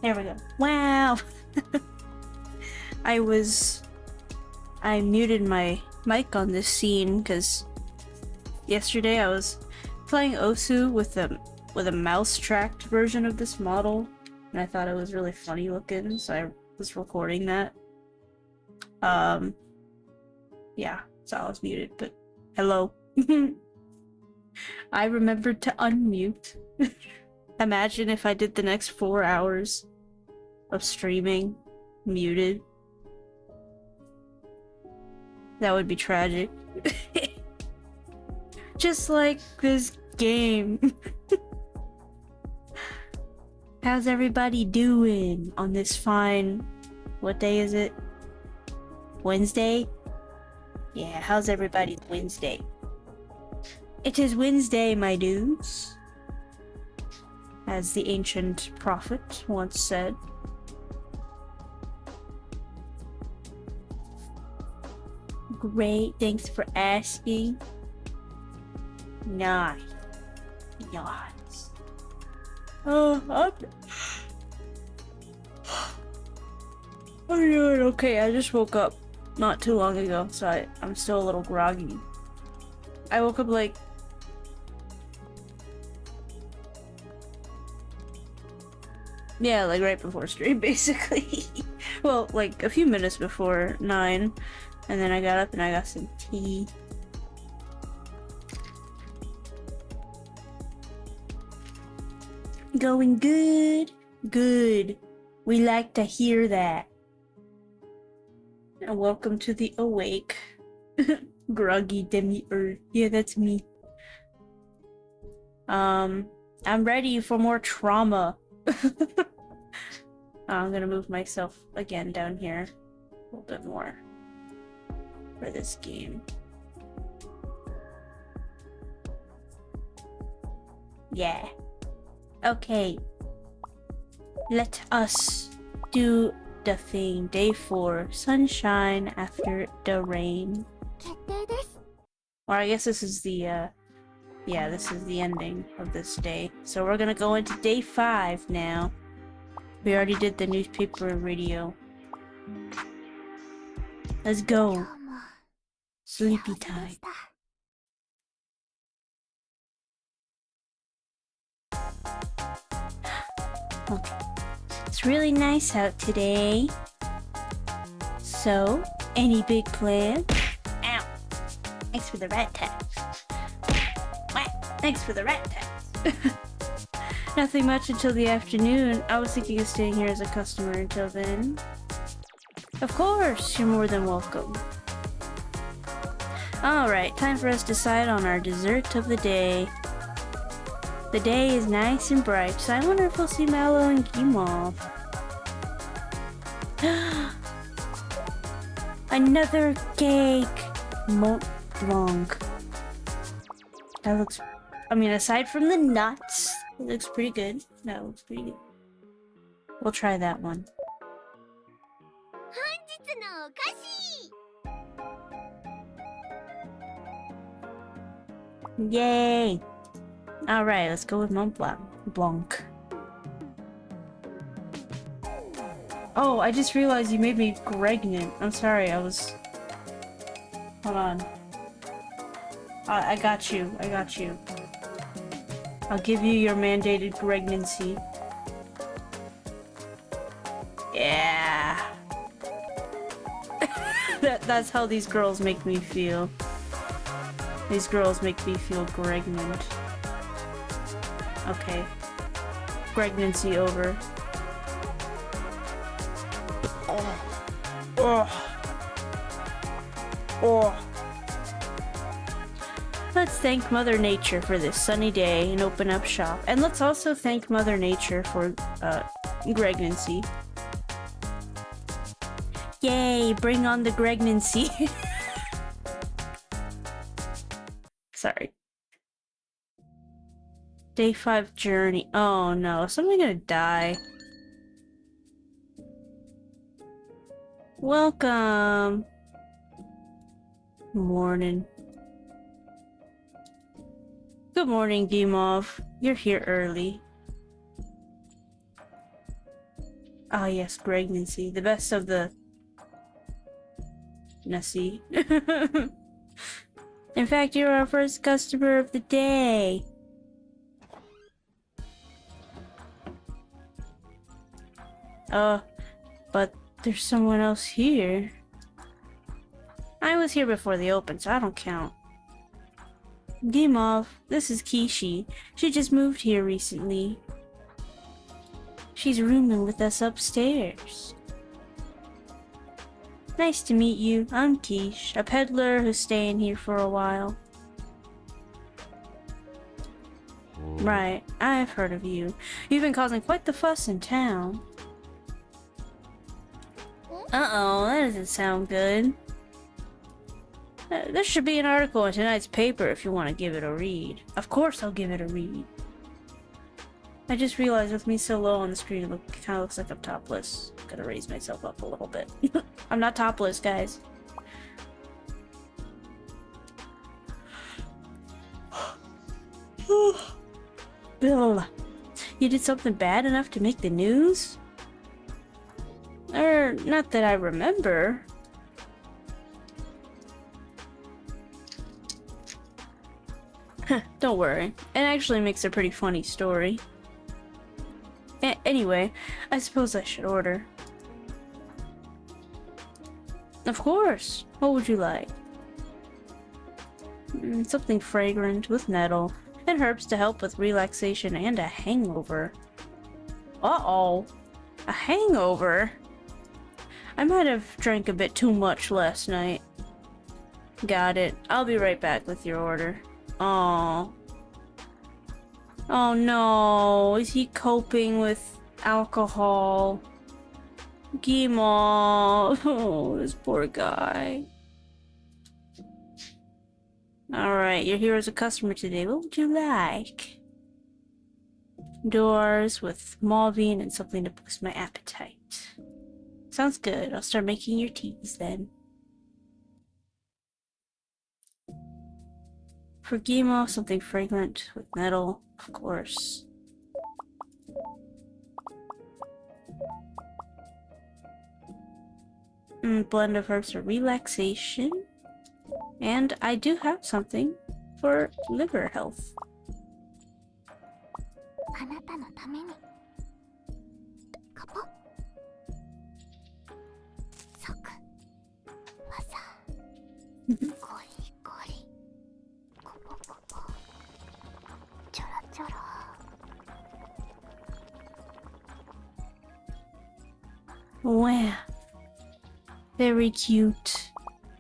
There we go. Wow! I muted my mic on this scene because yesterday I was playing Osu with a mouse-tracked version of this model, and I thought it was really funny looking, so I was recording that. Yeah, so I was muted, but hello. I remembered to unmute. Imagine if I did the next 4 hours of streaming muted. That would be tragic. Just like this game. How's everybody doing on this fine... What day is it? Wednesday? Yeah, how's everybody's Wednesday? It is Wednesday, my dudes. As the ancient prophet once said. Great, thanks for asking. Nice. Nice. Oh, I'm doing okay. I just woke up not too long ago, so I'm still a little groggy. I woke up like... Yeah, like right before stream, basically. Well, like a few minutes before 9, and then I got up and I got some tea. Going good? Good. We like to hear that. And welcome to the awake. Groggy demi-ur. Yeah, that's me. I'm ready for more trauma. I'm gonna move myself again down here a little bit more for this game. Yeah. Okay. Let us do the thing. Day 4. Sunshine after the rain. Or I guess this is the, yeah, this is the ending of this day. So we're gonna go into day 5 now. We already did the newspaper and radio. Let's go. Sleepy time. Okay. It's really nice out today. So, any big plans? Ow! Thanks for the rat tat. Thanks for the rat tat. Nothing much until the afternoon. I was thinking of staying here as a customer until then. Of course, you're more than welcome. Alright, time for us to decide on our dessert of the day. The day is nice and bright, so I wonder if we'll see Mallow and Gimov. Another cake! Mont Blanc. That looks... I mean, aside from the nuts, it looks pretty good. That looks pretty good. We'll try that one. Yay! Alright, let's go with Mont Blanc. Oh, I just realized you made me pregnant. I'm sorry, I was... Hold on. I got you. I got you. I'll give you your mandated pregnancy. Yeah. That's how these girls make me feel. These girls make me feel pregnant. Okay. Pregnancy over. Oh. Oh. Oh. Let's thank Mother Nature for this sunny day and open up shop. And let's also thank Mother Nature for, pregnancy. Yay, bring on the pregnancy. Sorry. Day 5 journey. Oh no, is somebody gonna die? Welcome. Morning. Good morning, Gimov. You're here early. Ah, yes, pregnancy. The best of the... Nessie. In fact, you're our first customer of the day. But there's someone else here. I was here before they opened, so I don't count. Game off. This is Kishi. She just moved here recently. She's rooming with us upstairs. Nice to meet you. I'm Quiche, a peddler who's staying here for a while. Right, I've heard of you. You've been causing quite the fuss in town. Uh-oh, that doesn't sound good. There should be an article in tonight's paper if you want to give it a read. Of course I'll give it a read. I just realized with me so low on the screen, it kind of looks like I'm topless. Gotta raise myself up a little bit. I'm not topless, guys. Bill, you did something bad enough to make the news? Not that I remember. Don't worry. It actually makes a pretty funny story. Anyway, I suppose I should order. Of course. What would you like? Something fragrant with nettle and herbs to help with relaxation and a hangover. Uh-oh. A hangover? I might have drank a bit too much last night. Got it. I'll be right back with your order. Aww. Oh no, is he coping with alcohol? Gimo. Oh, this poor guy. Alright, you're here as a customer today. What would you like? Doors with Malvine and something to boost my appetite. Sounds good. I'll start making your teas then. For Gimo, something fragrant with nettle, of course. Blend of herbs for relaxation. And I do have something for liver health. Wow. Very cute.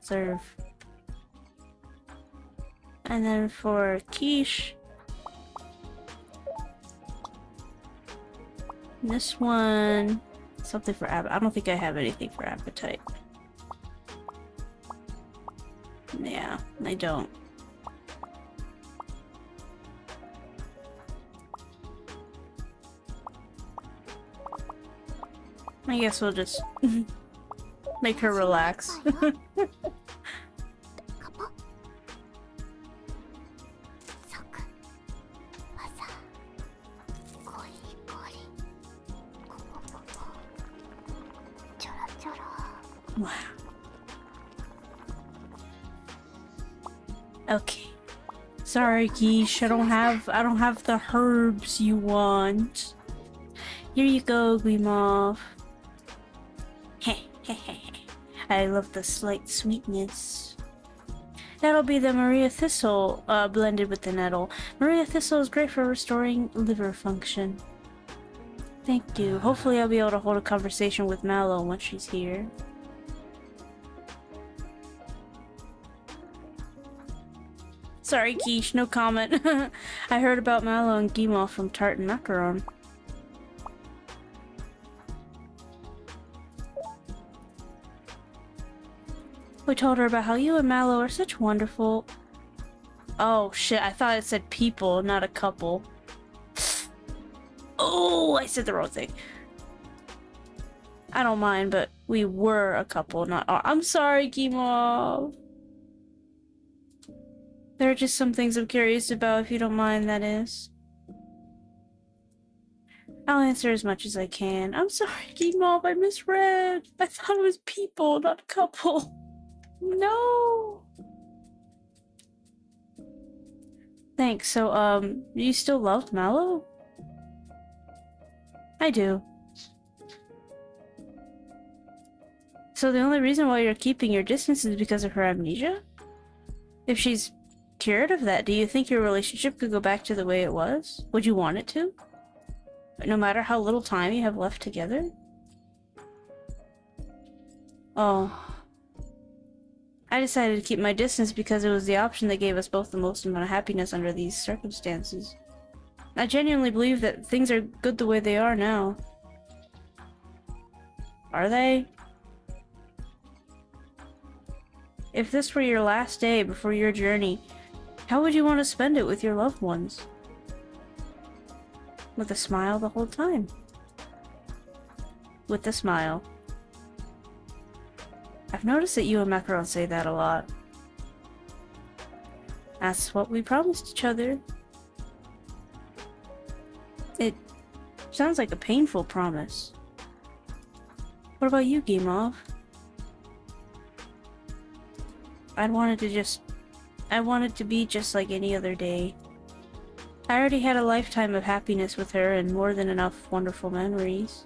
Serve. And then for quiche, this one, something for appetite. I don't think I have anything for appetite. Yeah, I don't. I guess we'll just make her relax. Wow. Okay. Sorry, Quiche. I don't have the herbs you want. Here you go, Grimov. I love the slight sweetness. That'll be the Maria Thistle blended with the nettle. Maria Thistle is great for restoring liver function. Thank you. Hopefully I'll be able to hold a conversation with Mallow once she's here. Sorry, Quiche, no comment. I heard about Mallow and Gimo from Tart and Macaron. We told her about how you and Mallow are such wonderful... Oh shit, I thought it said people, not a couple. Oh, I said the wrong thing. I don't mind, but we were a couple, not... I'm sorry, Gimo. There are just some things I'm curious about, if you don't mind, that is. I'll answer as much as I can. I'm sorry, Gmov, I misread. I thought it was people, not a couple. No. Thanks. So, do you still love Mallow? I do. So the only reason why you're keeping your distance is because of her amnesia? If she's cured of that, do you think your relationship could go back to the way it was? Would you want it to? No matter how little time you have left together? Oh. I decided to keep my distance because it was the option that gave us both the most amount of happiness under these circumstances. I genuinely believe that things are good the way they are now. Are they? If this were your last day before your journey, how would you want to spend it with your loved ones? With a smile the whole time. With a smile. I've noticed that you and Macaron say that a lot. That's what we promised each other. It sounds like a painful promise. What about you, Gimov? I wanted to be just like any other day. I already had a lifetime of happiness with her and more than enough wonderful memories.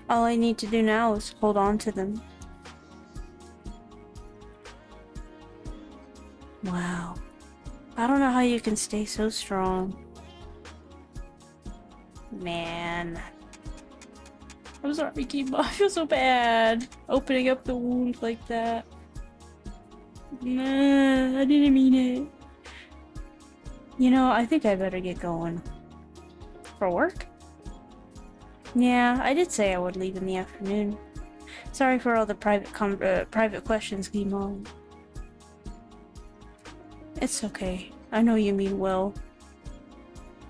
All I need to do now is hold on to them. Wow. I don't know how you can stay so strong. Man. I'm sorry, Kima. I feel so bad. Opening up the wound like that. Nah, I didn't mean it. You know, I think I better get going. For work? Yeah, I did say I would leave in the afternoon. Sorry for all the private questions, Kima. It's okay. I know you mean well.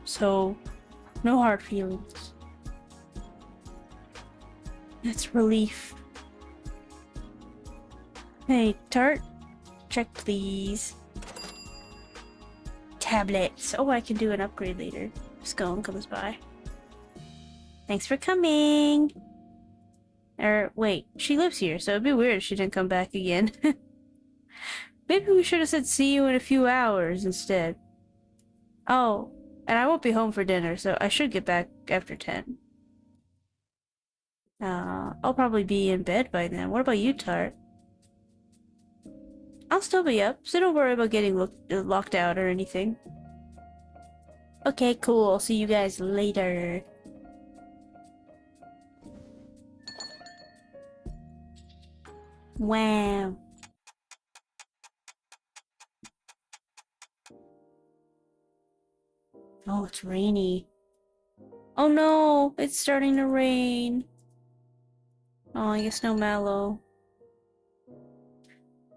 So, no hard feelings. It's relief. Hey, Tart. Check, please. Tablets. Oh, I can do an upgrade later. Scone comes by. Thanks for coming. Wait. She lives here, so it'd be weird if she didn't come back again. Maybe we should have said see you in a few hours instead. Oh, and I won't be home for dinner, so I should get back after 10. I'll probably be in bed by then. What about you, Tart? I'll still be up, so don't worry about getting locked out or anything. Okay, cool. I'll see you guys later. Wow. Oh, it's rainy. Oh no, it's starting to rain. Oh, I guess no Mallow.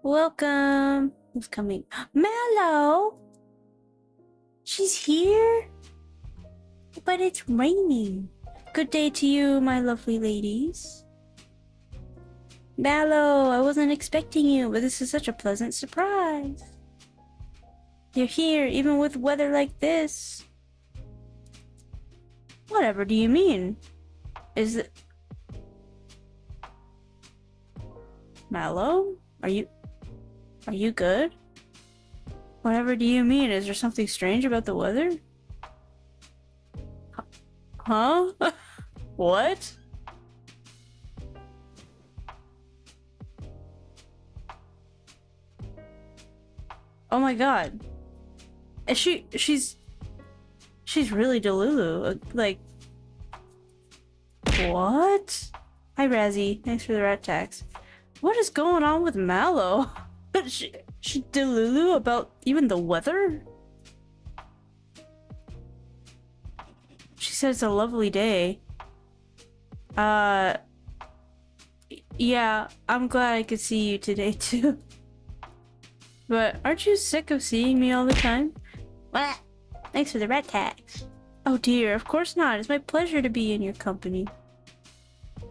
Welcome. Who's coming? Mallow! She's here? But it's raining. Good day to you, my lovely ladies. Mallow, I wasn't expecting you, but this is such a pleasant surprise. You're here, even with weather like this. Whatever do you mean? Is it... Mallow? Are you good? Whatever do you mean? Is there something strange about the weather? Huh? What? Oh my god. Is she's really Delulu. Like, what? Hi Razzie, thanks for the rat tax. What is going on with Mallow? she Delulu about even the weather? She said it's a lovely day. Yeah, I'm glad I could see you today too. But aren't you sick of seeing me all the time? What? Thanks for the rat tax. Oh dear, of course not. It's my pleasure to be in your company.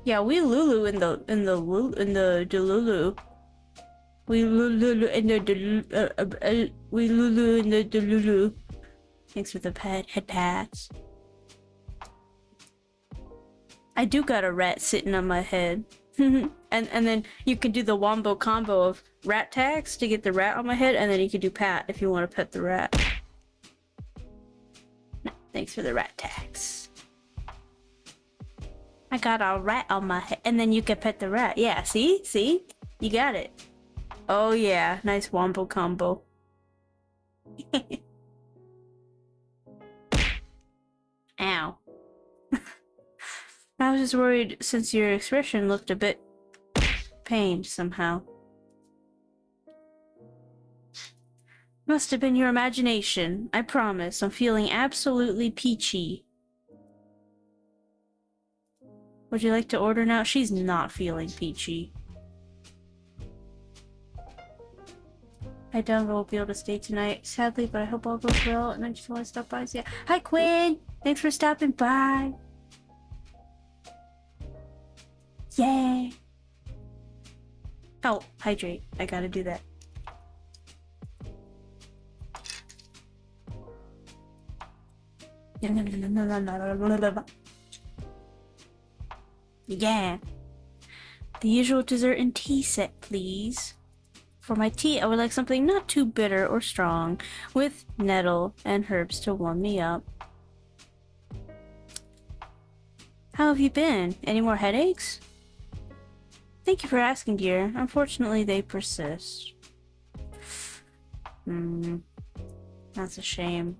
Yeah, we Lulu in the Delulu. We Lulu in the Delulu. Thanks for the head pats. I do got a rat sitting on my head. and then you can do the wombo combo of rat tax to get the rat on my head, and then you can do pat if you want to pet the rat. Thanks for the rat tax. I got a rat on my head, and then you can pet the rat. Yeah, see? See? You got it. Oh yeah, nice wombo combo. Ow. I was just worried since your expression looked a bit pained somehow. Must have been your imagination. I promise, I'm feeling absolutely peachy. Would you like to order now? She's not feeling peachy. I don't won't be able to stay tonight, sadly, but I hope all goes well, and I just want to stop by and say hi, Quinn! Thanks for stopping by! Yay! Oh, hydrate. I gotta do that. Yeah. The usual dessert and tea set, please. For my tea, I would like something not too bitter or strong, with nettle and herbs to warm me up. How have you been? Any more headaches? Thank you for asking, dear. Unfortunately, they persist. That's a shame.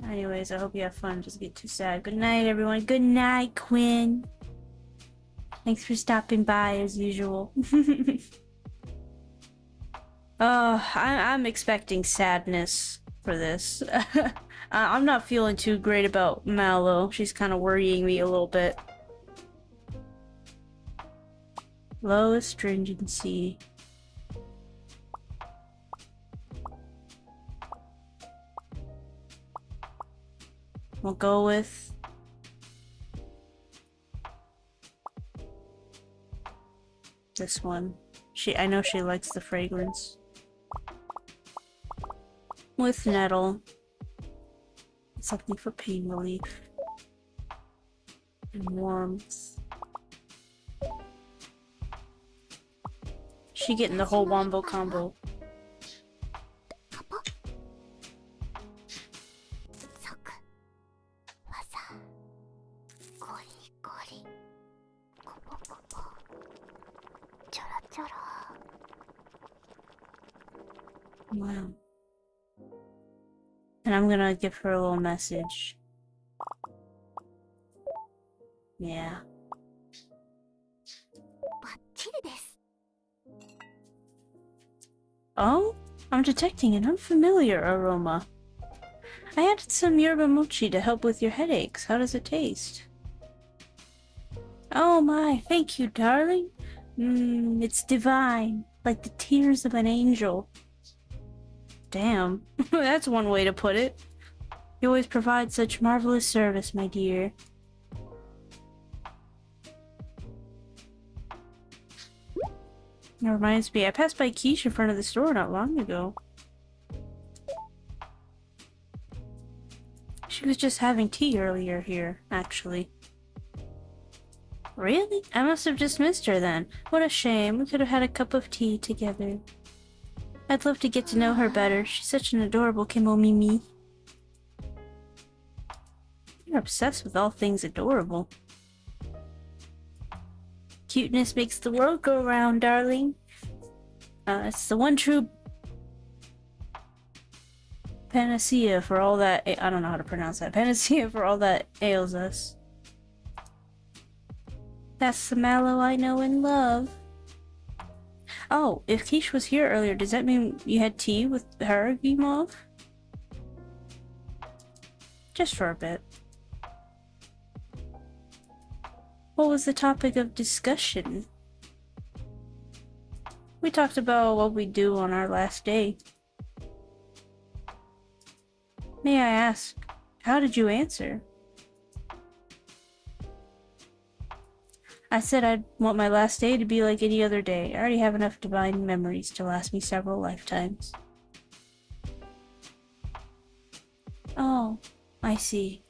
Anyways, I hope you have fun. Just get too sad. Good night, everyone. Good night, Quinn. Thanks for stopping by, as usual. I'm expecting sadness for this. I'm not feeling too great about Mallow. She's kind of worrying me a little bit. Low astringency. We'll go with this one. I know she likes the fragrance. With nettle. Something for pain relief. And warmth. She getting the whole wombo combo. Wow. And I'm gonna give her a little message. Yeah. Oh? I'm detecting an unfamiliar aroma. I added some yerba mochi to help with your headaches. How does it taste? Oh my, thank you, darling. It's divine, like the tears of an angel. Damn, that's one way to put it. You always provide such marvelous service, my dear. It reminds me, I passed by Quiche in front of the store not long ago. She was just having tea earlier here, actually. Really? I must have just missed her then. What a shame. We could have had a cup of tea together. I'd love to get to know her better. She's such an adorable Kimomimi. You're obsessed with all things adorable. Cuteness makes the world go round, darling. It's the one true panacea for all that. I don't know how to pronounce that. Panacea for all that ails us. That's the Mallow I know and love. Oh, if Quiche was here earlier, does that mean you had tea with her, Gimov? Just for a bit. What was the topic of discussion? We talked about what we do on our last day. May I ask, how did you answer? I said I'd want my last day to be like any other day. I already have enough divine memories to last me several lifetimes. Oh, I see.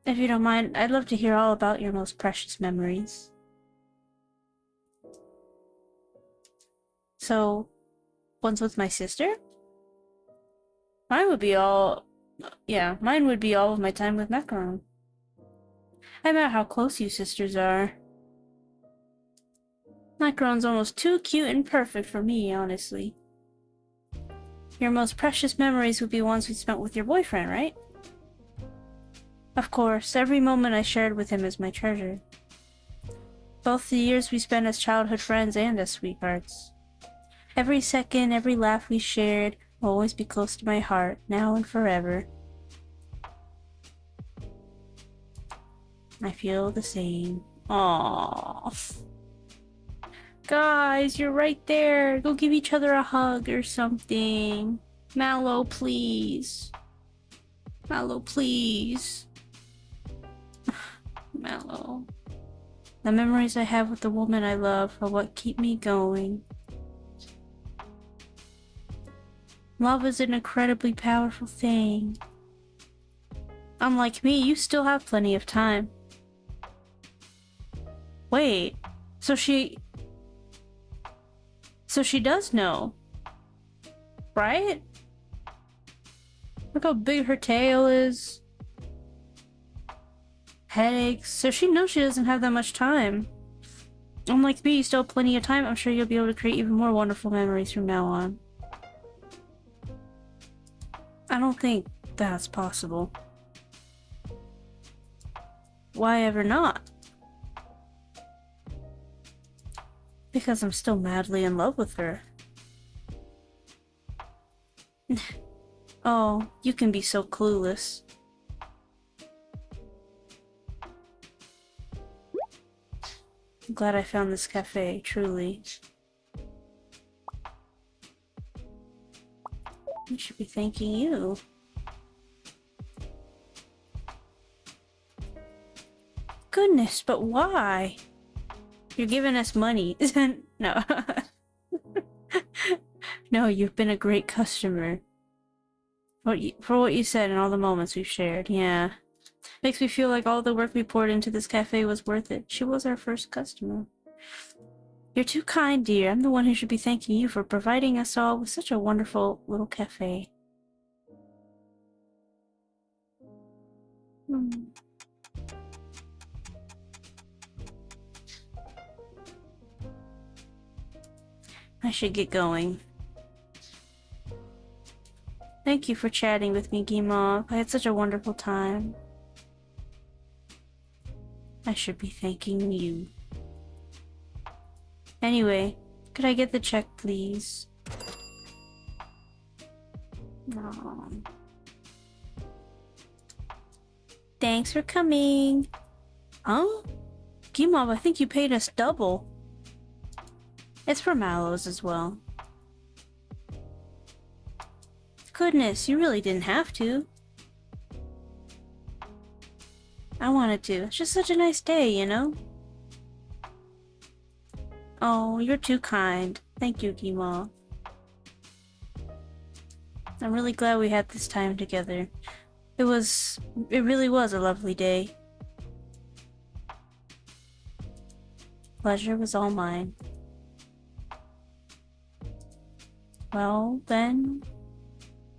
If you don't mind, I'd love to hear all about your most precious memories. So, one's with my sister? Mine would be all... Yeah, mine would be all of my time with Macaron. I admire how close you sisters are. Macaron's almost too cute and perfect for me, honestly. Your most precious memories would be ones we spent with your boyfriend, right? Of course, every moment I shared with him is my treasure. Both the years we spent as childhood friends and as sweethearts. Every second, every laugh we shared will always be close to my heart, now and forever. I feel the same. Aww. Guys, you're right there. Go give each other a hug or something. Mallow, please. Mallow, please. Mallow. The memories I have with the woman I love are what keep me going. Love is an incredibly powerful thing. Unlike me, you still have plenty of time. Wait, so she does know, right? Look how big her tail is. Headaches, so she knows she doesn't have that much time. Unlike me, you still have plenty of time. I'm sure you'll be able to create even more wonderful memories from now on. I don't think that's possible. Why ever not? Because I'm still madly in love with her. Oh, you can be so clueless. I'm glad I found this cafe, truly. I should be thanking you. Goodness, but why? You're giving us money. No. No, you've been a great customer. For what you said and all the moments we've shared, yeah. Makes me feel like all the work we poured into this cafe was worth it. She was our first customer. You're too kind, dear. I'm the one who should be thanking you for providing us all with such a wonderful little cafe. I should get going. Thank you for chatting with me, Gimov. I had such a wonderful time. I should be thanking you. Anyway, could I get the check, please? Thanks for coming. Huh? Gimov, I think you paid us double. It's for Mallows as well. Goodness, you really didn't have to. I wanted to. It's just such a nice day, you know? Oh, you're too kind. Thank you, Gimov. I'm really glad we had this time together. It really was a lovely day. Pleasure was all mine. Well, then,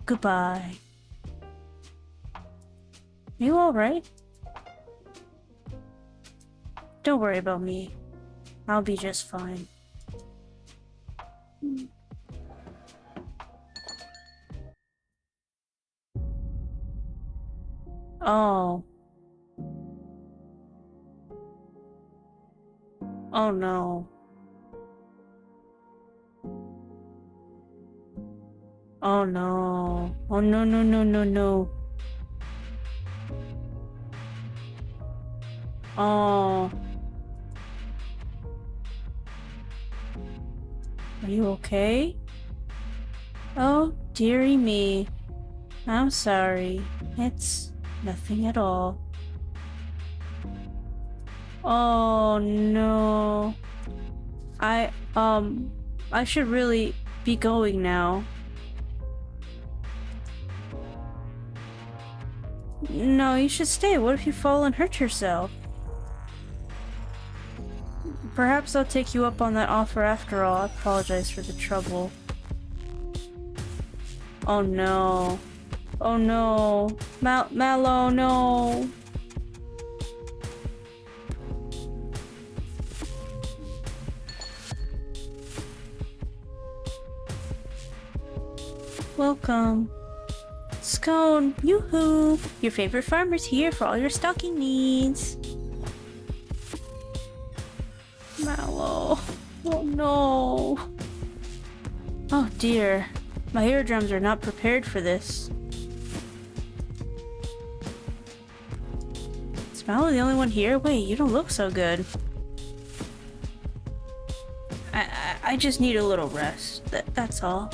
goodbye. Are you alright? Don't worry about me. I'll be just fine. Oh. Oh no. Oh no. Oh no no no no no. Oh. Are you okay? Oh, dearie me. I'm sorry. It's nothing at all. Oh no. I should really be going now. No, you should stay. What if you fall and hurt yourself? Perhaps I'll take you up on that offer after all. I apologize for the trouble. Oh no. Oh no. Mallow, no. Welcome. Scone, yoo-hoo! Your favorite farmer's here for all your stocking needs. Mallow. Oh no. Oh dear. My eardrums are not prepared for this. Is Mallow the only one here? Wait, you don't look so good. I just need a little rest. That's all.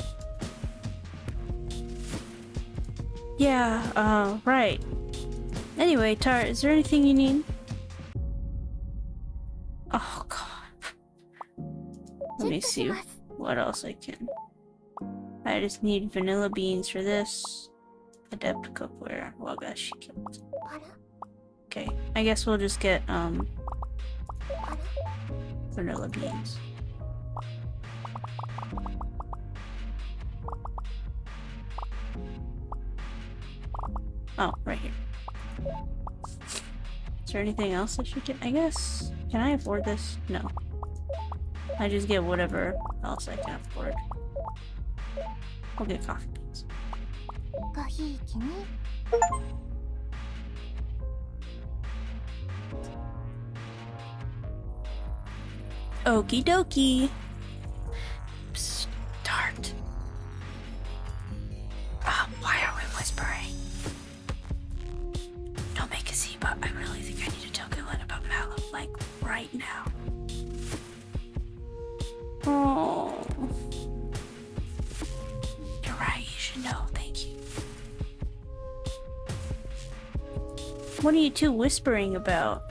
Yeah, right. Anyway, Tart, is there anything you need? Oh, God. Let me see what else I can. I just need vanilla beans for this. Adept cookware. Wagashi killed. Okay, I guess we'll just get, vanilla beans. Oh, right here. Is there anything else I should get? I guess. Can I afford this? No. I just get whatever else I can afford. I'll get coffee beans. Okie dokie. Psst, Tart. Why are we whispering? Don't make a scene, but I really think I need to tell Gillen about Mallow, like, right now. Oh. You're right, you should know, thank you. What are you two whispering about?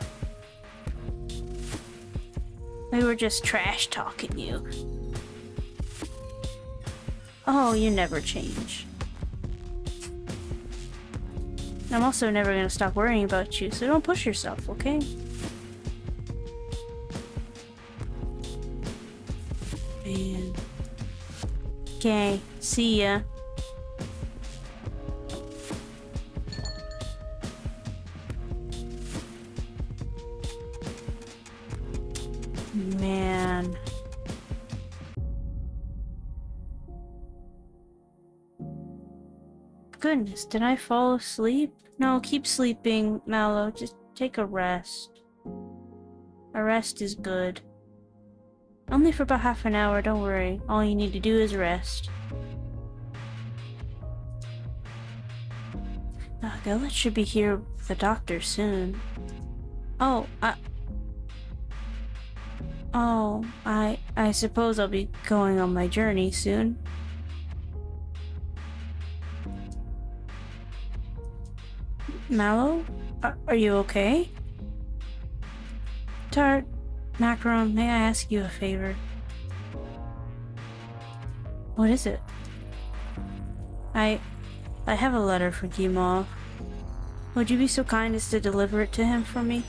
We were just trash talking you. Oh, you never change. I'm also never gonna stop worrying about you, so don't push yourself, okay? Man. Okay, see ya. Man. Goodness, did I fall asleep? No, keep sleeping, Mallow. Just take a rest. A rest is good. Only for about half an hour, don't worry. All you need to do is rest. Gellert should be here with the doctor soon. Oh, I suppose I'll be going on my journey soon. Mallow? Are you okay? Tart, Macaron, may I ask you a favor? What is it? I have a letter for Gimov. Would you be so kind as to deliver it to him for me?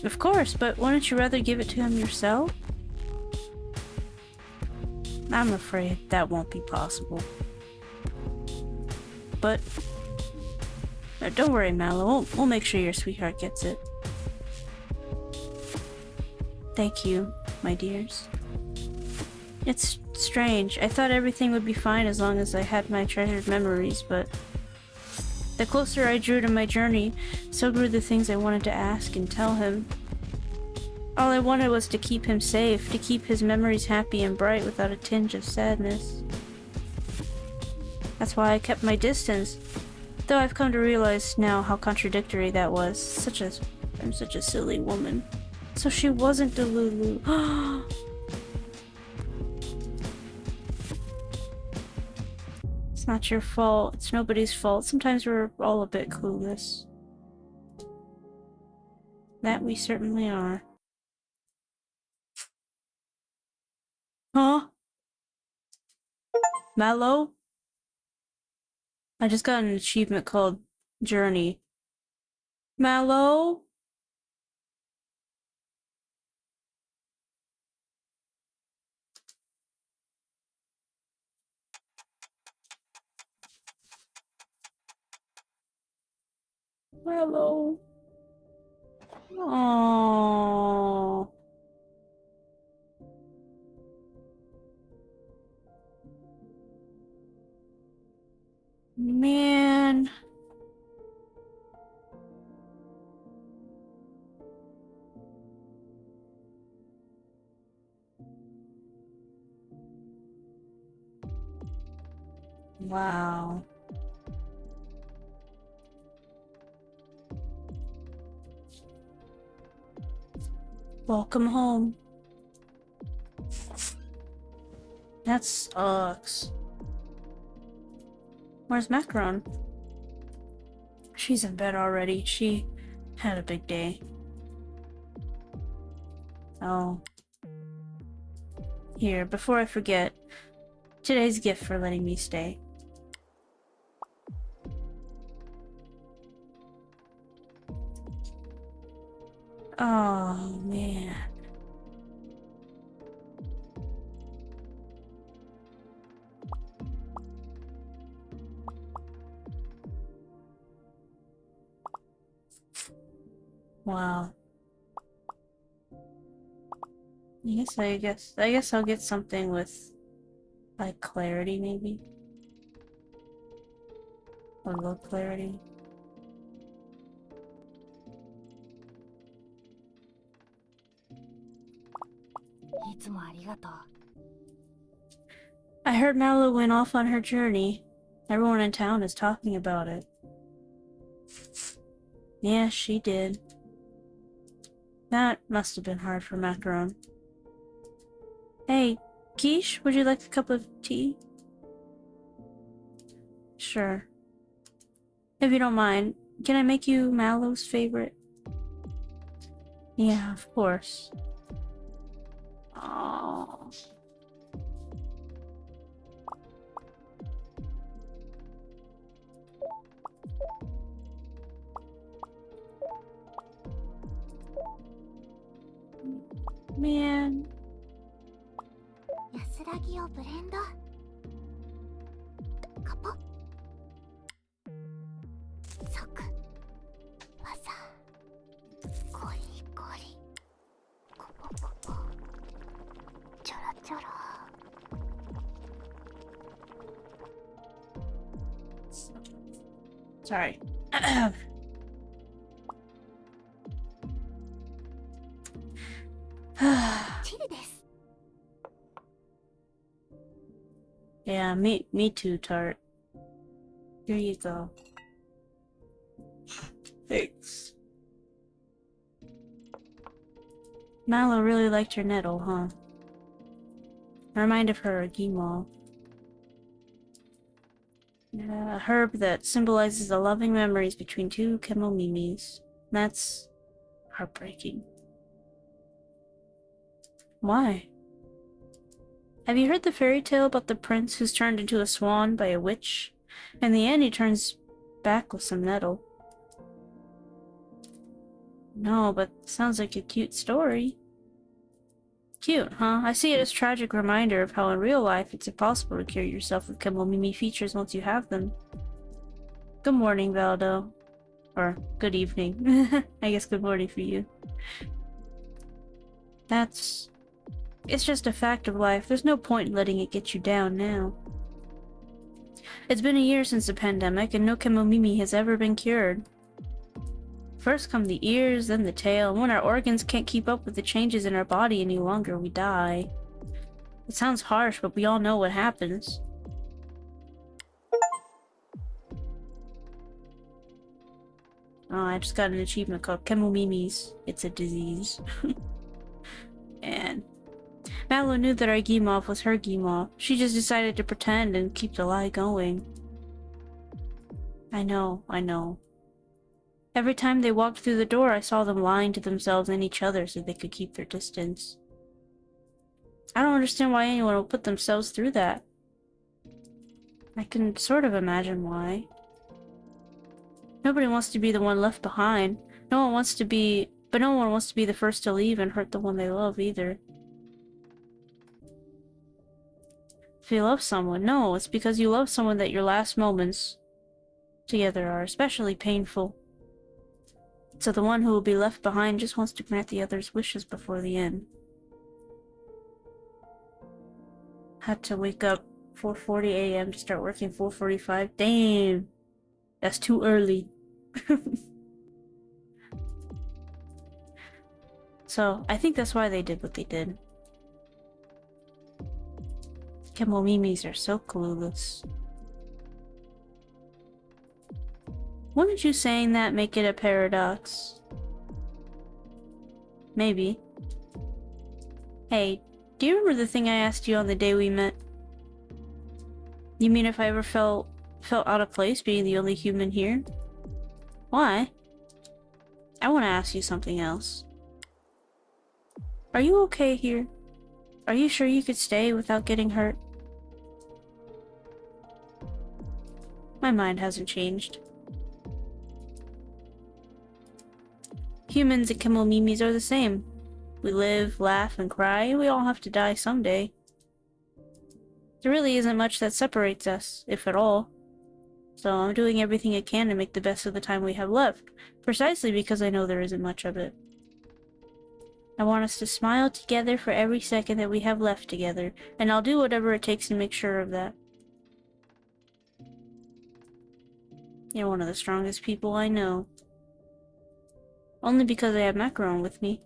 Of course, but wouldn't you rather give it to him yourself? I'm afraid that won't be possible. But don't worry, Mallow. We'll make sure your sweetheart gets it. Thank you, my dears. It's strange. I thought everything would be fine as long as I had my treasured memories, but the closer I drew to my journey, so grew the things I wanted to ask and tell him. All I wanted was to keep him safe, to keep his memories happy and bright without a tinge of sadness. That's why I kept my distance, though I've come to realize now how contradictory that was. I'm such a silly woman. So she wasn't Delulu. It's not your fault. It's nobody's fault. Sometimes we're all a bit clueless. That we certainly are. Huh? Mallow? I just got an achievement called Journey. Mallow? Mallow. Oh. Man. Wow. Welcome home. That sucks. Where's Macaron? She's in bed already. She had a big day. Oh. Here, before I forget, today's gift for letting me stay. Oh, man. Wow. I guess I'll get something with, like, clarity, maybe? Or low clarity. I heard Mallow went off on her journey. Everyone in town is talking about it. Yeah, she did. That must have been hard for Macaron. Hey, Quiche, would you like a cup of tea? Sure. If you don't mind, can I make you Mallow's favorite? Yeah, of course. Aww. Man. Sorry. Yeah, me too, Tart. Here you go. Thanks. Mallow really liked her nettle, huh? A remind of her Gimol. A herb that symbolizes the loving memories between two Kemomimis. That's heartbreaking. Why? Have you heard the fairy tale about the prince who's turned into a swan by a witch? In the end, he turns back with some nettle. No, but sounds like a cute story. Cute, huh? I see it as a tragic reminder of how in real life it's impossible to cure yourself with Kemomimi features once you have them. Good morning, Valdo. Or, good evening. I guess good morning for you. It's just a fact of life. There's no point in letting it get you down now. It's been a year since the pandemic, and no Kemomimi has ever been cured. First come the ears, then the tail, and when our organs can't keep up with the changes in our body any longer, we die. It sounds harsh, but we all know what happens. Oh, I just got an achievement called Kemomimis. It's a disease. And Mallow knew that our Gimov was her Gimov. She just decided to pretend and keep the lie going. I know. Every time they walked through the door, I saw them lying to themselves and each other so they could keep their distance. I don't understand why anyone would put themselves through that. I can sort of imagine why. Nobody wants to be the one left behind. But no one wants to be the first to leave and hurt the one they love either. If you love someone, no, it's because you love someone that your last moments together are especially painful. So the one who will be left behind just wants to grant the other's wishes before the end. Had to wake up 4:40 a.m. to start working 4:45. Damn! That's too early. So, I think that's why they did what they did. Kemomimis are so clueless. Wouldn't you saying that make it a paradox? Maybe. Hey, do you remember the thing I asked you on the day we met? You mean if I ever felt out of place being the only human here? Why? I want to ask you something else. Are you okay here? Are you sure you could stay without getting hurt? My mind hasn't changed. Humans and Kemomimis are the same. We live, laugh, and cry, and we all have to die someday. There really isn't much that separates us, if at all. So I'm doing everything I can to make the best of the time we have left, precisely because I know there isn't much of it. I want us to smile together for every second that we have left together, and I'll do whatever it takes to make sure of that. You're one of the strongest people I know. Only because I have macaron with me.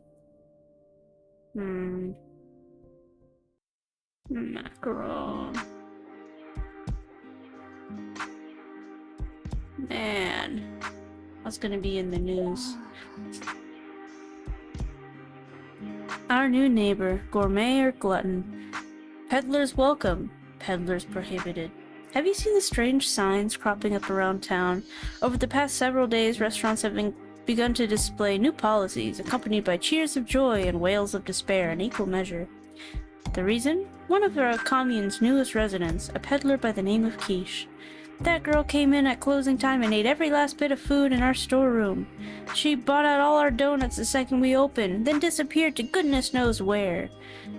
Macaron. Man. What's gonna be in the news? Our new neighbor, gourmet or glutton. Peddlers welcome, peddlers prohibited. Have you seen the strange signs cropping up around town? Over the past several days, restaurants have begun to display new policies, accompanied by cheers of joy and wails of despair in equal measure. The reason? One of our commune's newest residents, a peddler by the name of Quiche. That girl came in at closing time and ate every last bit of food in our storeroom. She bought out all our donuts the second we opened, then disappeared to goodness knows where.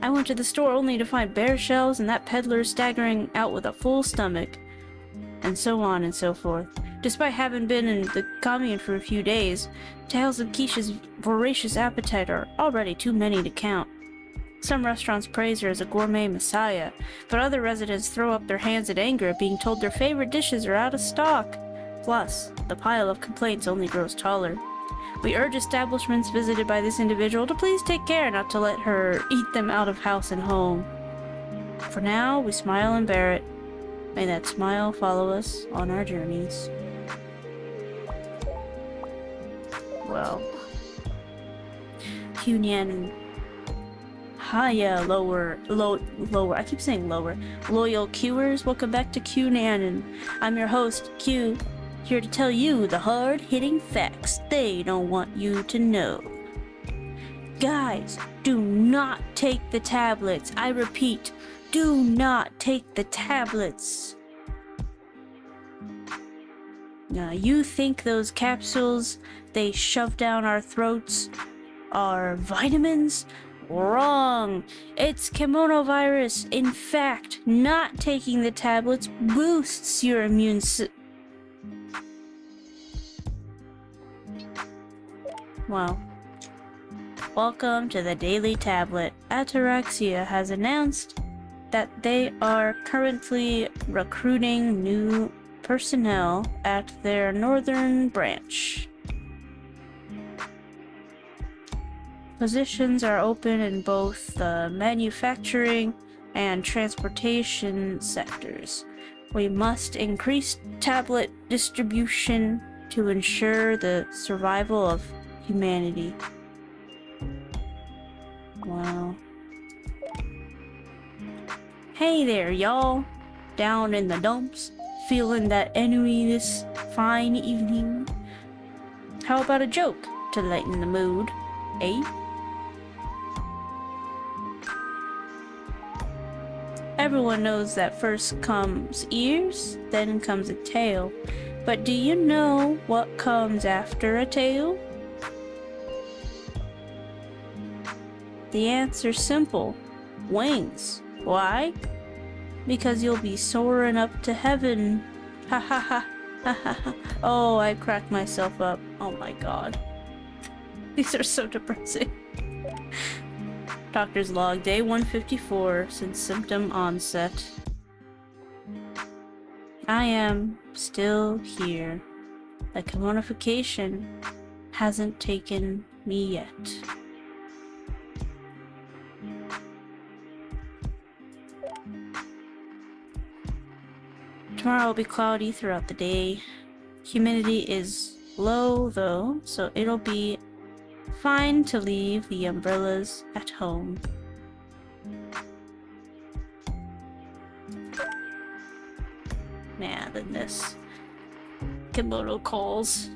I went to the store only to find bare shelves and that peddler staggering out with a full stomach. And so on and so forth. Despite having been in the commune for a few days, tales of Quiche's voracious appetite are already too many to count. Some restaurants praise her as a gourmet messiah, but other residents throw up their hands in anger at being told their favorite dishes are out of stock. Plus, the pile of complaints only grows taller. We urge establishments visited by this individual to please take care not to let her eat them out of house and home. For now, we smile and bear it. May that smile follow us on our journeys. Well, Cunyan. Hiya, lower. I keep saying lower. Loyal Qers, welcome back to Q-Nanon. I'm your host, Q, here to tell you the hard-hitting facts they don't want you to know. Guys, do not take the tablets. I repeat, do not take the tablets. Now, you think those capsules they shove down our throats are vitamins? Wrong! It's kimono virus. In fact, not taking the tablets boosts your immune Well, welcome to the Daily Tablet. Ataraxia has announced that they are currently recruiting new personnel at their northern branch. Positions are open in both the manufacturing and transportation sectors. We must increase tablet distribution to ensure the survival of humanity. Wow. Hey there, y'all. Down in the dumps, feeling that ennui this fine evening? How about a joke to lighten the mood, eh? everyone knows that first comes ears, then comes a tail. But do you know what comes after a tail? The answer's simple. Wings. Why? Because you'll be soaring up to heaven. Ha ha ha. Ha ha ha. Oh, I cracked myself up. Oh my god. These are so depressing. Doctor's log, day 154 since symptom onset. I am still here. The commodification hasn't taken me yet. Tomorrow will be cloudy throughout the day. Humidity is low though, so it'll be fine to leave the umbrellas at home. Man, then this kimono calls.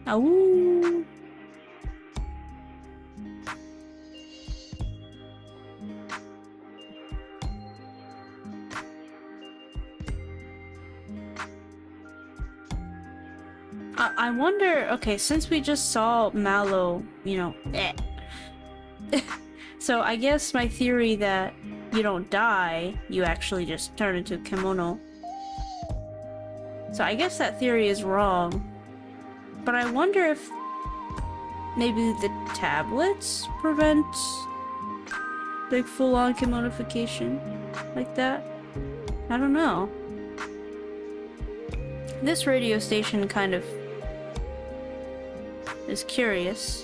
Awoo! I wonder, okay, since we just saw Mallow, you know, so I guess my theory that you don't die, you actually just turn into a kimono. So I guess that theory is wrong. But I wonder if maybe the tablets prevent like full-on kimonification like that? I don't know. This radio station kind of is curious.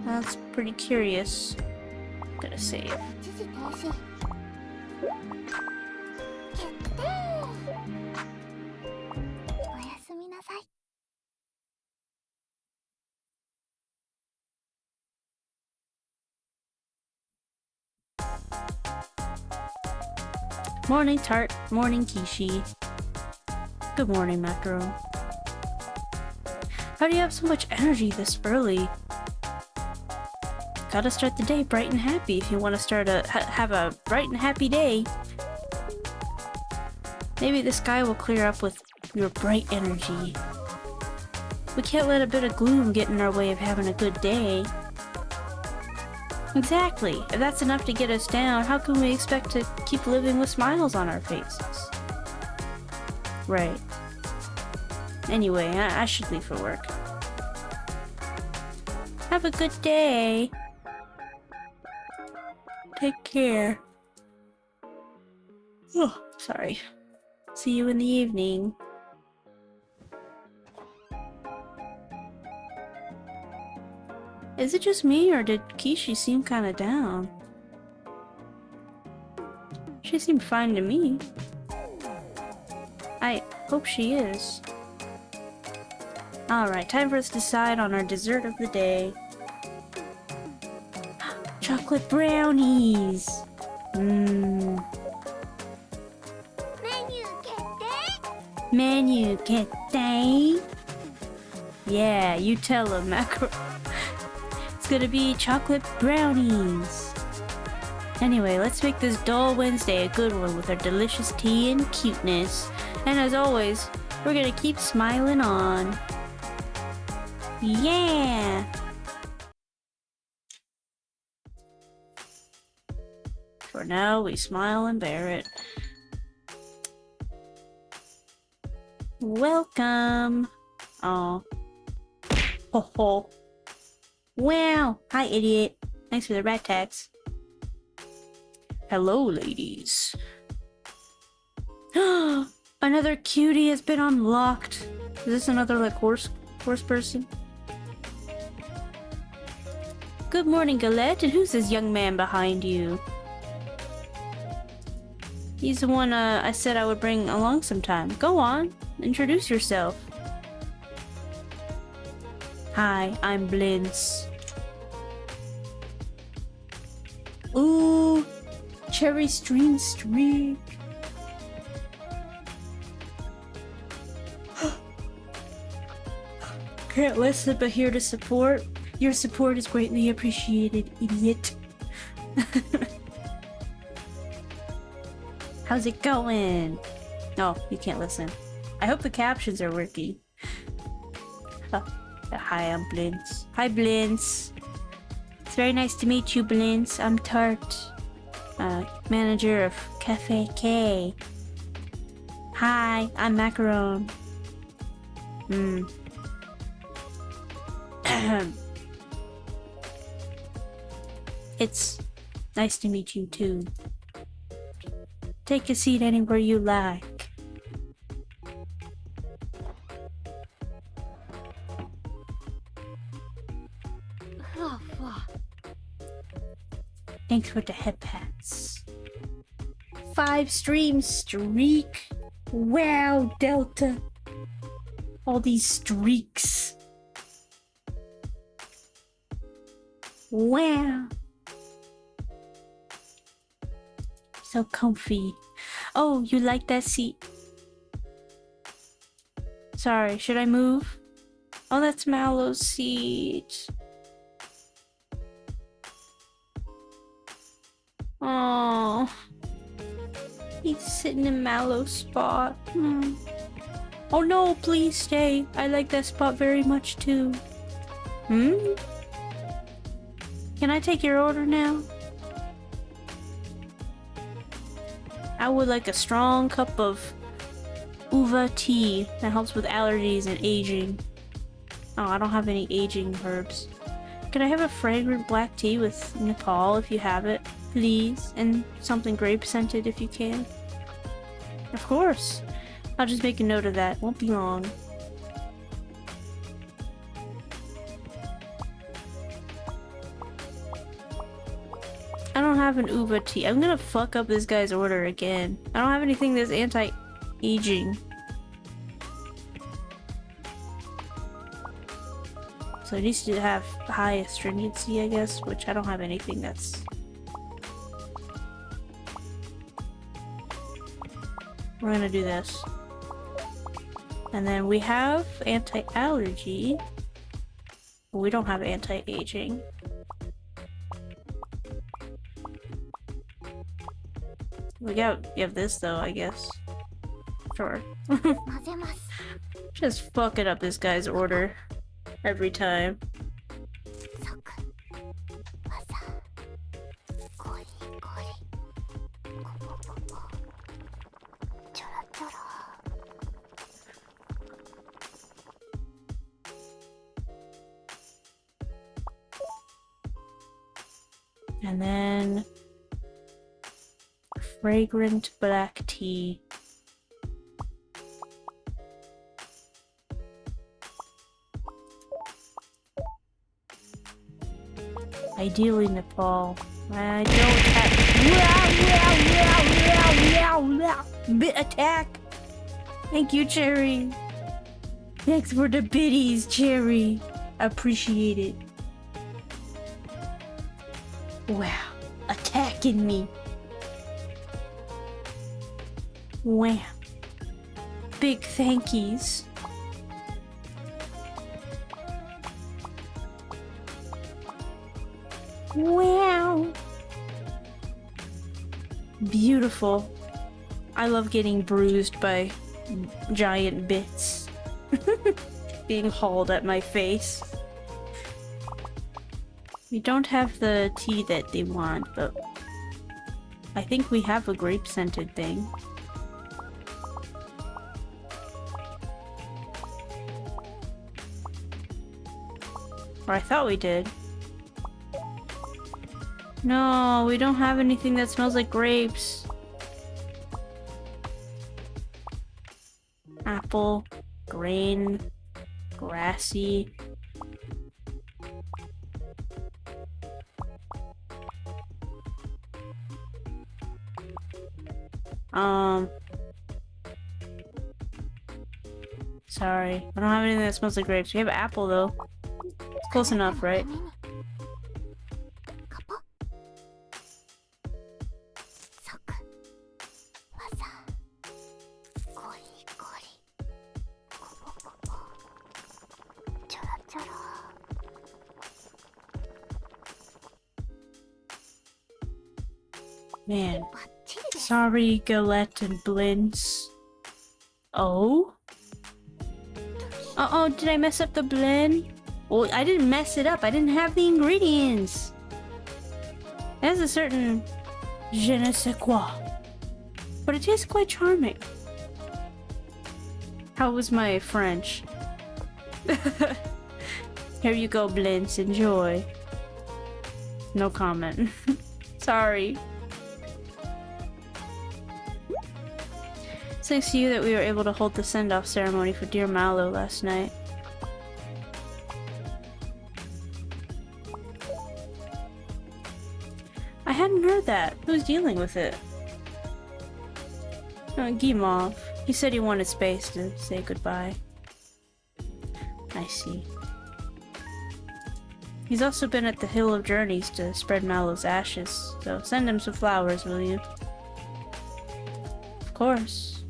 That's pretty curious. Gotta save. Morning, Tart. Morning, Kishi. Good morning, Macro. How do you have so much energy this early? Gotta start the day bright and happy if you want to start have a bright and happy day. Maybe the sky will clear up with your bright energy. We can't let a bit of gloom get in our way of having a good day. Exactly. If that's enough to get us down, how can we expect to keep living with smiles on our faces? Right. Anyway, I should leave for work. Have a good day. Take care. Oh, sorry. See you in the evening. Is it just me, or did Kishi seem kinda down? She seemed fine to me. I hope she is. Alright, time for us to decide on our dessert of the day. Chocolate brownies! Mmm. Menu kete? Yeah, you tell them, Macro. It's gonna be chocolate brownies. Anyway, let's make this dull Wednesday a good one with our delicious tea and cuteness. And as always, we're gonna keep smiling on. Yeah! For now, we smile and bear it. Welcome! Oh. Ho ho. Wow! Hi, idiot. Thanks for the rat tax. Hello, ladies. Another cutie has been unlocked. Is this another, like, horse person? Good morning, Galette. And who's this young man behind you? He's the one I said I would bring along sometime. Go on. Introduce yourself. Hi, I'm Blintz. Ooh, Cherry Stream Streak. Can't listen but here to support. Your support is greatly appreciated, idiot. How's it going? No, you can't listen. I hope the captions are working. Oh, hi, I'm Blintz. Hi, Blintz. It's very nice to meet you, Blintz. I'm T0T, manager of Cafe K. Hi, I'm Macaron. It's nice to meet you too. Take a seat anywhere you like. Thanks for the hip hats. 5 stream streak. Wow, Delta. All these streaks. Wow. So comfy. Oh, you like that seat? Sorry, should I move? Oh, that's Mallow's seat. Oh, he's sitting in Mallow's spot. Oh no, please stay. I like that spot very much too. Can I take your order now? I would like a strong cup of tea that helps with allergies and aging. Oh, I don't have any aging herbs. Can I have a fragrant black tea with Nepal if you have it, please? And something grape scented if you can. Of course. I'll just make a note of that. Won't be long. I don't have an tea. I'm gonna fuck up this guy's order again. I don't have anything that's anti-aging. So it needs to have high astringency, I guess, which I don't have anything that's... We're gonna do this. And then we have anti-allergy. We don't have anti-aging. We have this though, I guess. Sure. Just fucking up this guy's order every time. And then fragrant black tea. Ideally Nepal. I don't have bit attack. Thank you, Cherry. Thanks for the biddies, Cherry. Appreciate it. Wow, attacking me. Wow. Big thankies. Wow. Beautiful. I love getting bruised by giant bits. Being hauled at my face. We don't have the tea that they want, but I think we have a grape-scented thing. Or I thought we did. No, we don't have anything that smells like grapes. Apple, grain, grassy. Sorry. I don't have anything that smells like grapes. We have apple though. It's close enough, right? Man. Sorry, Galette and Blins. Oh? Uh-oh, did I mess up the blend? Well, I didn't mess it up. I didn't have the ingredients. It has a certain je ne sais quoi. But it tastes quite charming. How was my French? Here you go, Blintz. Enjoy. No comment. Sorry. It's thanks to you that we were able to hold the send-off ceremony for dear Mallow last night. I hadn't heard that. Who's dealing with it? Guimauve. He said he wanted space to say goodbye. I see. He's also been at the Hill of Journeys to spread Mallow's ashes, so send him some flowers, will you? Of course.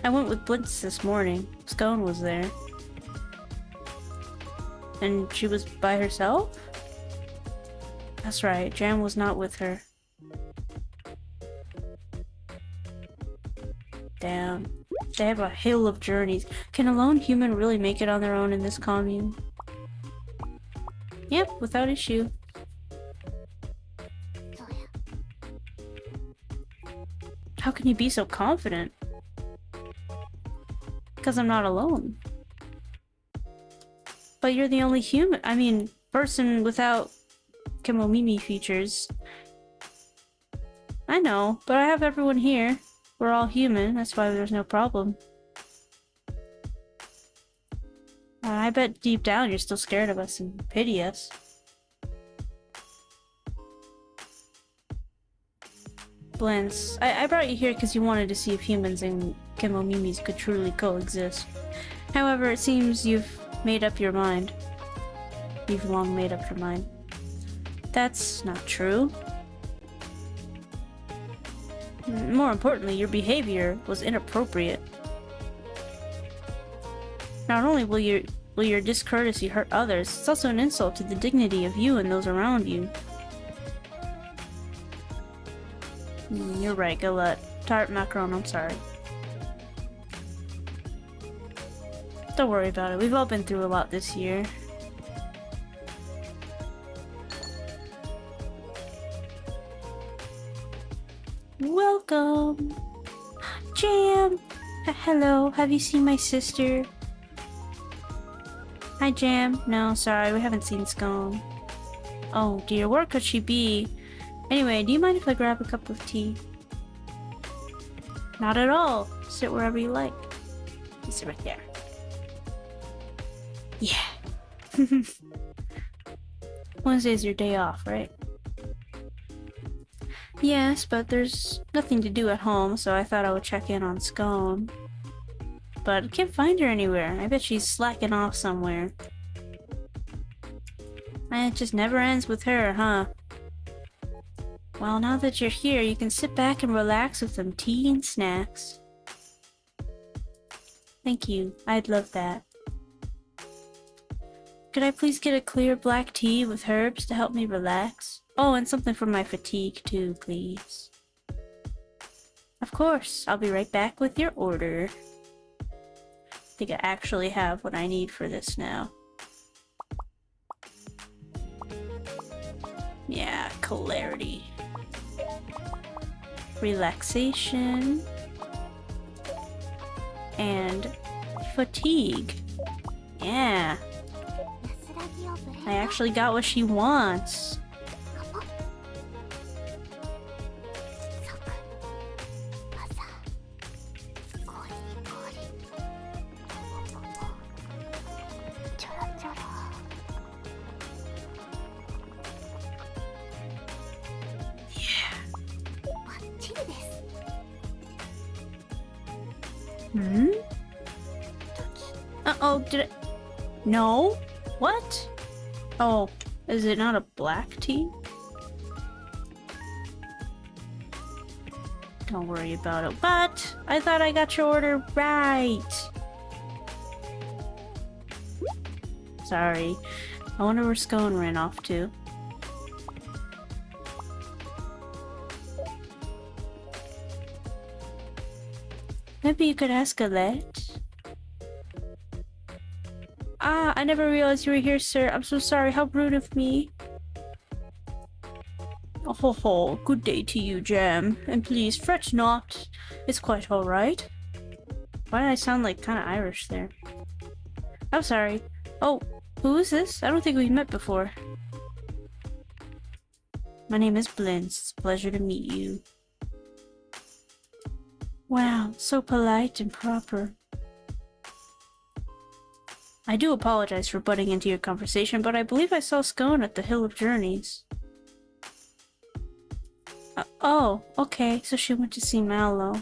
I went with Blitz this morning. Scone was there. And she was by herself? That's right, Jam was not with her. Damn. They have a Hill of Journeys. Can a lone human really make it on their own in this commune? Yep, without issue. How can you be so confident? Because I'm not alone. But you're the only human, person without Kemomimi features. I know, but I have everyone here. We're all human, that's why there's no problem. I bet deep down you're still scared of us and pity us. Blintz, I brought you here because you wanted to see if humans and Kemomimis could truly coexist. However, it seems you've made up your mind. You've long made up your mind. That's not true. More importantly, your behavior was inappropriate. Not only will your discourtesy hurt others, it's also an insult to the dignity of you and those around you. You're right, Galette. Tart macaron, I'm sorry. Don't worry about it. We've all been through a lot this year. Welcome! Jam! Hello, have you seen my sister? Hi, Jam. No, sorry, we haven't seen Scone. Oh dear, where could she be? Anyway, do you mind if I grab a cup of tea? Not at all. Sit wherever you like. You sit right there. Yeah. Wednesday's your day off, right? Yes, but there's nothing to do at home, so I thought I would check in on Scone. But I can't find her anywhere. I bet she's slacking off somewhere. And it just never ends with her, huh? Well, now that you're here, you can sit back and relax with some tea and snacks. Thank you. I'd love that. Could I please get a clear black tea with herbs to help me relax? Oh, and something for my fatigue too, please. Of course. I'll be right back with your order. I think I actually have what I need for this now. Yeah, clarity. Relaxation. And fatigue. Yeah. I actually got what she wants. Hmm? Uh-oh, did I... No? What? Oh, is it not a black tea? Don't worry about it. But I thought I got your order right. Sorry. I wonder where Scone ran off to. Maybe you could ask Alette. Ah, I never realized you were here, sir. I'm so sorry. How rude of me. Oh ho ho. Good day to you, Jam. And please, fret not. It's quite alright. Why did I sound like kind of Irish there? I'm sorry. Oh, who is this? I don't think we've met before. My name is Blintz. It's a pleasure to meet you. Wow, so polite and proper. I do apologize for butting into your conversation, but I believe I saw Scone at the Hill of Journeys. Oh, okay, so she went to see Mallow.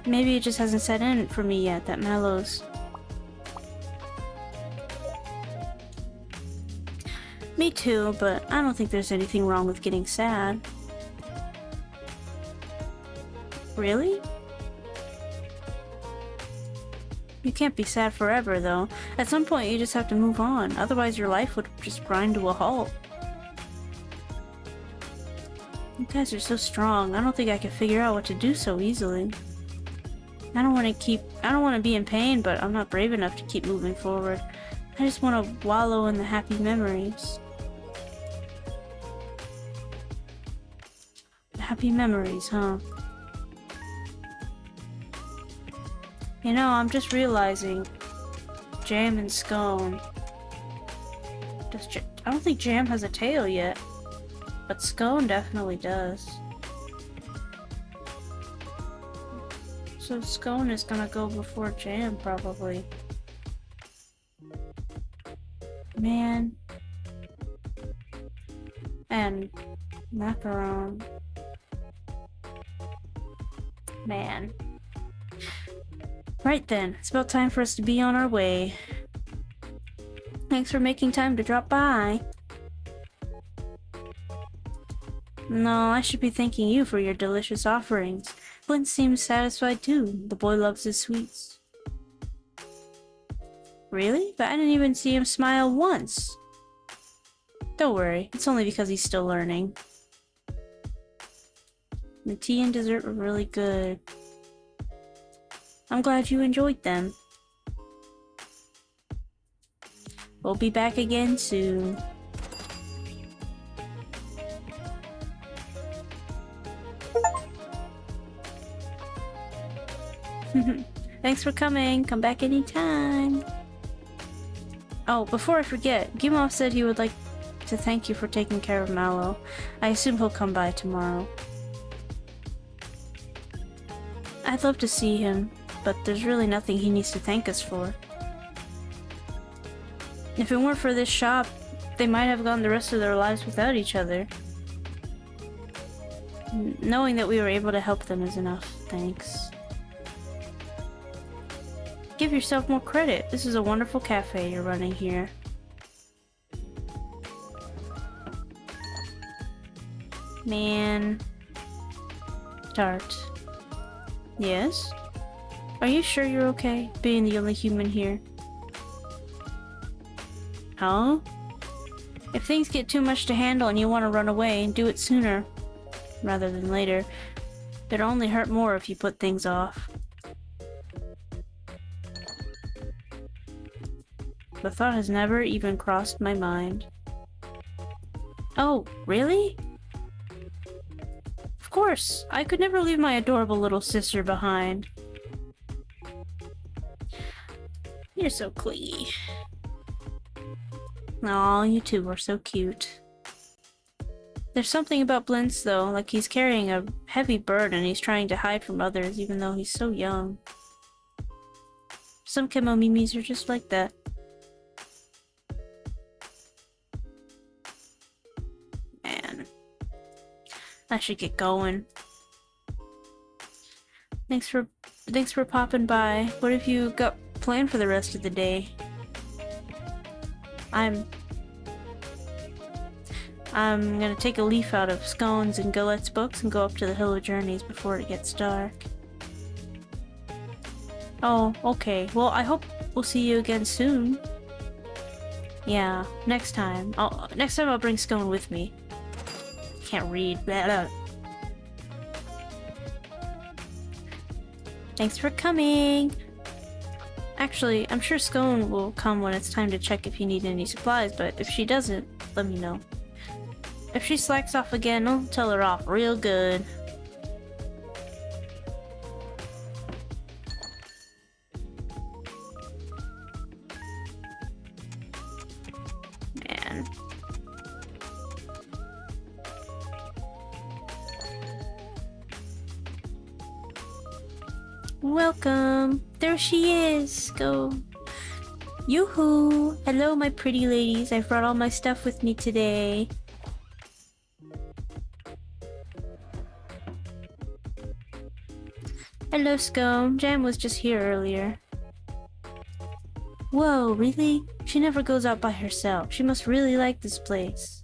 Maybe it just hasn't set in for me yet that Mallow's... Me too, but I don't think there's anything wrong with getting sad. Really? You can't be sad forever, though. At some point, you just have to move on. Otherwise, your life would just grind to a halt. You guys are so strong. I don't think I can figure out what to do so easily. I don't want to be in pain, but I'm not brave enough to keep moving forward. I just want to wallow in the happy memories. Happy memories, huh? You know, I'm just realizing Jam and Scone. I don't think Jam has a tail yet, but Scone definitely does. So Scone is gonna go before Jam, probably. Man. And Macaron. Man. Right then, it's about time for us to be on our way. Thanks for making time to drop by. No, I should be thanking you for your delicious offerings. Flint seems satisfied too. The boy loves his sweets. Really? But I didn't even see him smile once. Don't worry, it's only because he's still learning. The tea and dessert were really good. I'm glad you enjoyed them. We'll be back again soon. Thanks for coming. Come back anytime. Oh, before I forget, Gimov said he would like to thank you for taking care of Mallow. I assume he'll come by tomorrow. I'd love to see him, but there's really nothing he needs to thank us for. If it weren't for this shop, they might have gone the rest of their lives without each other. Knowing that we were able to help them is enough, thanks. Give yourself more credit. This is a wonderful cafe you're running here. Man. Tart. Yes? Are you sure you're okay, being the only human here? Huh? If things get too much to handle and you want to run away, do it sooner rather than later. It'll only hurt more if you put things off. The thought has never even crossed my mind. Oh, really? Of course! I could never leave my adorable little sister behind. You're so clingy. Aw, you two are so cute. There's something about Blintz though, like he's carrying a heavy burden and he's trying to hide from others even though he's so young. Some Kemomimis are just like that. Man. I should get going. Thanks for popping by. What have you got planned for the rest of the day? I'm gonna take a leaf out of Scone's and Galette's books and go up to the Hill of Journeys before it gets dark. Oh, okay. Well, I hope we'll see you again soon. Yeah, next time. Next time I'll bring Scone with me. Can't read. Blah, blah. Thanks for coming! Actually, I'm sure Scone will come when it's time to check if you need any supplies, but if she doesn't, let me know. If she slacks off again, I'll tell her off real good. Man. Welcome! There she is! Go! Yoo-hoo! Hello, my pretty ladies. I've brought all my stuff with me today. Hello, Scone. Jam was just here earlier. Whoa, really? She never goes out by herself. She must really like this place.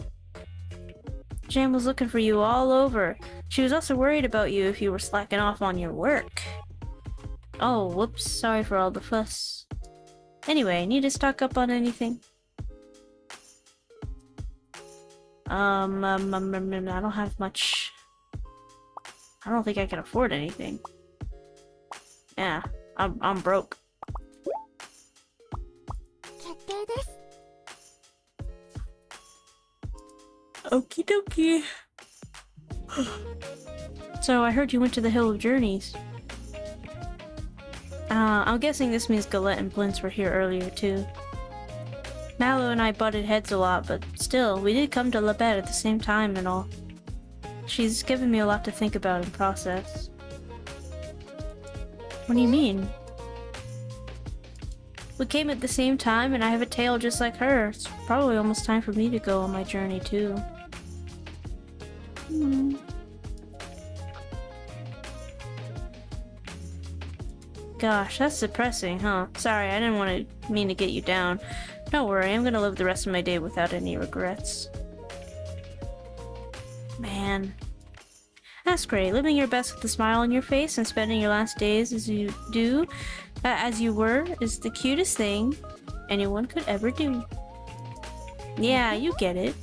Jam was looking for you all over. She was also worried about you if you were slacking off on your work. Oh, whoops. Sorry for all the fuss. Anyway, need to stock up on anything? I don't have much. I don't think I can afford anything. Yeah, I'm broke. Okie dokie. So I heard you went to the Hill of Journeys. I'm guessing this means Galette and Blintz were here earlier too. Mallow and I butted heads a lot, but still, we did come to Labette at the same time and all. She's given me a lot to think about and process. What do you mean? We came at the same time and I have a tail just like her. It's probably almost time for me to go on my journey too. Gosh, that's depressing, huh? Sorry, I didn't mean to get you down. Don't worry, I'm gonna live the rest of my day without any regrets. Man. That's great. Living your best with a smile on your face and spending your last days as you were, is the cutest thing anyone could ever do. Yeah, you get it.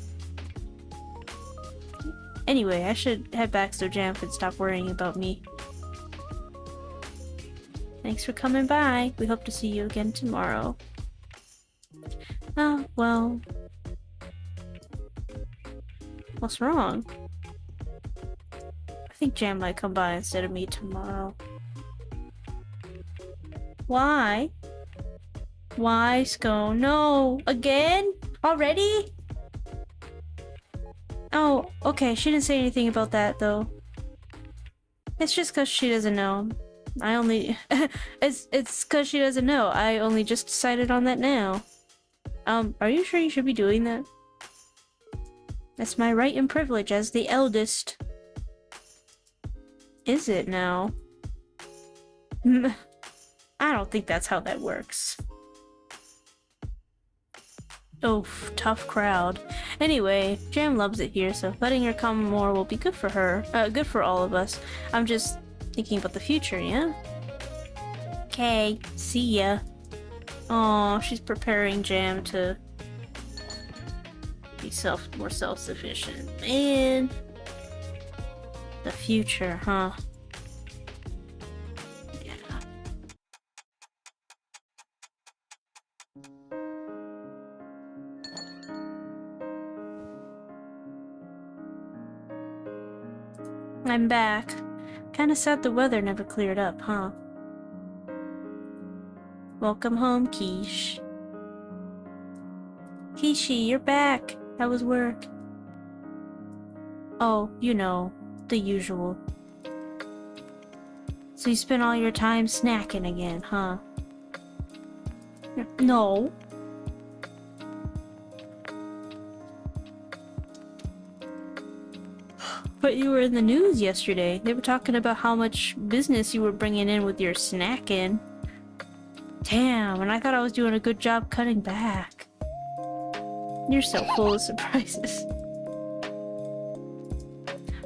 Anyway, I should head back so Jam can stop worrying about me. Thanks for coming by. We hope to see you again tomorrow. Oh, well. What's wrong? I think Jam might come by instead of me tomorrow. Why? Why, Scone? No! Again? Already? Oh, okay. She didn't say anything about that, though. It's just because she doesn't know. It's because she doesn't know. I only just decided on that now. Are you sure you should be doing that? That's my right and privilege as the eldest. Is it now? I don't think that's how that works. Oof, tough crowd. Anyway, Jam loves it here, so letting her come more will be good for her. Good for all of us. I'm just thinking about the future, yeah? Okay, see ya. Aw, she's preparing Jam to be more self-sufficient. Man. The future, huh? Yeah. I'm back. Kinda sad the weather never cleared up, huh? Welcome home, Quiche. Kishi, you're back. How was work? Oh, you know, the usual. So you spent all your time snacking again, huh? No. But you were in the news yesterday. They were talking about how much business you were bringing in with your snacking. Damn, and I thought I was doing a good job cutting back. You're so full of surprises.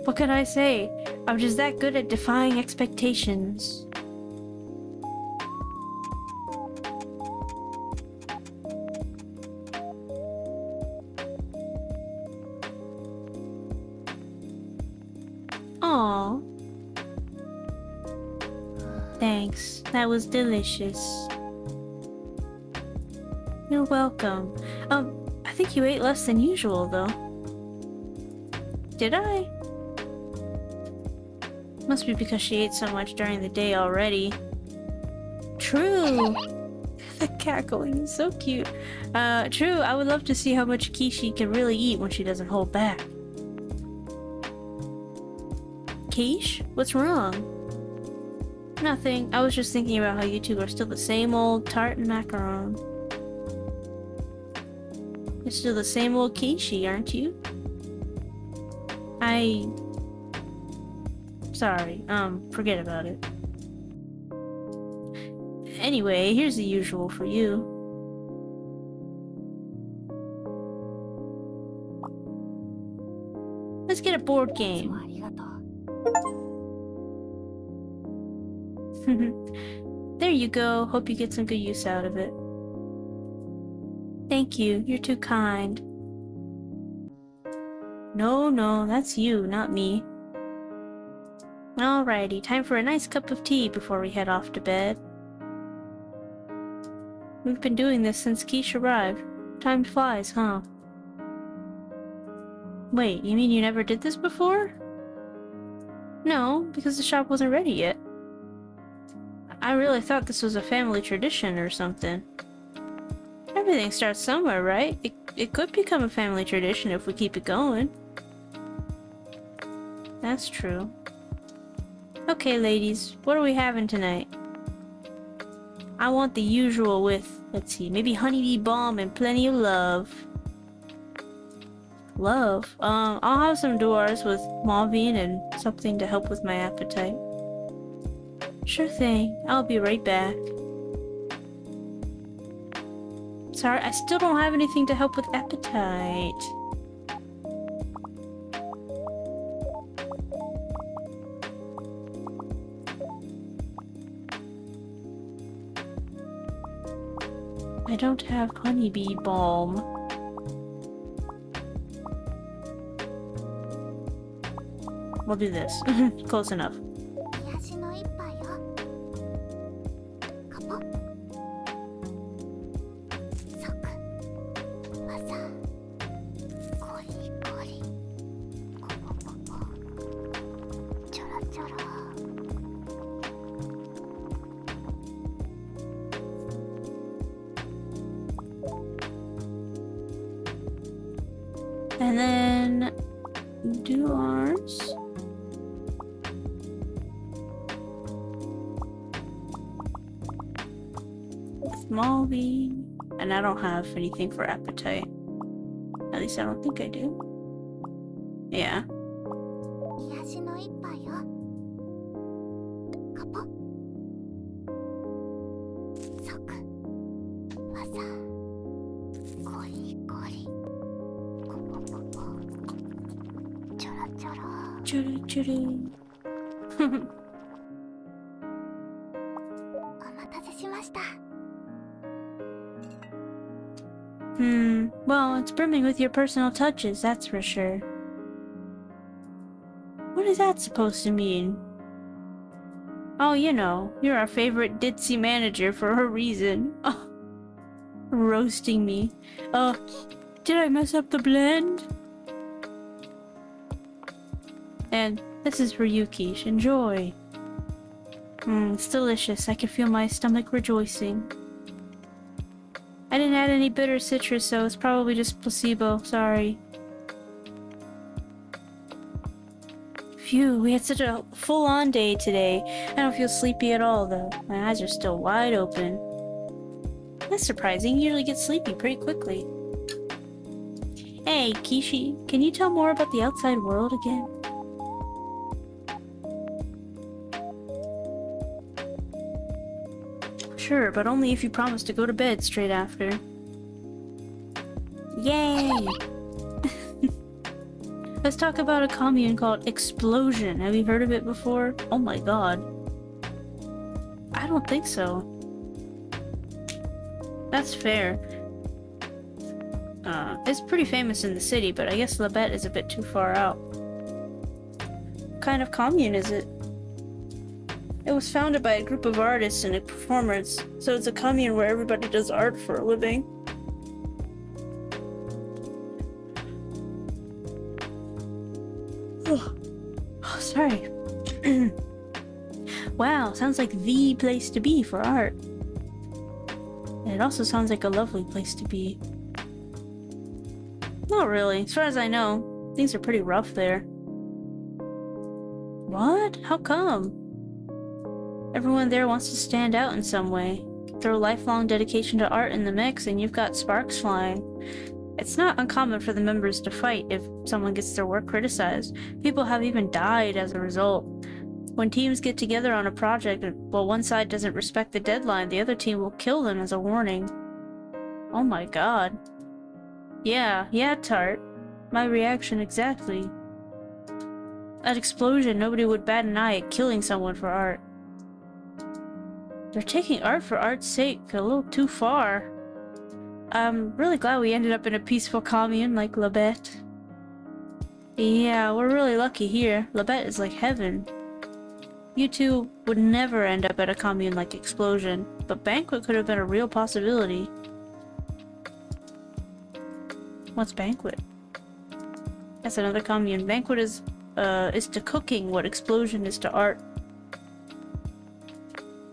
What can I say? I'm just that good at defying expectations. Aw. Thanks. That was delicious. You're welcome. I think you ate less than usual, though. Did I? Must be because she ate so much during the day already. True! The cackling is so cute. True, I would love to see how much Kishi can really eat when she doesn't hold back. Quiche? What's wrong? Nothing. I was just thinking about how you two are still the same old tart and macaron. You're still the same old Kishi, aren't you? Sorry, forget about it. Anyway, here's the usual for you. Let's get a board game. There you go. Hope you get some good use out of it. Thank you. You're too kind. No, that's you, not me. Alrighty, time for a nice cup of tea before we head off to bed. We've been doing this since Quiche arrived. Time flies, huh? Wait, you mean you never did this before? No, because the shop wasn't ready yet. I really thought this was a family tradition or something. Everything starts somewhere, right? It could become a family tradition if we keep it going. That's true. Okay, ladies, what are we having tonight? I want the usual with, let's see, maybe honeybee balm and plenty of love. Love? I'll have some dwarves with Malvine and something to help with my appetite. Sure thing. I'll be right back. Sorry, I still don't have anything to help with appetite. I don't have honeybee balm. We'll do this. Close enough. And then do ours. With Malvine. And I don't have anything for appetite. At least I don't think I do. Yeah. Churu. Well, it's brimming with your personal touches, that's for sure. What is that supposed to mean? Oh, you know, you're our favorite ditzy manager for a reason. Oh, roasting me. Did I mess up the blend? And this is for you, Quiche. Enjoy. It's delicious. I can feel my stomach rejoicing. I didn't add any bitter citrus, so it's probably just placebo. Sorry. Phew, we had such a full-on day today. I don't feel sleepy at all, though. My eyes are still wide open. That's surprising. You usually get sleepy pretty quickly. Hey, Kishi, can you tell more about the outside world again? Sure, but only if you promise to go to bed straight after. Yay! Let's talk about a commune called Explosion. Have you heard of it before? Oh my god. I don't think so. That's fair. It's pretty famous in the city, but I guess Labette is a bit too far out. kind of commune is it? It was founded by a group of artists and performers, so it's a commune where everybody does art for a living. Oh, sorry. Wow, sounds like the place to be for art. And it also sounds like a lovely place to be. Not really. As far as I know, things are pretty rough there. What? How come? Everyone there wants to stand out in some way. Throw lifelong dedication to art in the mix and you've got sparks flying. It's not uncommon for the members to fight if someone gets their work criticized. People have even died as a result. When teams get together on a project, while one side doesn't respect the deadline, the other team will kill them as a warning. Oh my god. Yeah, Tart. My reaction exactly. At Explosion, nobody would bat an eye at killing someone for art. They're taking art for art's sake a little too far. I'm really glad we ended up in a peaceful commune like Labette. Yeah, we're really lucky here. Labette is like heaven. You two would never end up at a commune like Explosion, but Banquet could have been a real possibility. What's Banquet? That's another commune. Banquet is to cooking what Explosion is to art.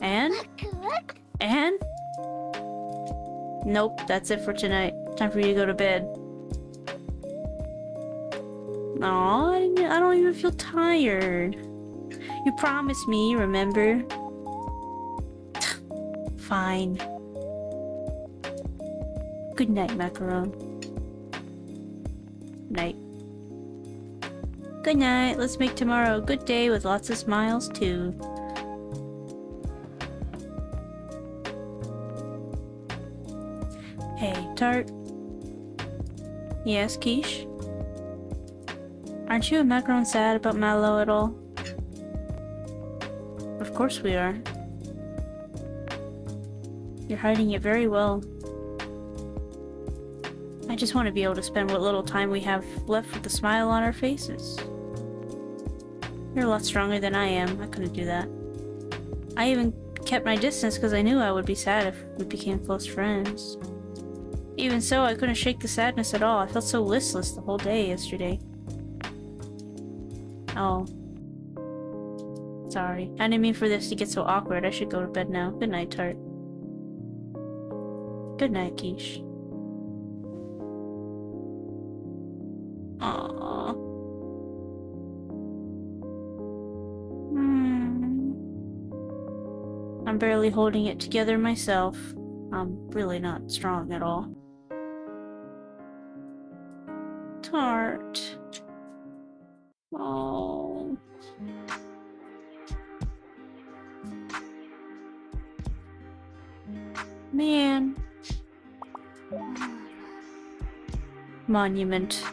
And? Nope, that's it for tonight. Time for you to go to bed. Aw, I don't even feel tired. You promised me, remember? Fine. Good night, Macaron. Night. Good night. Let's make tomorrow a good day with lots of smiles, too. Hey, Tart. Yes, Quiche? Aren't you and Macaron sad about Mallow at all? Of course we are. You're hiding it very well. I just want to be able to spend what little time we have left with a smile on our faces. You're a lot stronger than I am. I couldn't do that. I even kept my distance because I knew I would be sad if we became close friends. Even so, I couldn't shake the sadness at all. I felt so listless the whole day yesterday. Oh. Sorry. I didn't mean for this to get so awkward. I should go to bed now. Good night, Tart. Good night, Quiche. Aww. I'm barely holding it together myself. I'm really not strong at all. Tart. Oh. Man. Monument.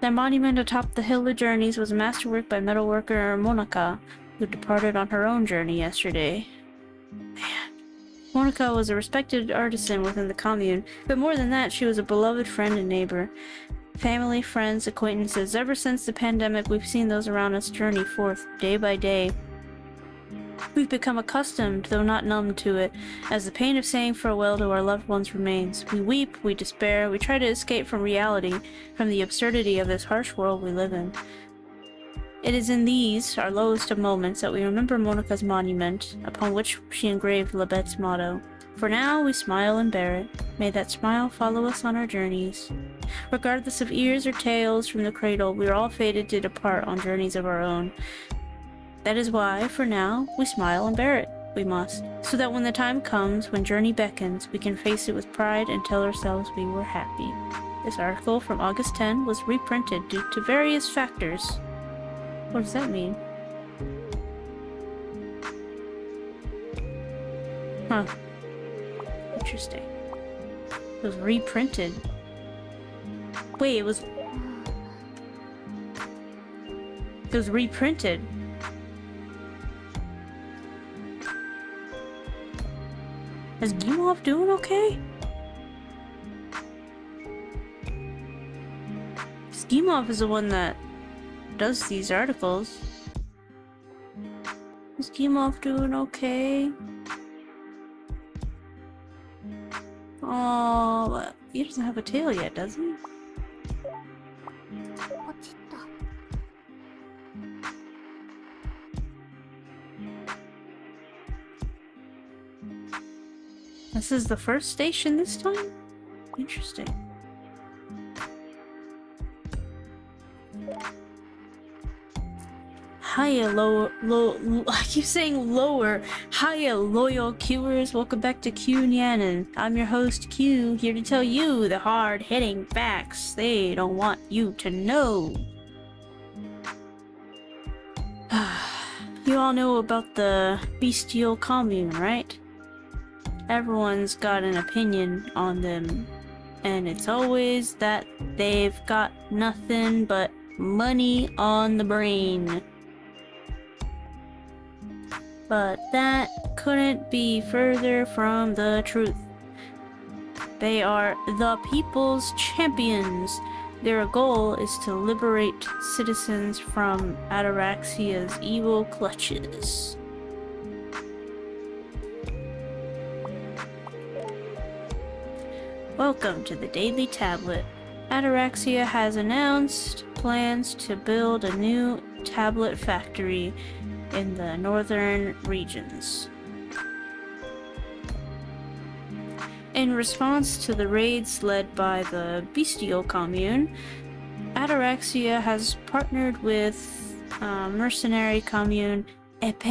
The monument atop the Hill of Journeys was a masterwork by metalworker Monica, who departed on her own journey yesterday. Man. Monica was a respected artisan within the commune, but more than that, she was a beloved friend and neighbor. Family, friends, acquaintances. Ever since the pandemic, we've seen those around us journey forth, day by day. We've become accustomed, though not numb to it, as the pain of saying farewell to our loved ones remains. We weep, we despair, we try to escape from reality, from the absurdity of this harsh world we live in. It is in these, our lowest of moments, that we remember Monica's monument, upon which she engraved Labette's motto. For now, we smile and bear it. May that smile follow us on our journeys. Regardless of ears or tails from the cradle, we are all fated to depart on journeys of our own. That is why, for now, we smile and bear it. We must, so that when the time comes, when journey beckons, we can face it with pride and tell ourselves we were happy. This article from August 10 was reprinted due to various factors. What does that mean? Huh. Interesting. It was reprinted. Wait, it was reprinted. Is Gimov doing okay? Gimov is the one that does these articles. Is Gimov doing okay? Oh, but he doesn't have a tail yet, does he? This is the first station this time? Interesting. Hiya, I keep saying lower. Hiya, loyal Qers. Welcome back to Q Nyanin. I'm your host, Q, here to tell you the hard-hitting facts they don't want you to know. You all know about the bestial commune, right? Everyone's got an opinion on them, and it's always that they've got nothing but money on the brain. But that couldn't be further from the truth. They are the people's champions. Their goal is to liberate citizens from Ataraxia's evil clutches. Welcome to the Daily Tablet. Ataraxia has announced plans to build a new tablet factory in the northern regions. In response to the raids led by the bestial commune, Ataraxia has partnered with mercenary commune EP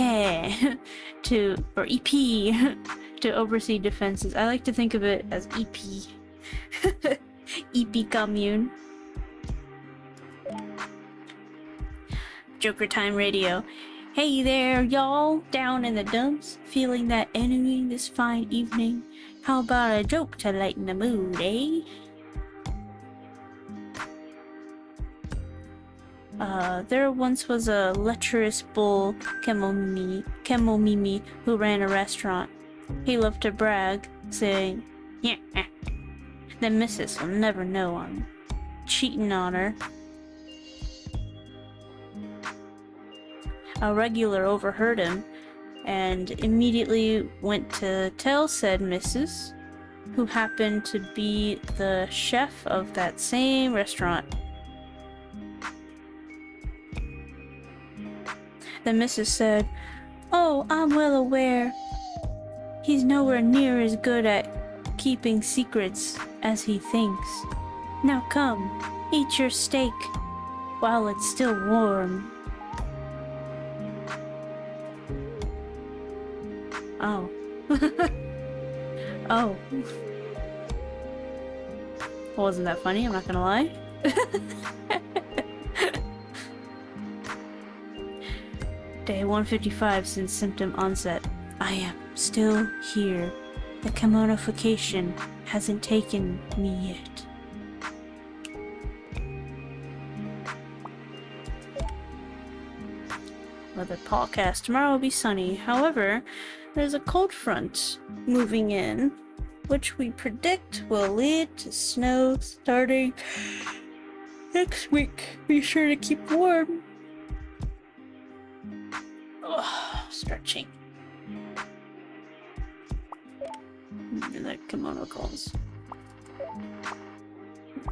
to oversee defenses. I like to think of it as EP. EP commune. Joker Time Radio. Hey there, y'all, down in the dumps, feeling that energy this fine evening? How about a joke to lighten the mood, eh? There once was a lecherous bull, Kemomimi, who ran a restaurant. He loved to brag, saying, "Yeah, the missus will never know I'm cheating on her." A regular overheard him and immediately went to tell said missus, who happened to be the chef of that same restaurant. The missus said, "Oh, I'm well aware. He's nowhere near as good at keeping secrets as he thinks. Now come, eat your steak while it's still warm." Oh. Oh. Wasn't that funny? I'm not gonna lie. Day 155 since symptom onset. I am still here. The kimonofication hasn't taken me yet. Weather podcast. Tomorrow will be sunny. However, there's a cold front moving in, which we predict will lead to snow starting next week. Be sure to keep warm. Oh, stretching. That kimono calls.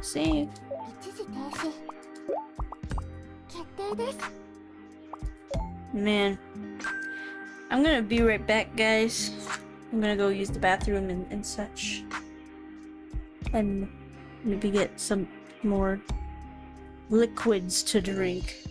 See. Man. I'm gonna be right back, guys. I'm gonna go use the bathroom and such. And maybe get some more liquids to drink.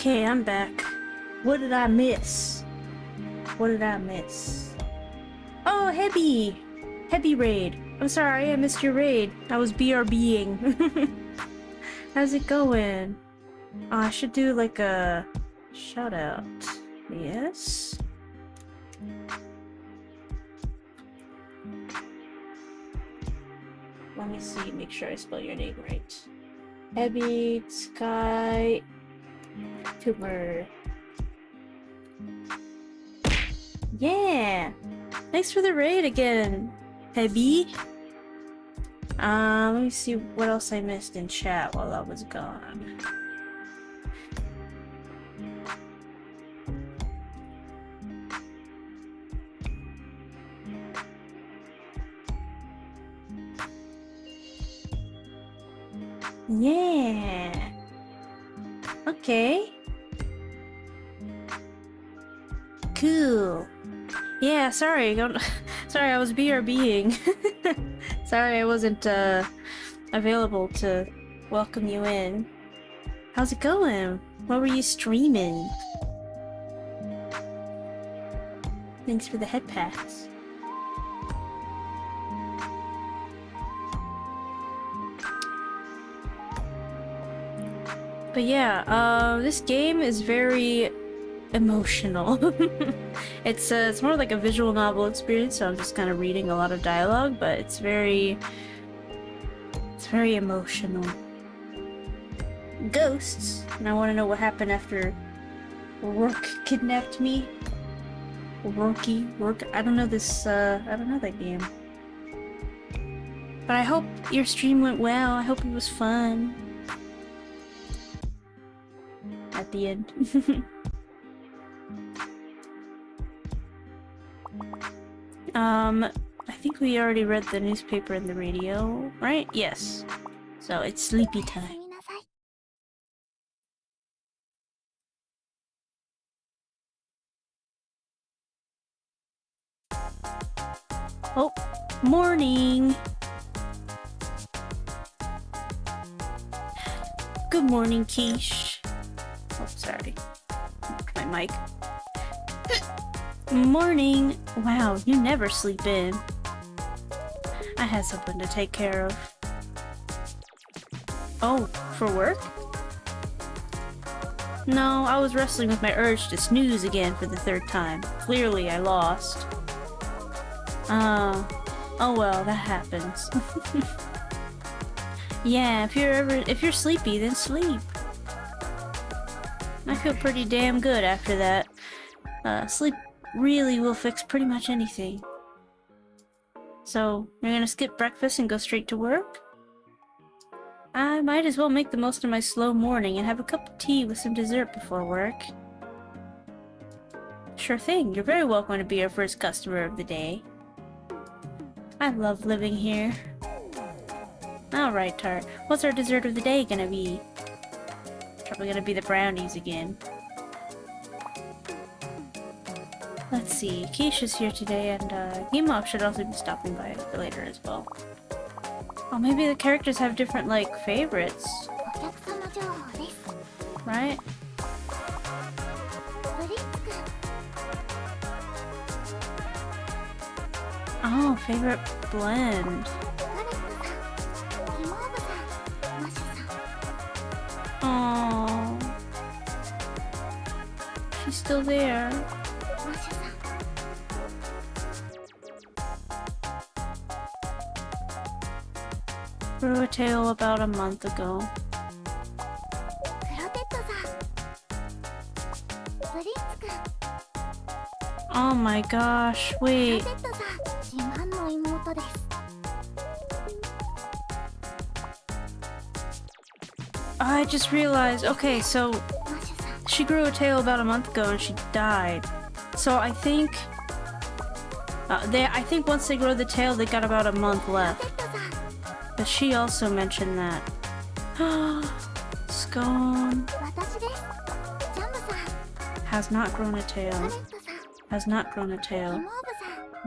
Okay, I'm back. What did I miss? What did I miss? Oh, Heavy! Heavy raid. I'm sorry, I missed your raid. I was BRBing. How's it going? Oh, I should do like a shout out. Yes? Let me see, make sure I spell your name right. Heavy Sky Tumor. Yeah! Thanks for the raid again, Heavy. Let me see what else I missed in chat while I was gone. Yeah! Okay. Cool. Yeah, sorry, sorry, I was BRBing. Sorry I wasn't, available to welcome you in. How's it going? What were you streaming? Thanks for the head pats. But yeah, this game is very emotional. It's more like a visual novel experience, so I'm just kind of reading a lot of dialogue, but it's very emotional. Ghosts, and I want to know what happened after Rourke kidnapped me. Rourke, I don't know this, I don't know that game. But I hope your stream went well, I hope it was fun. At the end. I think we already read the newspaper and the radio, right? Yes. So it's sleepy time. Oh, morning! Good morning, Quiche. Oh, sorry. My mic. Morning! Wow, you never sleep in. I had something to take care of. Oh, for work? No, I was wrestling with my urge to snooze again for the third time. Clearly, I lost. Oh well, that happens. Yeah, if you're sleepy, then sleep. I feel pretty damn good after that. Sleep really will fix pretty much anything. So, you're gonna skip breakfast and go straight to work? I might as well make the most of my slow morning and have a cup of tea with some dessert before work. Sure thing, you're very welcome to be our first customer of the day. I love living here. Alright, Tart. What's our dessert of the day gonna be? Probably gonna be the brownies again. Let's see, Keisha's here today, and Gimop should also be stopping by later as well. Oh, maybe the characters have different, like, favorites. Right? Oh, favorite blend. Oh, she's still there. Grew a tail about a month ago. Oh my gosh, wait. I just realized, okay, so she grew a tail about a month ago and she died. So I think I think once they grow the tail, they got about a month left. But she also mentioned that. Scone has not grown a tail. Has not grown a tail.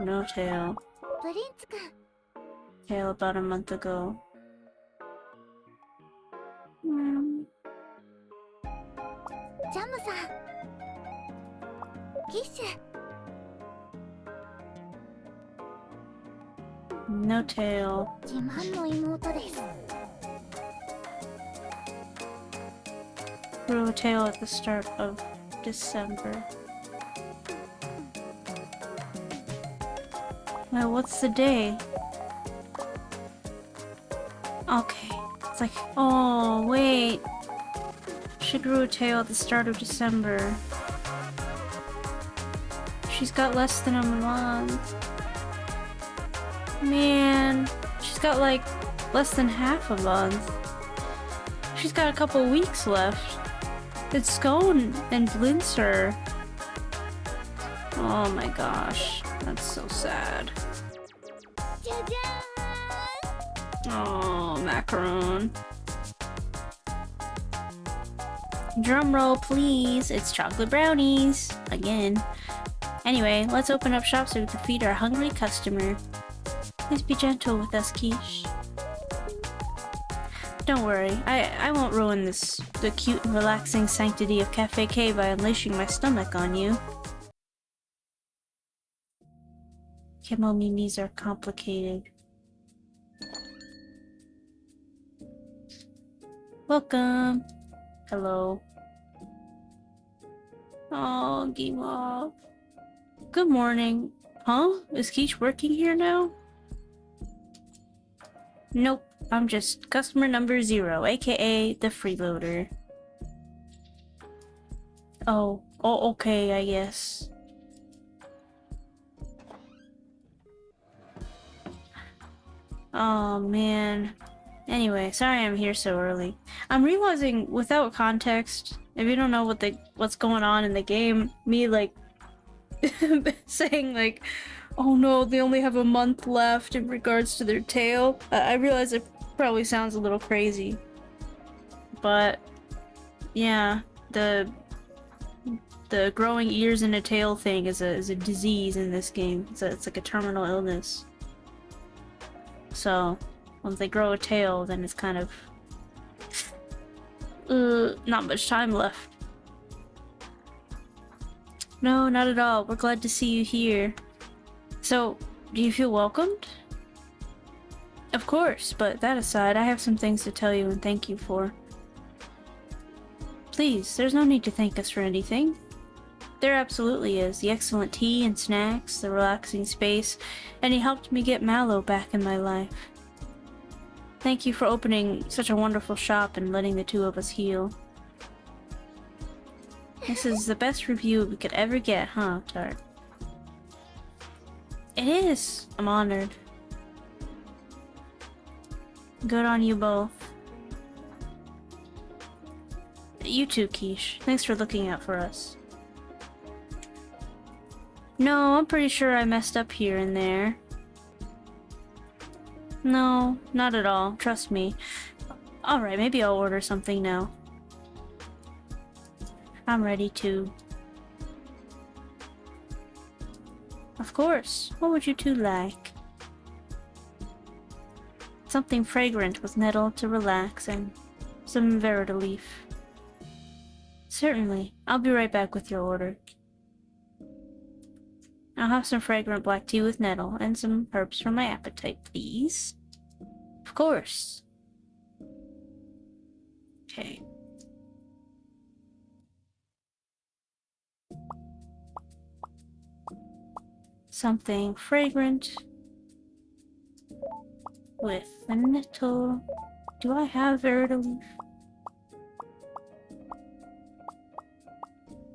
No tail. Tail about a month ago. No tail. 自慢の妹です。 Grew a tail at the start of December. Well, what's the day? Okay. It's like, oh, wait. She grew a tail at the start of December. She's got less than a month. Man, she's got like less than half a month. She's got a couple weeks left. It's Scone and Blinzer. Oh my gosh, that's so sad. Oh, macaron. Drum roll, please. It's chocolate brownies. Again. Anyway, let's open up shop so we can feed our hungry customer. Please be gentle with us, Quiche. Don't worry, I won't ruin the cute and relaxing sanctity of Cafe K by unleashing my stomach on you. Kemomimis are complicated. Welcome. Hello. Oh, Gima. Good morning. Huh? Is Quiche working here now? Nope. I'm just customer number 0, aka the freeloader. Oh, okay, I guess. Oh man. Anyway, sorry I'm here so early. I'm realizing without context, if you don't know what's going on in the game, me like saying like, oh no, they only have a month left in regards to their tail. I realize it probably sounds a little crazy, but yeah, the growing ears and a tail thing is a disease in this game. It's like a terminal illness. So once they grow a tail, then it's kind of not much time left. No, not at all. We're glad to see you here. So, do you feel welcomed? Of course, but that aside, I have some things to tell you and thank you for. Please, there's no need to thank us for anything. There absolutely is. The excellent tea and snacks, the relaxing space, and he helped me get Mallow back in my life. Thank you for opening such a wonderful shop and letting the two of us heal. This is the best review we could ever get, huh, Tart? It is! I'm honored. Good on you both. You too, Quiche. Thanks for looking out for us. No, I'm pretty sure I messed up here and there. No, not at all. Trust me. Alright, maybe I'll order something now. I'm ready to. Of course. What would you two like? Something fragrant with nettle to relax and some Verita leaf. Certainly. I'll be right back with your order. I'll have some fragrant black tea with nettle and some herbs for my appetite, please. Of course. Okay. Something fragrant with the nettle. Do I have Verita leaf?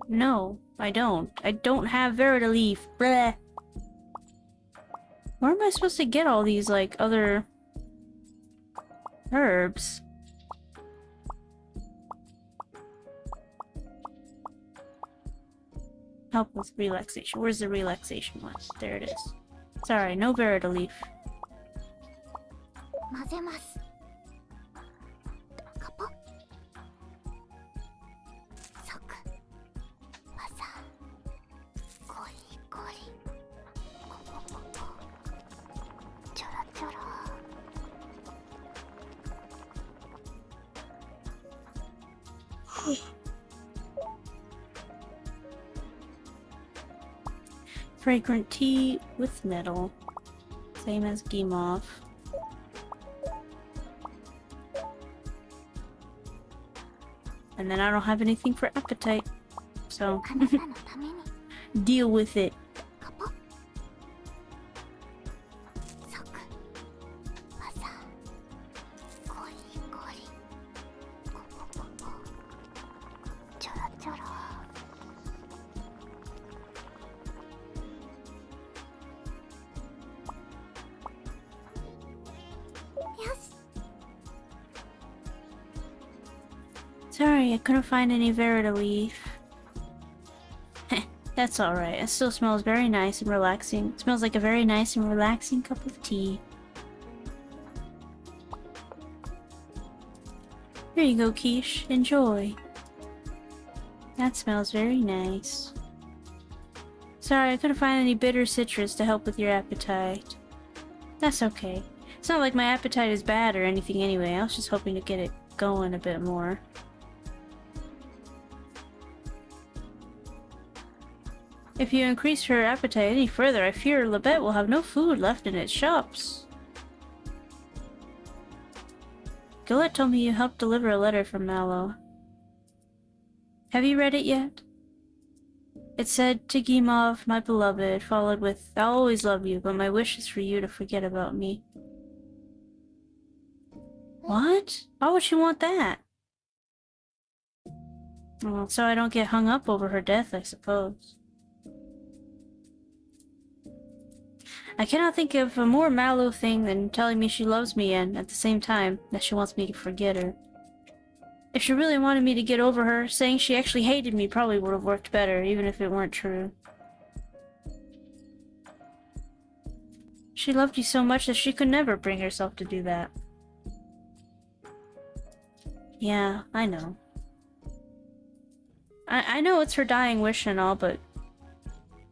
No, I don't. I don't have Verita leaf. Bleh. Where am I supposed to get all these, like, other herbs? Help with relaxation. Where's the relaxation one? There it is. Sorry, no Verita leaf. 混ぜます。カポ。ソク。パサ。ゴリゴリ。コポコポ。チョロチョロ。Fragrant tea with nettle. Same as Gimov. And then I don't have anything for appetite. So, あなたのために deal with it. カポッソクわさゴリゴリコポコポちょろちょろよし Sorry, I couldn't find any Verita leaf. That's alright. It still smells very nice and relaxing. It smells like a very nice and relaxing cup of tea. Here you go, Quiche. Enjoy. That smells very nice. Sorry, I couldn't find any bitter citrus to help with your appetite. That's okay. It's not like my appetite is bad or anything anyway. I was just hoping to get it going a bit more. If you increase her appetite any further, I fear Labette will have no food left in its shops. Gillette told me you helped deliver a letter from Mallow. Have you read it yet? It said, to Gimov, my beloved, followed with, I'll always love you, but my wish is for you to forget about me. What? Why would she want that? Well, so I don't get hung up over her death, I suppose. I cannot think of a more Mallow thing than telling me she loves me and, at the same time, that she wants me to forget her. If she really wanted me to get over her, saying she actually hated me probably would have worked better, even if it weren't true. She loved you so much that she could never bring herself to do that. Yeah, I know. I know it's her dying wish and all, but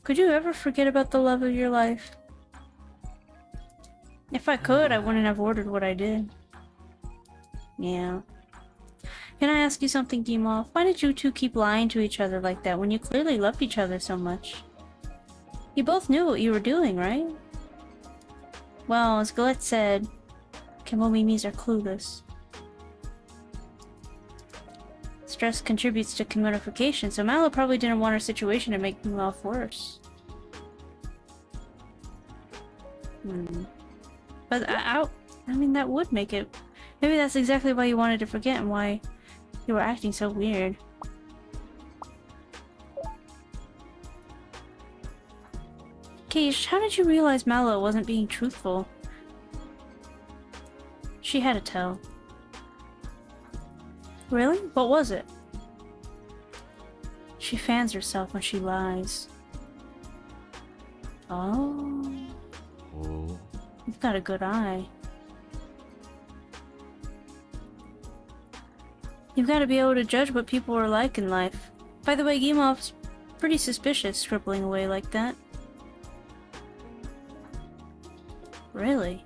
could you ever forget about the love of your life? If I could, I wouldn't have ordered what I did. Yeah. Can I ask you something, Gimov? Why did you two keep lying to each other like that when you clearly loved each other so much? You both knew what you were doing, right? Well, as Galette said, Kemomimis are clueless. Stress contributes to commodification, so Mallow probably didn't want her situation to make him off worse. But I mean, that would make it... Maybe that's exactly why you wanted to forget and why you were acting so weird. Keish, how did you realize Mallow wasn't being truthful? She had to tell. Really? What was it? She fans herself when she lies. Oh. Oh. You've got a good eye. You've got to be able to judge what people are like in life. By the way, Gimov's pretty suspicious, scribbling away like that. Really?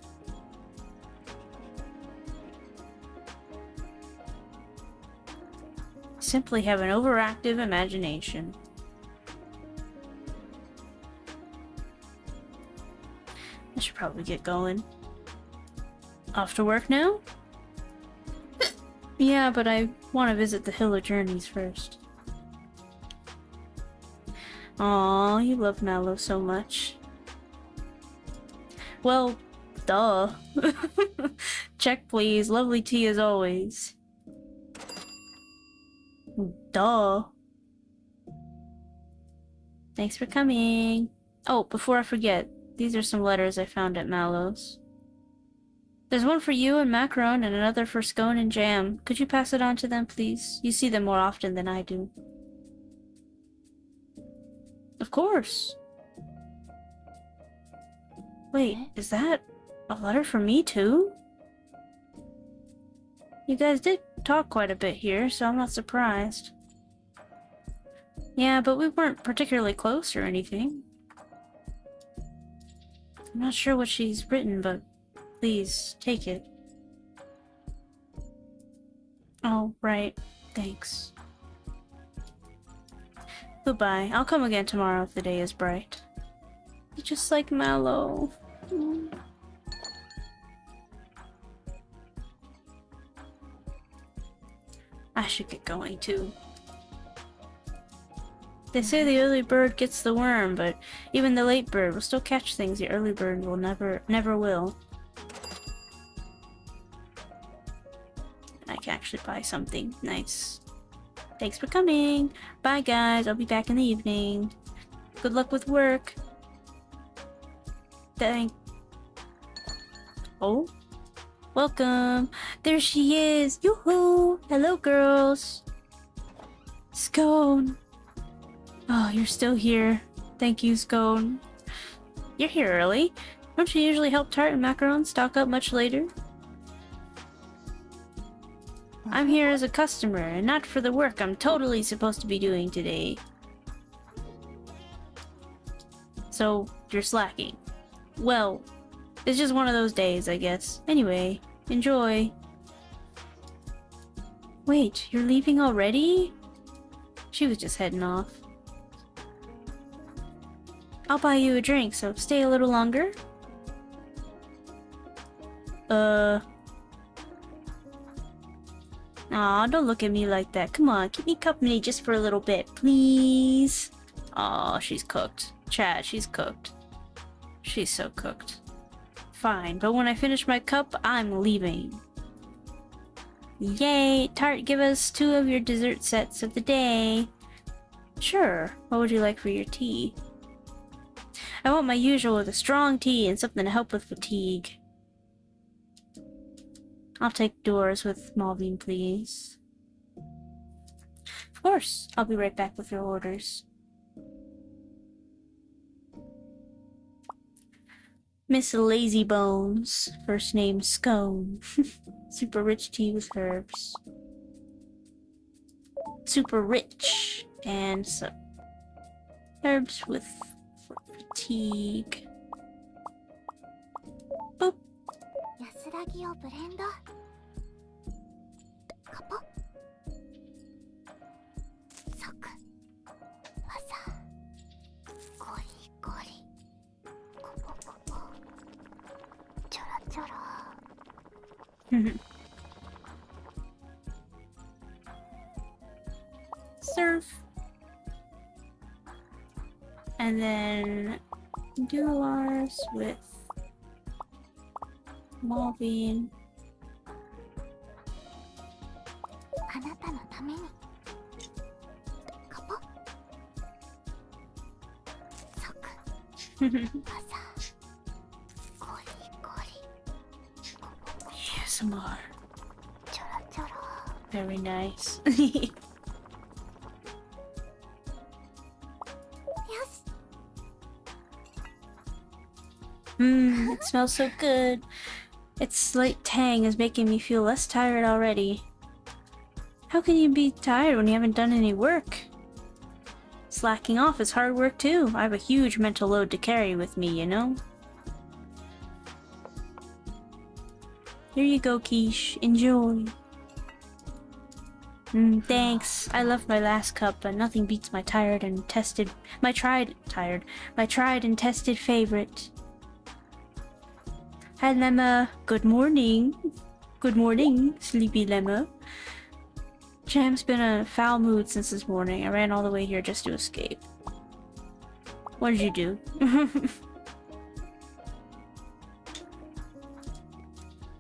Simply have an overactive imagination. I should probably get going. Off to work now? Yeah, but I want to visit the Hill of Journeys first. Aw, you love Mallow so much. Well, duh. Check please, lovely tea as always. Duh. Thanks for coming. Oh, before I forget, these are some letters I found at Mallow's. There's one for you and Macaron and another for Scone and Jam. Could you pass it on to them, please? You see them more often than I do. Of course. Wait, is that a letter for me too? You guys did talk quite a bit here, so I'm not surprised. Yeah, but we weren't particularly close or anything. I'm not sure what she's written, but please, take it. Oh, right. Thanks. Goodbye. I'll come again tomorrow if the day is bright. You're just like Mallow. I should get going too. They say the early bird gets the worm, but even the late bird will still catch things the early bird will never will. I can actually buy something. Nice. Thanks for coming. Bye guys, I'll be back in the evening. Good luck with work. Oh? Welcome. There she is. Yoo-hoo. Hello girls. Scone. Oh, you're still here. Thank you, Scone. You're here early. Don't you usually help Tart and Macaron stock up much later? I'm here as a customer, and not for the work I'm totally supposed to be doing today. So, you're slacking. Well, it's just one of those days, I guess. Anyway, enjoy. Wait, you're leaving already? She was just heading off. I'll buy you a drink, so stay a little longer. Aw, don't look at me like that. Come on, keep me company just for a little bit, please. Aw, she's cooked. Chat, she's cooked. She's so cooked. Fine, but when I finish my cup, I'm leaving. Yay! Tart, give us 2 of your dessert sets of the day. Sure. What would you like for your tea? I want my usual with a strong tea and something to help with fatigue. I'll take Doors with Malvine, please. Of course. I'll be right back with your orders. Miss Lazybones. First name Scone. Super rich tea with herbs. Super rich. And some herbs with fatigue. Boop. 安らぎをブレンド。カポ。即。技。ゴリゴリ。コポポポ。ちょろちょろ。Surf. And then do ours with Malvine. あなたのために。カポ。即。技。ゴリゴリ。 ASMR. ちょろちょろ。 Very nice. よし。It smells so good. Its slight tang is making me feel less tired already. How can you be tired when you haven't done any work? Slacking off is hard work too. I have a huge mental load to carry with me, you know? Here you go, Quiche. Enjoy. Thanks. I left my last cup, but nothing beats my tried and tested favorite. Hi, Lemma. Good morning. Good morning, sleepy Lemma. Jam's been in a foul mood since this morning. I ran all the way here just to escape. What did you do?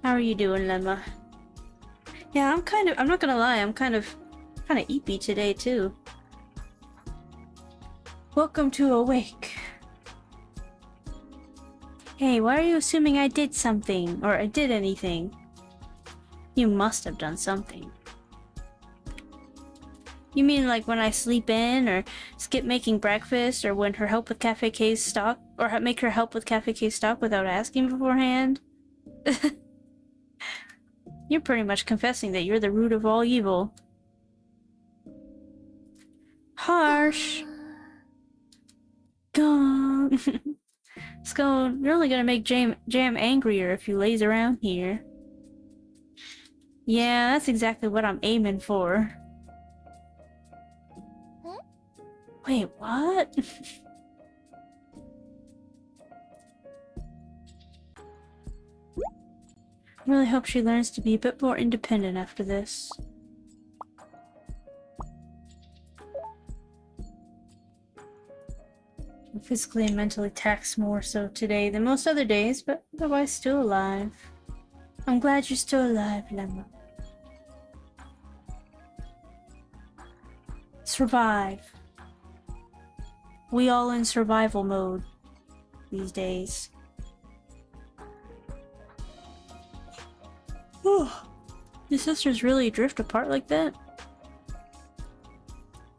How are you doing, Lemma? Yeah, I'm not gonna lie, I'm kind of eepy today, too. Welcome to Awake. Hey, why are you assuming I did something, or I did anything? You must have done something. You mean like when I sleep in, or skip making breakfast, or when her help with Cafe K's stock, or make her help with Cafe K's stock without asking beforehand? You're pretty much confessing that you're the root of all evil. Harsh. Gone. Scone, you're only gonna make Jam angrier if you laze around here. Yeah, that's exactly what I'm aiming for. Wait, what? really hope she learns to be a bit more independent after this. I'm physically and mentally taxed more so today than most other days, but otherwise still alive. I'm glad you're still alive, Lemma. Survive. We all in survival mode these days. Your sisters really drift apart like that?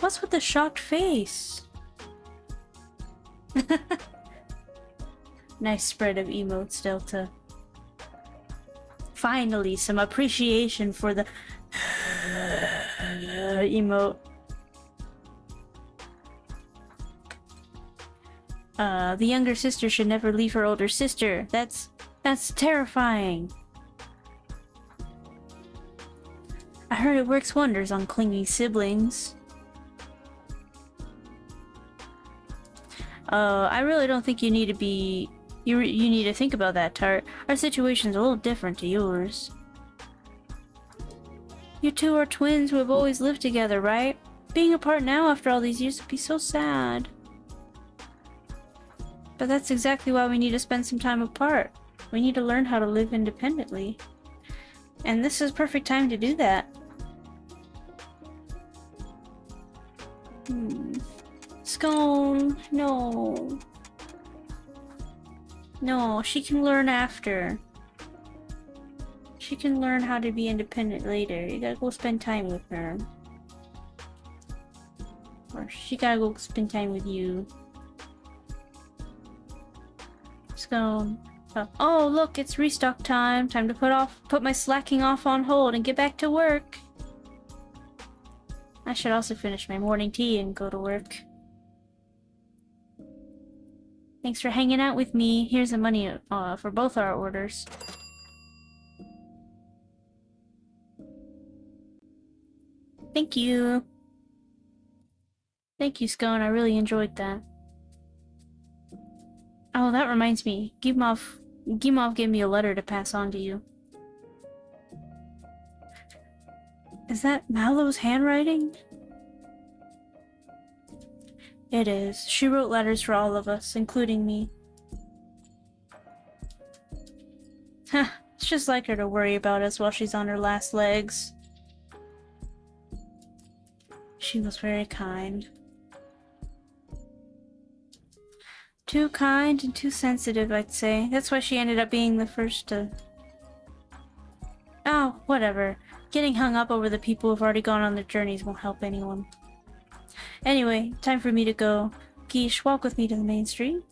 What's with the shocked face? Nice spread of emotes, Delta. Finally, some appreciation for the emote. The younger sister should never leave her older sister. That's terrifying. I heard it works wonders on clingy siblings. I really don't think you need to be... You need to think about that, Tart. Our situation's a little different to yours. You two are twins who have always lived together, right? Being apart now after all these years would be so sad. But that's exactly why we need to spend some time apart. We need to learn how to live independently. And this is a perfect time to do that. Scone, no. No, she can learn after. She can learn how to be independent later. You gotta go spend time with her. Or she gotta go spend time with you. Scone. Oh, look, it's restock time. Time to put my slacking off on hold and get back to work. I should also finish my morning tea and go to work. Thanks for hanging out with me. Here's the money for both our orders. Thank you. Thank you, Scone. I really enjoyed that. Oh, that reminds me. Gimov gave me a letter to pass on to you. Is that Mallow's handwriting? It is. She wrote letters for all of us, including me. Huh, it's just like her to worry about us while she's on her last legs. She was very kind. Too kind and too sensitive, I'd say. That's why she ended up being the first to... Oh, whatever. Getting hung up over the people who've already gone on their journeys won't help anyone. Anyway, time for me to go. Geesh, walk with me to the main street.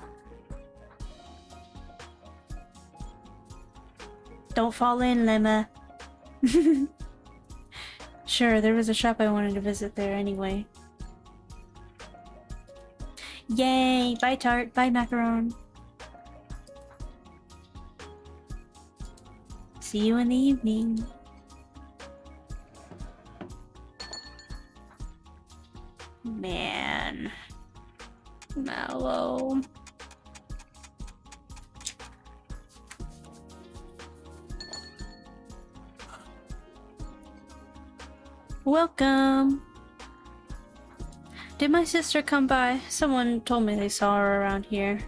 Don't fall in, Lemma. Sure, there was a shop I wanted to visit there anyway. Yay! Bye, Tart. Bye, Macaron. See you in the evening. Man. Mallow. Welcome. Did my sister come by? Someone told me they saw her around here.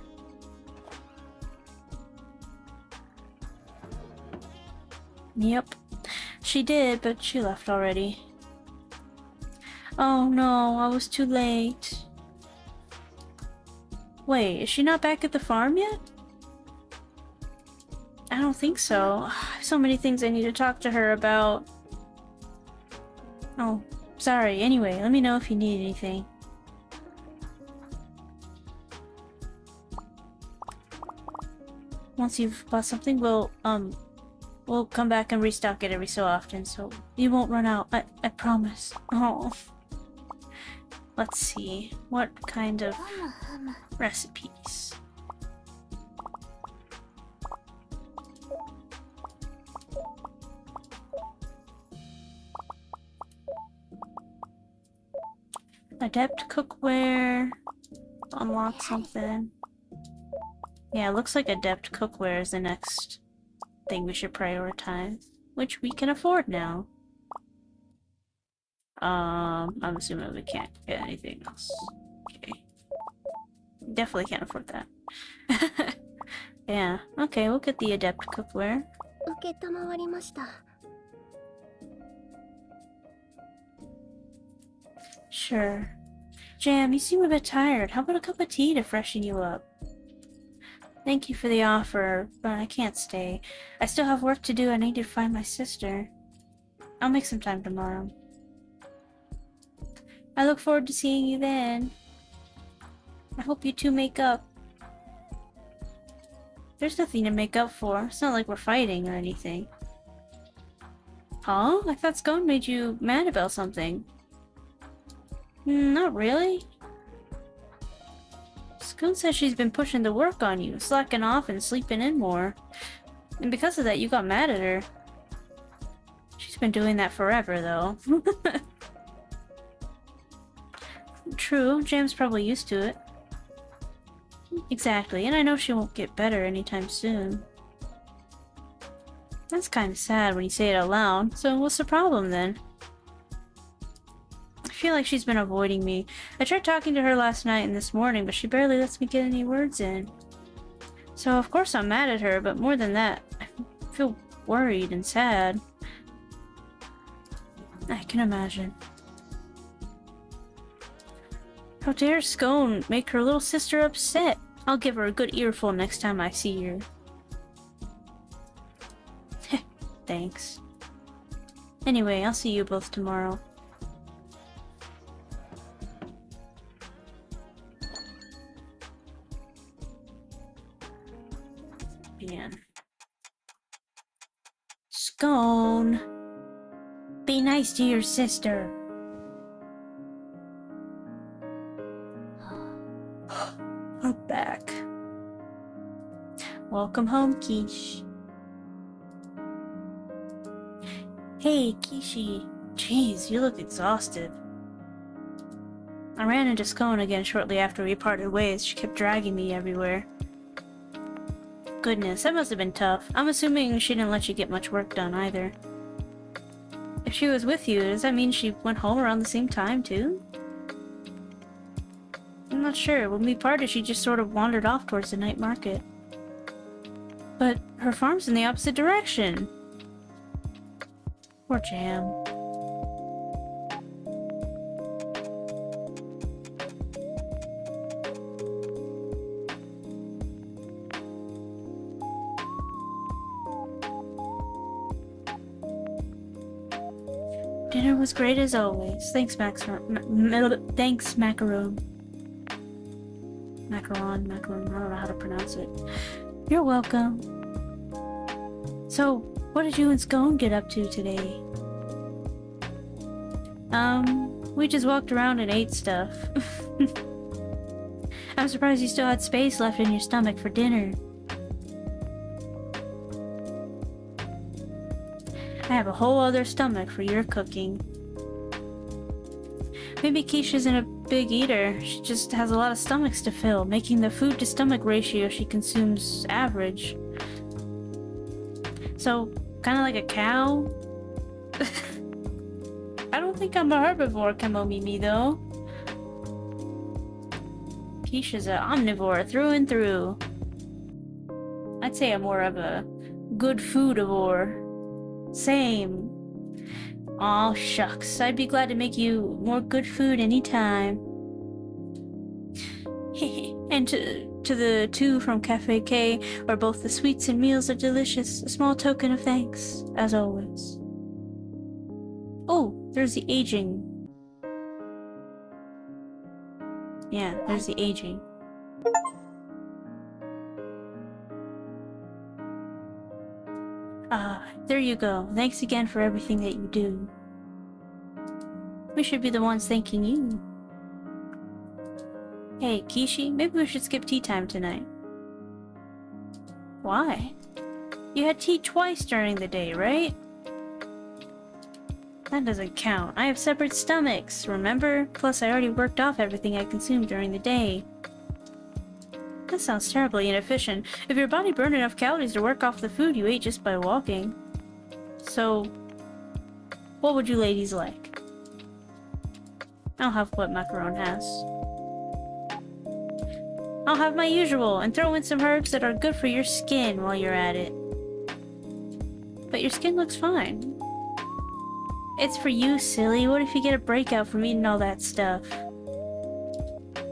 Yep. She did, but she left already. Oh no, I was too late. Wait, is she not back at the farm yet? I don't think so. I have so many things I need to talk to her about. Oh, sorry. Anyway, let me know if you need anything. Once you've bought something, we'll come back and restock it every so often, so you won't run out. I promise. Oh. Let's see. What kind of recipes? Adept cookware. Unlock something. Yeah, it looks like Adept cookware is the next thing we should prioritize, which we can afford now. I'm assuming we can't get anything else. Okay. Definitely can't afford that. Yeah, okay, we'll get the adept cookware. 承りました。 Sure. Jam, you seem a bit tired. How about a cup of tea to freshen you up? Thank you for the offer, but I can't stay. I still have work to do. I need to find my sister. I'll make some time tomorrow. I look forward to seeing you then. I hope you two make up. There's nothing to make up for. It's not like we're fighting or anything. Huh? I thought Scone made you mad about something. Not really. Scone says she's been pushing the work on you, slacking off and sleeping in more. And because of that, you got mad at her. She's been doing that forever, though. True, Jam's probably used to it. Exactly, and I know she won't get better anytime soon. That's kind of sad when you say it out loud, so what's the problem then? I feel like she's been avoiding me. I tried talking to her last night and this morning, but she barely lets me get any words in. So of course I'm mad at her, but more than that, I feel worried and sad. I can imagine. How dare Scone make her little sister upset? I'll give her a good earful next time I see her. Thanks. Anyway, I'll see you both tomorrow. Man. Scone! Be nice to your sister. We're back. Welcome home, Quiche. Hey, Kishi. Jeez, you look exhausted. I ran into Scone again shortly after we parted ways. She kept dragging me everywhere. Goodness, that must have been tough. I'm assuming she didn't let you get much work done either. If she was with you, does that mean she went home around the same time too? I'm not sure. When we parted, she just sort of wandered off towards the night market. But her farm's in the opposite direction. Poor Jam. Dinner was great as always. Thanks, thanks, Macaron. Macaron, I don't know how to pronounce it. You're welcome. So, what did you and Scone get up to today? We just walked around and ate stuff. I'm surprised you still had space left in your stomach for dinner. I have a whole other stomach for your cooking. Maybe Quiche isn't a big eater. She just has a lot of stomachs to fill, making the food-to-stomach ratio she consumes average. So, kind of like a cow? I don't think I'm a herbivore, Kamomimi, though. Quiche is an omnivore through and through. I'd say I'm more of a good foodivore. Same. Aw, shucks. I'd be glad to make you more good food anytime. And to the two from Cafe K, where both the sweets and meals are delicious, a small token of thanks, as always. Oh, there's the aging. Yeah, there's the aging. There you go. Thanks again for everything that you do. We should be the ones thanking you. Hey, Kishi, maybe we should skip tea time tonight. Why? You had tea twice during the day, right? That doesn't count. I have separate stomachs, remember? Plus, I already worked off everything I consumed during the day. That sounds terribly inefficient. If your body burned enough calories to work off the food you ate just by walking. So, what would you ladies like? I'll have what macaron has. I'll have my usual, and throw in some herbs that are good for your skin while you're at it. But your skin looks fine. It's for you, silly. What if you get a breakout from eating all that stuff?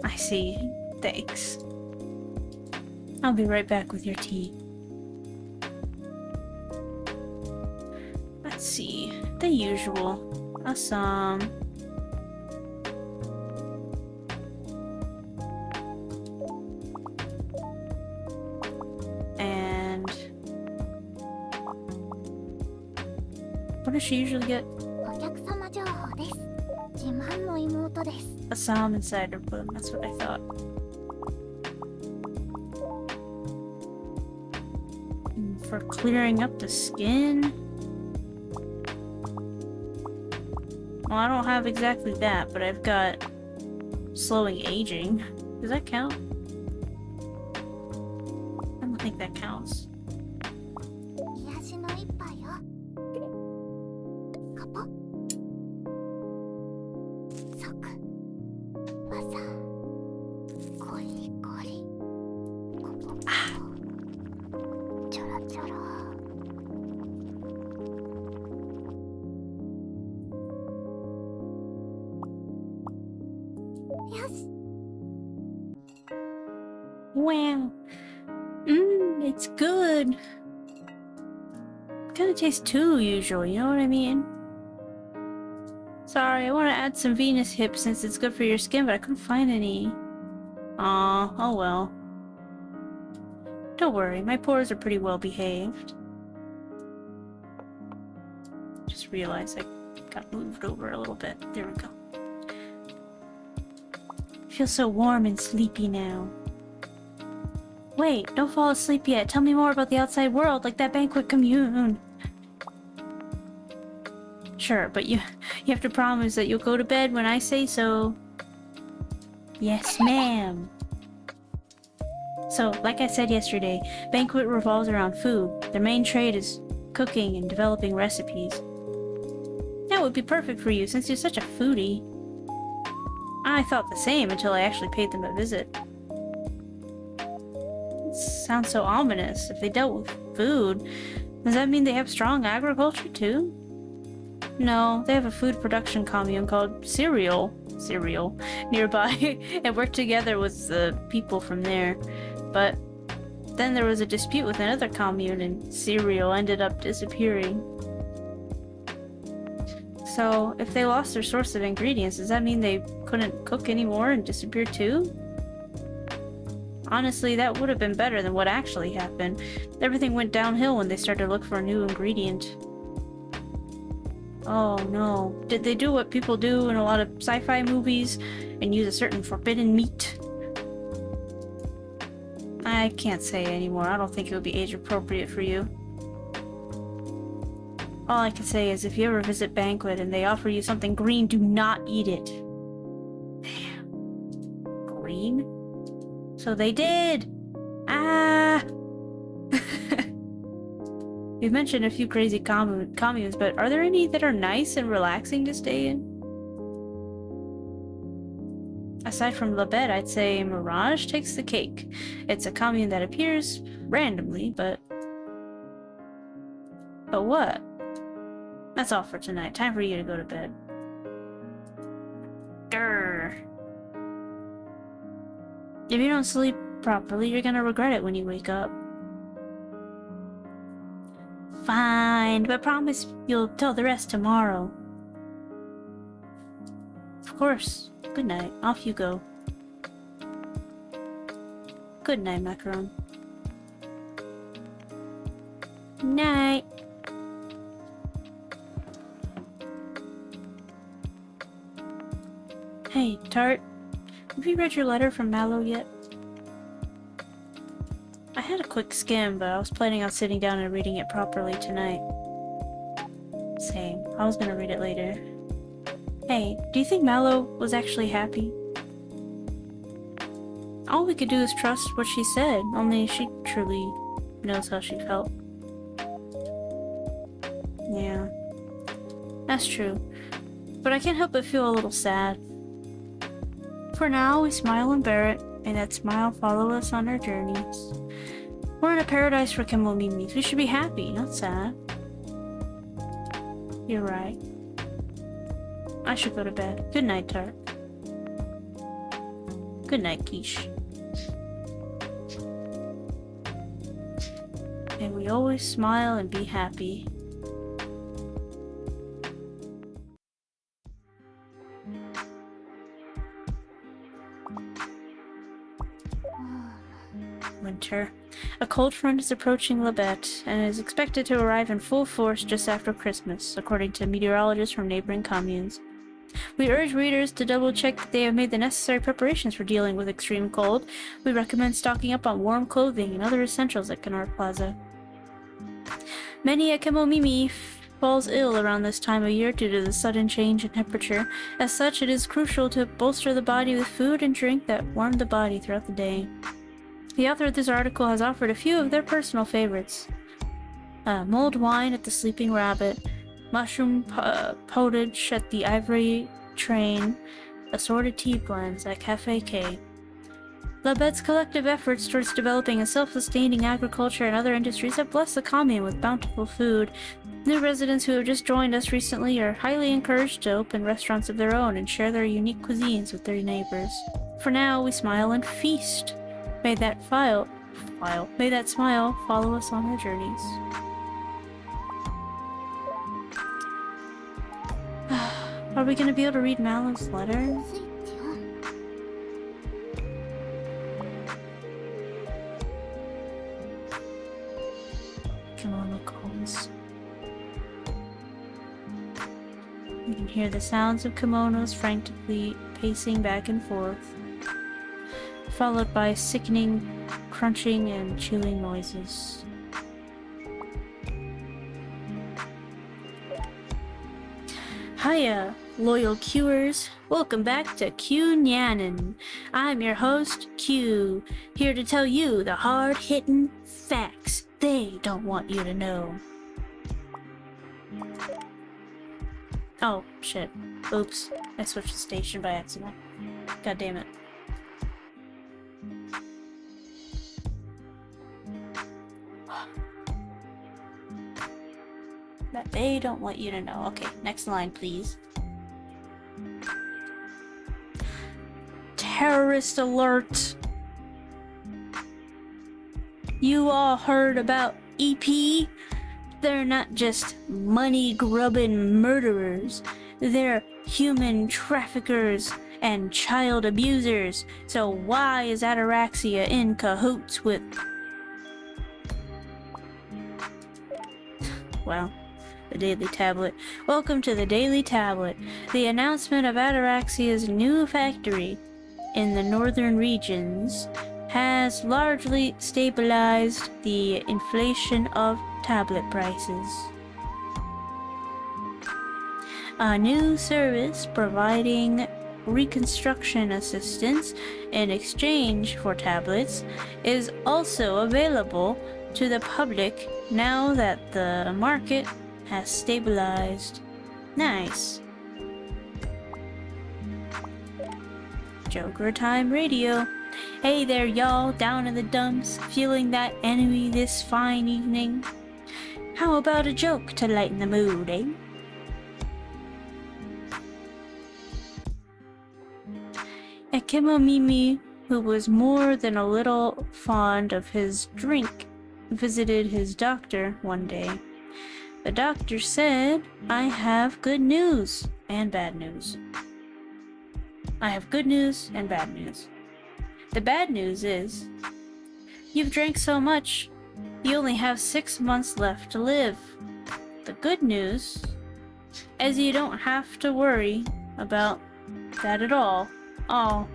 I see. Thanks. I'll be right back with your tea. Let's see. The usual. Awesome. And what does she usually get? お客様情報です。自慢の妹です。 A salmon cider boom. That's what I thought. For clearing up the skin? Well, I don't have exactly that, but I've got slowing aging. Does that count? I don't think that counts. 癒しの一杯よ。カポ。ソク。わさ。コリコリ。コポコポ。ちょろちょろ。よし。 Wow. It's good. Kinda tastes too usual, you know what I mean? Sorry, I want to add some Venus hips since it's good for your skin, but I couldn't find any. Aw, oh well. Don't worry, my pores are pretty well behaved. Just realized I got moved over a little bit. There we go. I feel so warm and sleepy now. Wait, don't fall asleep yet. Tell me more about the outside world, like that banquet commune. Sure, but you have to promise that you'll go to bed when I say so. Yes, ma'am. So, like I said yesterday, banquet revolves around food. Their main trade is cooking and developing recipes. That would be perfect for you since you're such a foodie. I thought the same until I actually paid them a visit. Sounds so ominous. If they dealt with food, does that mean they have strong agriculture too? No, they have a food production commune called Cereal nearby and work together with the people from there. But then there was a dispute with another commune and Cereal ended up disappearing. So if they lost their source of ingredients, does that mean they couldn't cook anymore and disappeared too? Honestly, that would have been better than what actually happened. Everything went downhill when they started to look for a new ingredient. Oh no. Did they do what people do in a lot of sci-fi movies and use a certain forbidden meat? I can't say anymore. I don't think it would be age appropriate for you. All I can say is if you ever visit Banquet and they offer you something green, do not eat it. Damn. Green? So they did! Ah! You've mentioned a few crazy communes, but are there any that are nice and relaxing to stay in? Aside from La Bête, I'd say Mirage takes the cake. It's a commune that appears randomly, but... But what? That's all for tonight. Time for you to go to bed. Grr. If you don't sleep properly, you're gonna regret it when you wake up. Fine, but promise you'll tell the rest tomorrow. Of course. Good night. Off you go. Good night, Macaron. Night. Hey, Tart. Have you read your letter from Mallow yet? I had a quick skim, but I was planning on sitting down and reading it properly tonight. Same. I was gonna read it later. Hey, do you think Mallow was actually happy? All we could do is trust what she said, only she truly knows how she felt. Yeah, that's true. But I can't help but feel a little sad. For now, we smile and bear it, and that smile follow us on our journeys. We're in a paradise for Kemomimis. We should be happy, not sad. You're right. I should go to bed. Good night, Tart. Good night, Quiche. And we always smile and be happy. Winter. A cold front is approaching Labette and is expected to arrive in full force just after Christmas, according to meteorologists from neighboring communes. We urge readers to double-check that they have made the necessary preparations for dealing with extreme cold. We recommend stocking up on warm clothing and other essentials at Canard Plaza. Many a Kemomimi falls ill around this time of year due to the sudden change in temperature. As such, it is crucial to bolster the body with food and drink that warm the body throughout the day. The author of this article has offered a few of their personal favorites. Mulled wine at the Sleeping Rabbit, mushroom potage at the Ivory Train, assorted tea blends at Cafe K. Labette's collective efforts towards developing a self-sustaining agriculture and other industries have blessed the commune with bountiful food. New residents who have just joined us recently are highly encouraged to open restaurants of their own and share their unique cuisines with their neighbors. For now, we smile and feast. May that smile follow us on our journeys. Are we gonna be able to read Mallow's letter? Kimono calls. You can hear the sounds of kimonos frantically pacing back and forth, followed by sickening crunching and chewing noises. Hiya, loyal Qers. Welcome back to Q Nyanin. I'm your host, Q, here to tell you the hard-hitting facts they don't want you to know. Oh, shit. Oops. I switched the station by accident. God damn it. That they don't want you to know. Okay, next line, please. Terrorist alert! You all heard about EP? They're not just money-grubbing murderers. They're human traffickers and child abusers. So why is Ataraxia in cahoots with... Well, the Daily Tablet. Welcome to the Daily Tablet. The announcement of Ataraxia's new factory in the northern regions has largely stabilized the inflation of tablet prices. A new service providing reconstruction assistance in exchange for tablets is also available to the public now that the market has stabilized. Nice. Joker Time Radio. Hey there, y'all, down in the dumps, feeling that enemy this fine evening? How about a joke to lighten the mood, eh? Ekimomimi, who was more than a little fond of his drink, visited his doctor one day. The doctor said, I have good news and bad news. I have good news and bad news. The bad news is, you've drank so much, you only have 6 months left to live. The good news is you don't have to worry about that at all. Oh.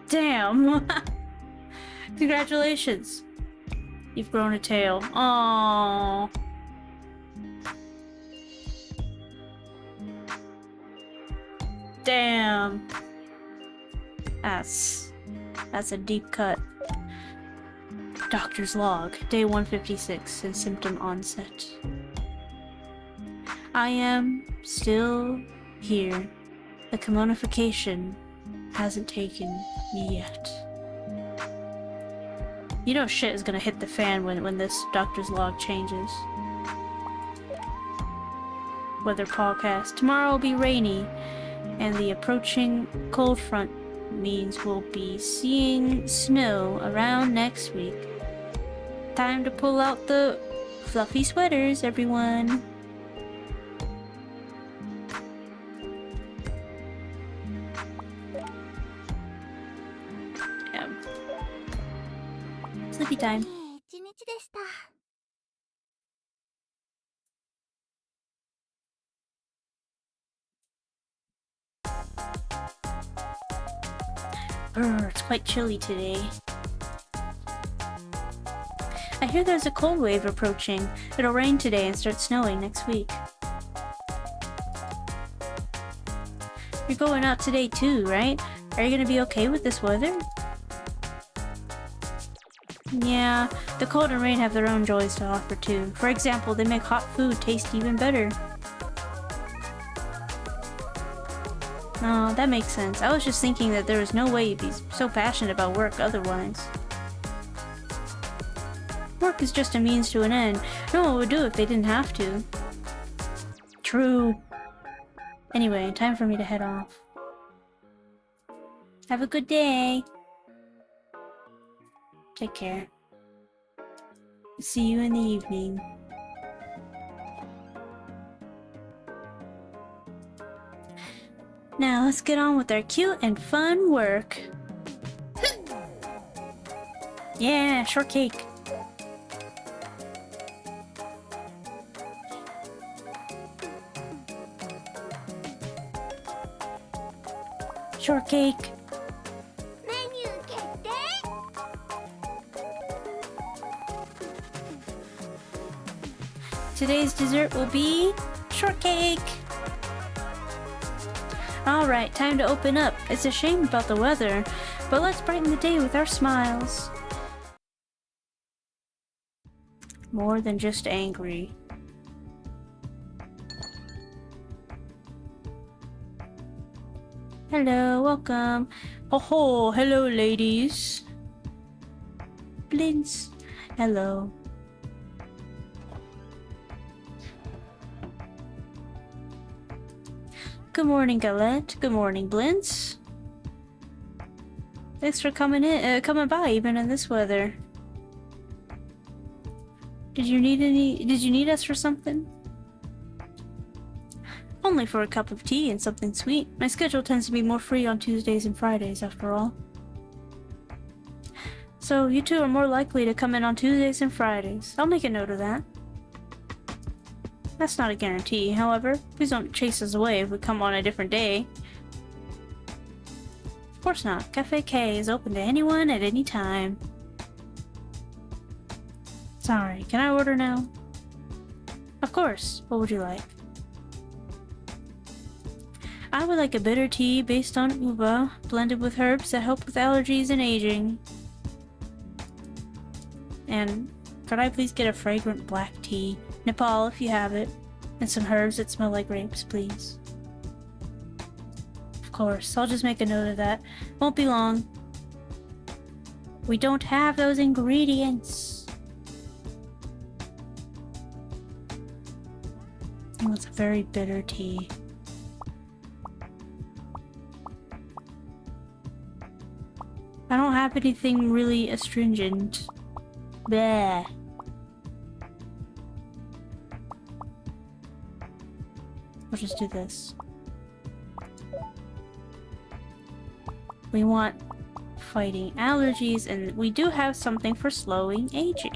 Damn. Congratulations. You've grown a tail. Oh. Damn. That's That's a deep cut. Doctor's log, day 156 and symptom onset. I am still here. The commodification hasn't taken me yet. You know shit is gonna hit the fan when this doctor's log changes. Weather forecast. Tomorrow will be rainy, and the approaching cold front means we'll be seeing snow around next week. Time to pull out the fluffy sweaters, everyone. Yeah. Sleepy time. 一日でした。It's quite chilly today. I hear there's a cold wave approaching. It'll rain today and start snowing next week. You're going out today too, right? Are you gonna be okay with this weather? Yeah, the cold and rain have their own joys to offer too. For example, they make hot food taste even better. Oh, that makes sense. I was just thinking that there was no way you'd be so passionate about work otherwise. Work is just a means to an end. No one would do it if they didn't have to. True. Anyway, time for me to head off. Have a good day. Take care. See you in the evening. Now let's get on with our cute and fun work. Yeah, shortcake. Shortcake. メニュー決定。Today's dessert will be shortcake. Alright, time to open up. It's a shame about the weather, but let's brighten the day with our smiles. More than just angry. Hello, welcome. Oh ho, hello ladies. Blinks. Hello. Good morning, Galette. Good morning, Blintz. Thanks for coming coming by even in this weather. Did you need us for something? Only for a cup of tea and something sweet. My schedule tends to be more free on Tuesdays and Fridays, after all. So you two are more likely to come in on Tuesdays and Fridays. I'll make a note of that. That's not a guarantee, however. Please don't chase us away if we come on a different day. Of course not. Cafe K is open to anyone at any time. Sorry, can I order now? Of course. What would you like? I would like a bitter tea based on uva, blended with herbs that help with allergies and aging. And could I please get a fragrant black tea? Nepal, if you have it. And some herbs that smell like grapes, please. Of course, I'll just make a note of that. Won't be long. We don't have those ingredients. Oh, it's a very bitter tea. I don't have anything really astringent. Bleh. We'll just do this. We want fighting allergies, and we do have something for slowing aging.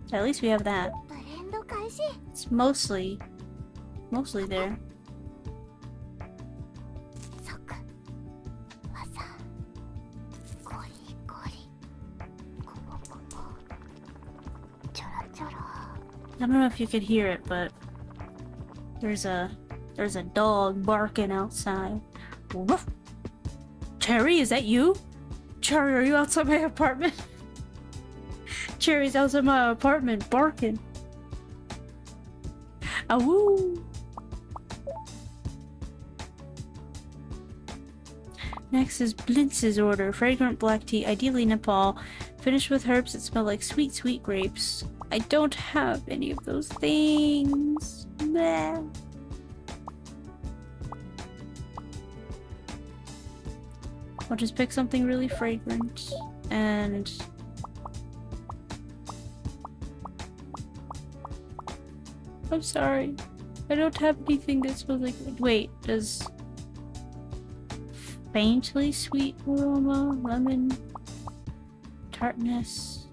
So at least we have that. ブレンド開始。 It's mostly there. 速技ゴリゴリコポコポちょろちょろ。 I don't know if you could hear it, but there's a dog barking outside. Woof. Cherry, is that you? Cherry, are you outside my apartment? Cherry's outside my apartment barking. Awoo! Next is Blintz's order. Fragrant black tea, ideally Nepal. Finished with herbs that smell like sweet, sweet grapes. I don't have any of those things. Bleh. I'll just pick something really fragrant. And... I'm sorry. I don't have anything that smells like... Wait, does... Faintly sweet aroma, lemon, tartness,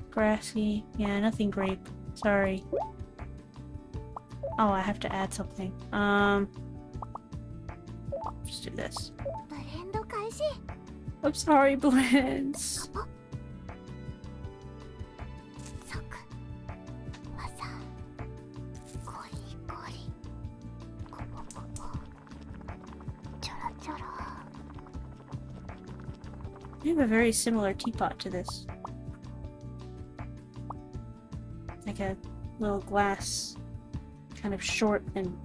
grassy. Yeah, nothing grape. Sorry. Oh, I have to add something. Just do this. ブレンド開始。 I'm sorry, Blitz. 即技コリコリコポポポちょろちょろ I have a very similar teapot to this. Like a little glass, kind of short and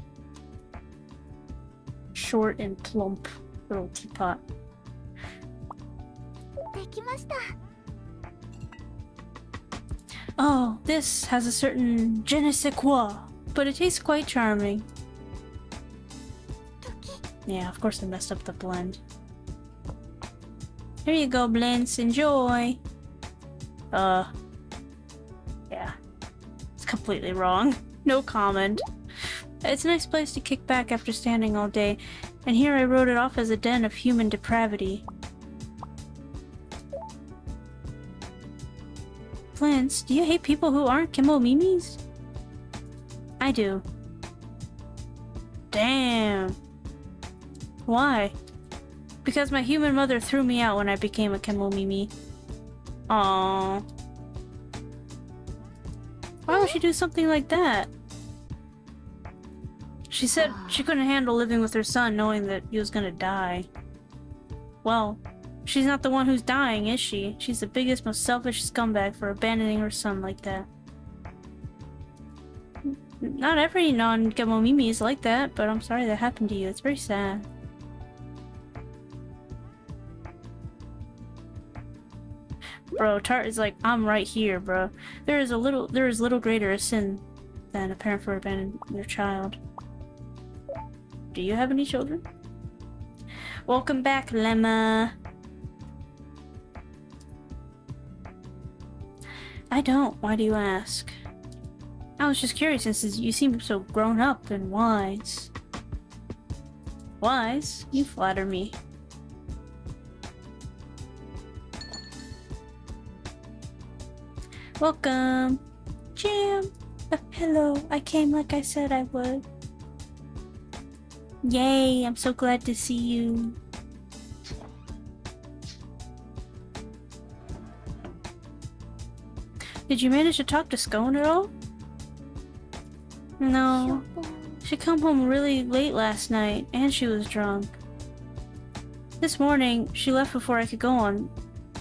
plump little teapot. できました。 Oh, this has a certain je ne sais quoi, but it tastes quite charming. ドキ Yeah, of course I messed up the blend. Here you go, Blintz. Enjoy. Yeah. It's completely wrong. No comment. It's a nice place to kick back after standing all day, and here I wrote it off as a den of human depravity. Blintz, do you hate people who aren't Kimomimis? I do. Damn. Why? Because my human mother threw me out when I became a Kemomimi. Aww. Why would she do something like that? She said she couldn't handle living with her son knowing that he was gonna die. Well, she's not the one who's dying, is she? She's the biggest, most selfish scumbag for abandoning her son like that. Not every non-Kemomimi is like that, but I'm sorry that happened to you. It's very sad. Bro, Tart is like, I'm right here, bro. There is little greater a sin than a parent for abandoning their child. Do you have any children? Welcome back, Lemma. I don't. Why do you ask? I was just curious since you seem so grown up and wise. Wise? You flatter me. Welcome! Jam! Hello, I came like I said I would. Yay, I'm so glad to see you. Did you manage to talk to Scone at all? No. She come home really late last night, and she was drunk. This morning, she left before I could go on.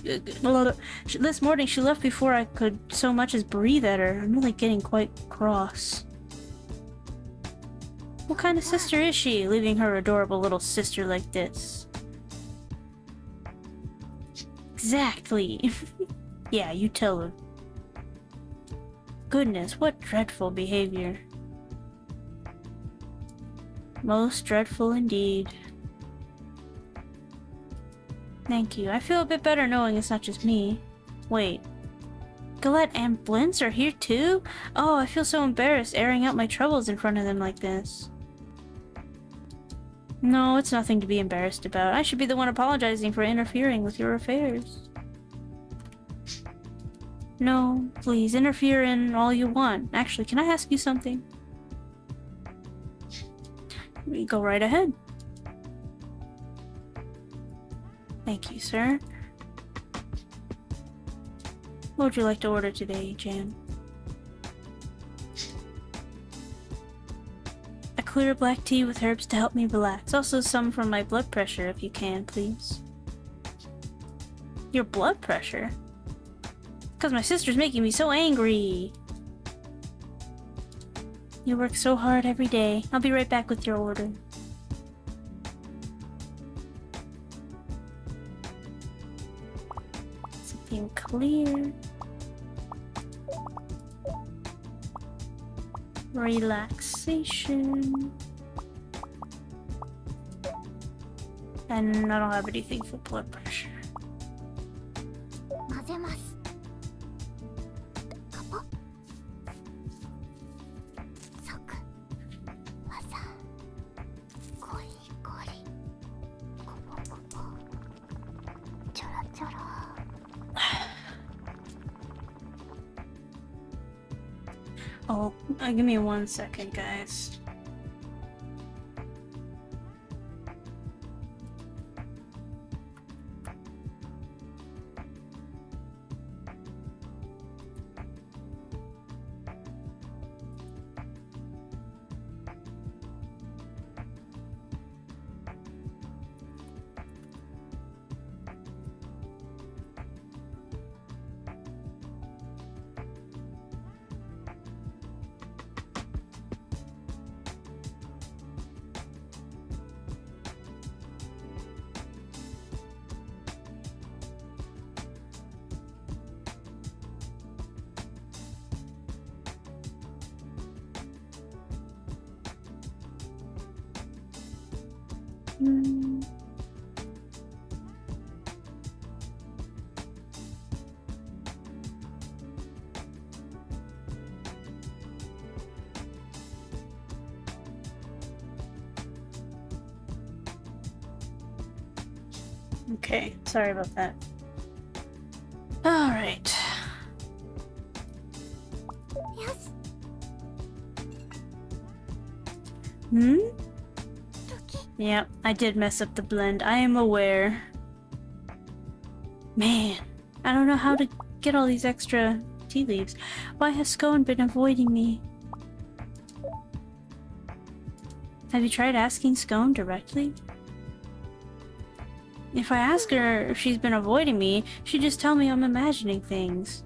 This morning she left before I could so much as breathe at her. I'm really getting quite cross. What kind of sister is she, leaving her adorable little sister like this? Exactly. Yeah, you tell her. Goodness, what dreadful behavior. Most dreadful indeed. Thank you. I feel a bit better knowing it's not just me. Wait. Galette and Blintz are here too? Oh, I feel so embarrassed airing out my troubles in front of them like this. No, it's nothing to be embarrassed about. I should be the one apologizing for interfering with your affairs. No, please, interfere in all you want. Actually, can I ask you something? Go right ahead. Thank you, sir. What would you like to order today, Jan? A clear black tea with herbs to help me relax. Also some for my blood pressure, if you can, please. Your blood pressure? Because my sister's making me so angry. You work so hard every day. I'll be right back with your order. Something clear. Relaxation. And I don't have anything for blood pressure. 混ぜます。カポ。即。技。コリコリ。コポコポ。ちょろちょろ。Oh, give me 1 second, guys. Okay, sorry about that. Alright. よし。 Hmm? ドキ。 Yep, I did mess up the blend. I am aware. Man, I don't know how to get all these extra tea leaves. Why has Scone been avoiding me? Have you tried asking Scone directly? If I ask her if she's been avoiding me, she'd just tell me I'm imagining things.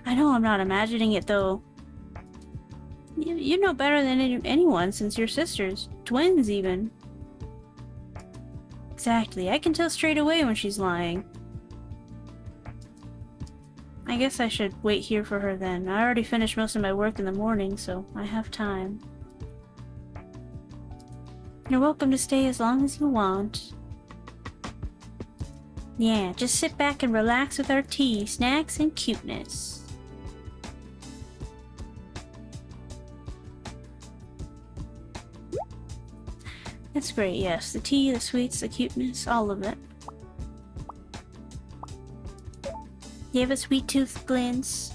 I know I'm not imagining it though. You know better than anyone since you're sisters. Twins even. Exactly, I can tell straight away when she's lying. I guess I should wait here for her then. I already finished most of my work in the morning, so I have time. You're welcome to stay as long as you want. Yeah, just sit back and relax with our tea, snacks, and cuteness. That's great, yes. The tea, the sweets, the cuteness, all of it. You have a sweet tooth, Glints?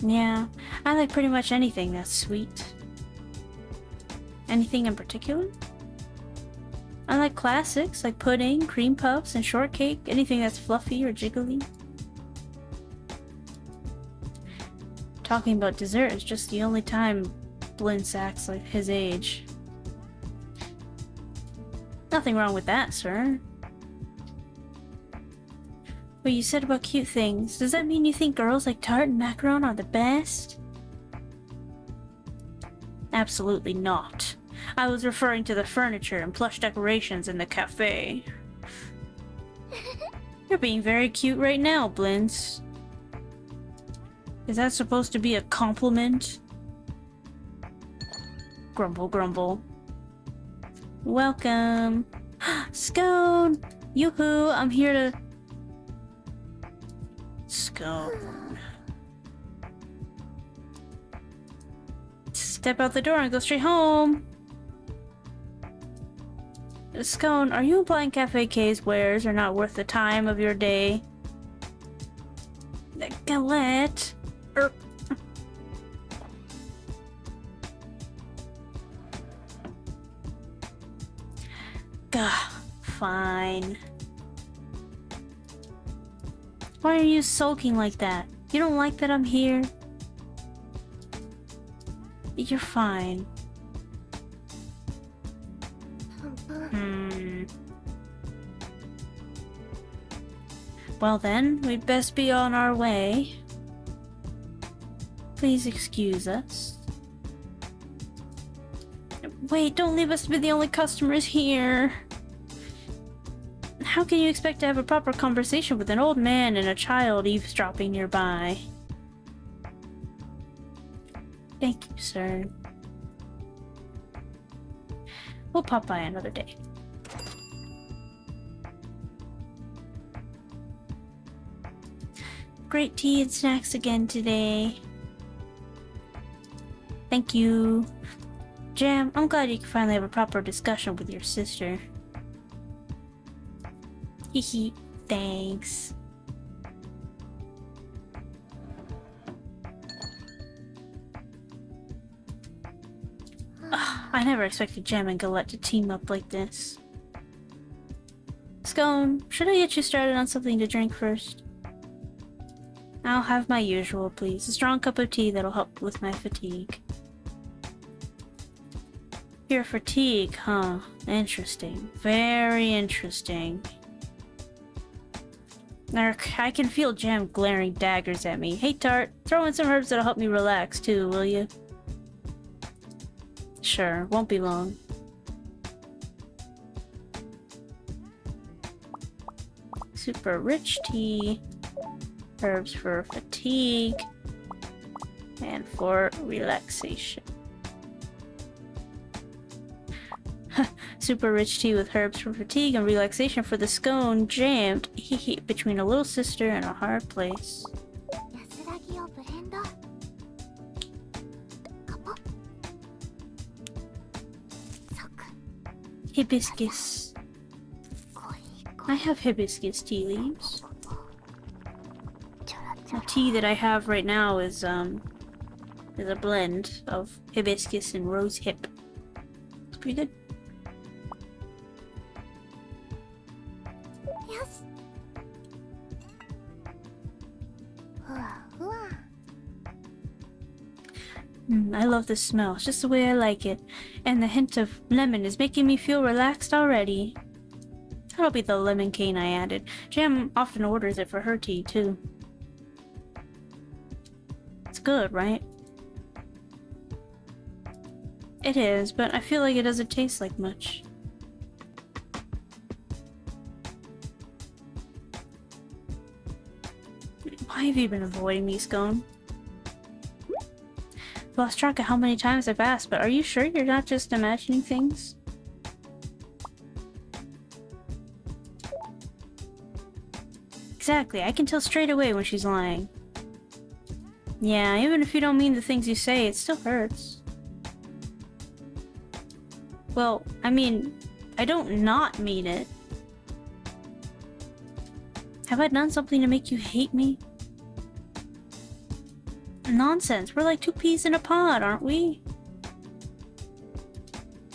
Yeah, I like pretty much anything that's sweet. Anything in particular? I like classics like pudding, cream puffs, and shortcake, anything that's fluffy or jiggly. Talking about dessert is just the only time Blintz acts like his age. Nothing wrong with that, sir. What you said about cute things, does that mean you think girls like tart and macaron are the best? Absolutely not. I was referring to the furniture and plush decorations in the cafe. You're being very cute right now, Blintz. Is that supposed to be a compliment? Grumble, grumble. Welcome. Scone! Yoo-hoo, I'm here to... Scone. Step out the door and go straight home. Scone, are you implying Cafe K's wares are not worth the time of your day? Galette. Gah, fine. Why are you sulking like that? You don't like that I'm here? You're fine. Well then, we'd best be on our way. Please excuse us. Wait, don't leave us to be the only customers here. How can you expect to have a proper conversation with an old man and a child eavesdropping nearby? Thank you, sir. We'll pop by another day. Great tea and snacks again today. Thank you. Jam, I'm glad you can finally have a proper discussion with your sister. Hehe, thanks. Ugh, I never expected Jam and Galette to team up like this. Scone, should I get you started on something to drink first? I'll have my usual, please. A strong cup of tea that'll help with my fatigue. Your fatigue, huh? Interesting. Very interesting. I can feel Jam glaring daggers at me. Hey Tart, throw in some herbs that'll help me relax too, will you? Sure, won't be long. Super rich tea. Herbs for fatigue. And for relaxation. Super rich tea with herbs for fatigue and relaxation for the scone jammed between a little sister and a hard place. Hibiscus. I have hibiscus tea leaves. The tea that I have right now is a blend of hibiscus and rose hip. It's pretty good. Yes. I love the smell. It's just the way I like it. And the hint of lemon is making me feel relaxed already. That'll be the lemon cane I added. Jam often orders it for her tea, too. It's good, right? It is, but I feel like it doesn't taste like much. Why have you been avoiding me, Scone? I've lost track of how many times I've asked, but are you sure you're not just imagining things? Exactly, I can tell straight away when she's lying. Yeah, even if you don't mean the things you say, it still hurts. Well, I mean, I don't not mean it. Have I done something to make you hate me? Nonsense, we're like two peas in a pod, aren't we?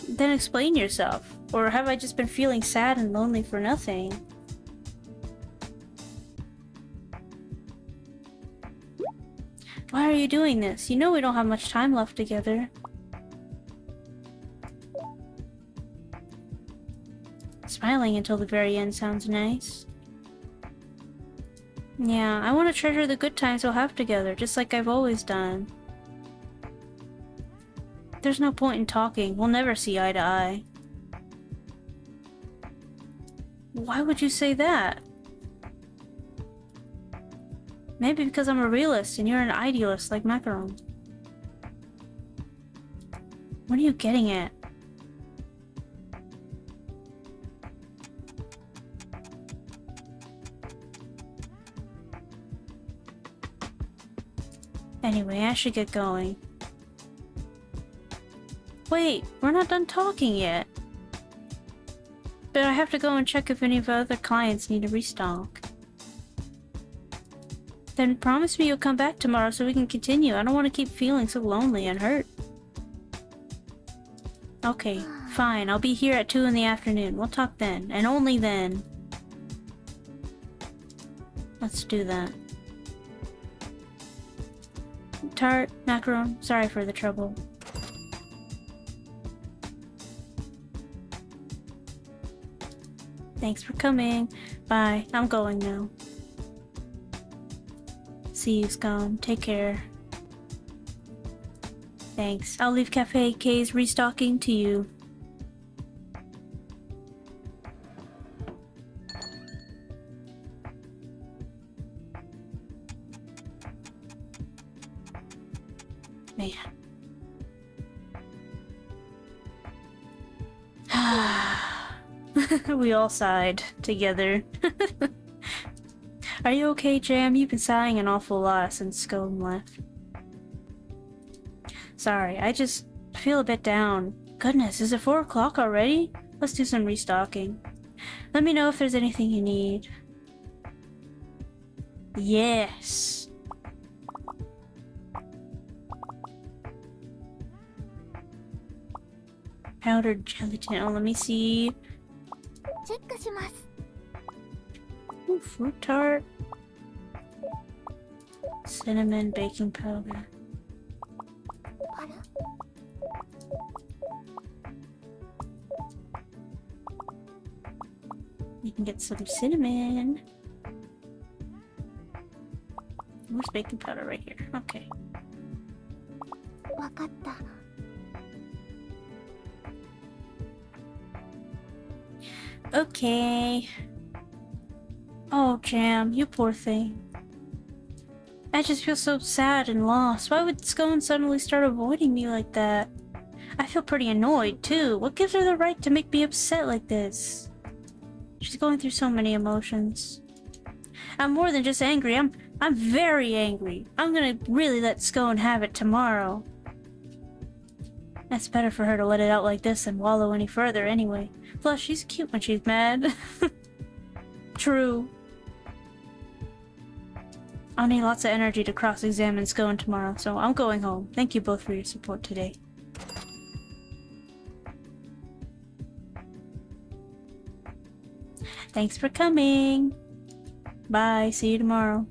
Then explain yourself. Or have I just been feeling sad and lonely for nothing? Why are you doing this? You know we don't have much time left together. Smiling until the very end sounds nice. Yeah, I want to treasure the good times we'll have together, just like I've always done. There's no point in talking. We'll never see eye to eye. Why would you say that? Maybe because I'm a realist and you're an idealist like Macaron. What are you getting at? Anyway, I should get going. Wait, we're not done talking yet. But I have to go and check if any of our other clients need a restock. Then promise me you'll come back tomorrow so we can continue. I don't want to keep feeling so lonely and hurt. Okay, fine. I'll be here at 2 in the afternoon. We'll talk then, and only then. Let's do that. Tart, Macaron, sorry for the trouble. Thanks for coming. Bye. I'm going now. See you, Scone. Take care. Thanks. I'll leave Cafe K's restocking to you. Man. We all sighed together. Are you okay, Jam? You've been sighing an awful lot since Scone left. Sorry, I just feel a bit down. Goodness, is it 4 o'clock already? Let's do some restocking. Let me know if there's anything you need. Yes! Powdered gelatin. Oh, let me see. チェックします。 Ooh, fruit tart. Cinnamon baking powder. あら You can get some cinnamon. Where's baking powder? Right here. Okay. わかった。 Okay. Oh, Jam, you poor thing. I just feel so sad and lost. Why would Scone suddenly start avoiding me like that? I feel pretty annoyed, too. What gives her the right to make me upset like this? She's going through so many emotions. I'm more than just angry. I'm very angry. I'm gonna really let Scone have it tomorrow. It's better for her to let it out like this than wallow any further anyway. Plus, she's cute when she's mad. True. I'll need lots of energy to cross-examine Scone tomorrow, so I'm going home. Thank you both for your support today. Thanks for coming. Bye. See you tomorrow.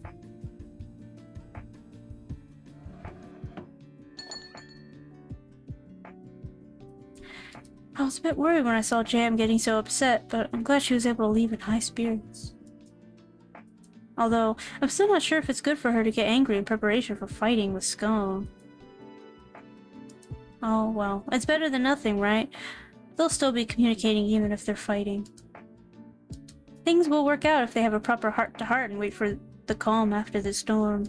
I was a bit worried when I saw Jam getting so upset, but I'm glad she was able to leave in high spirits. Although, I'm still not sure if it's good for her to get angry in preparation for fighting with Scone. Oh well, it's better than nothing, right? They'll still be communicating even if they're fighting. Things will work out if they have a proper heart-to-heart and wait for the calm after the storm.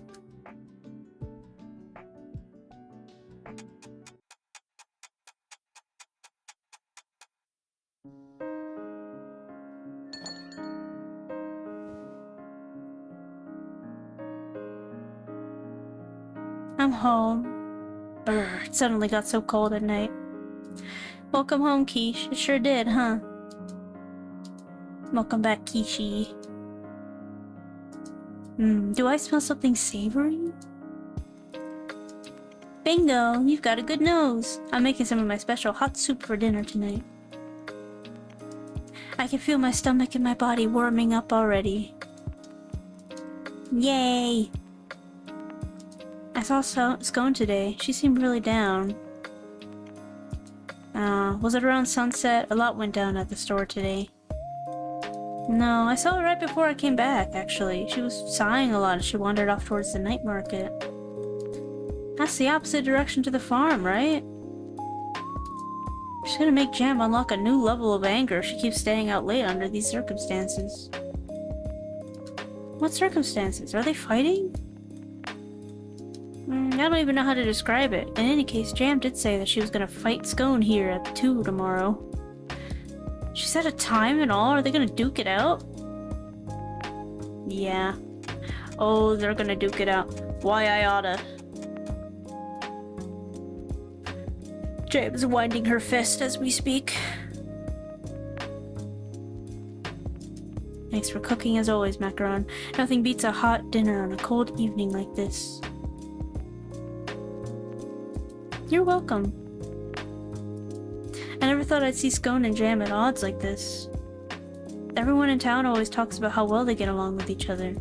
I'm home. Brr, it suddenly got so cold at night. Welcome home, Quiche. It sure did, huh? Welcome back, Kishi. Do I smell something savory? Bingo! You've got a good nose! I'm making some of my special hot soup for dinner tonight. I can feel my stomach and my body warming up already. Yay! I saw Scone today. She seemed really down. Was it around sunset? A lot went down at the store today. No, I saw her right before I came back, actually. She was sighing a lot as she wandered off towards the night market. That's the opposite direction to the farm, right? She's gonna make Jam unlock a new level of anger if she keeps staying out late under these circumstances. What circumstances? Are they fighting? I don't even know how to describe it. In any case, Jam did say that she was gonna fight Scone here at 2 tomorrow. She set a time and all? Are they gonna duke it out? Yeah. Oh, they're gonna duke it out. Why I oughta. Jam's winding her fist as we speak. Thanks for cooking as always, Macaron. Nothing beats a hot dinner on a cold evening like this. You're welcome. I never thought I'd see Scone and Jam at odds like this. Everyone in town always talks about how well they get along with each other.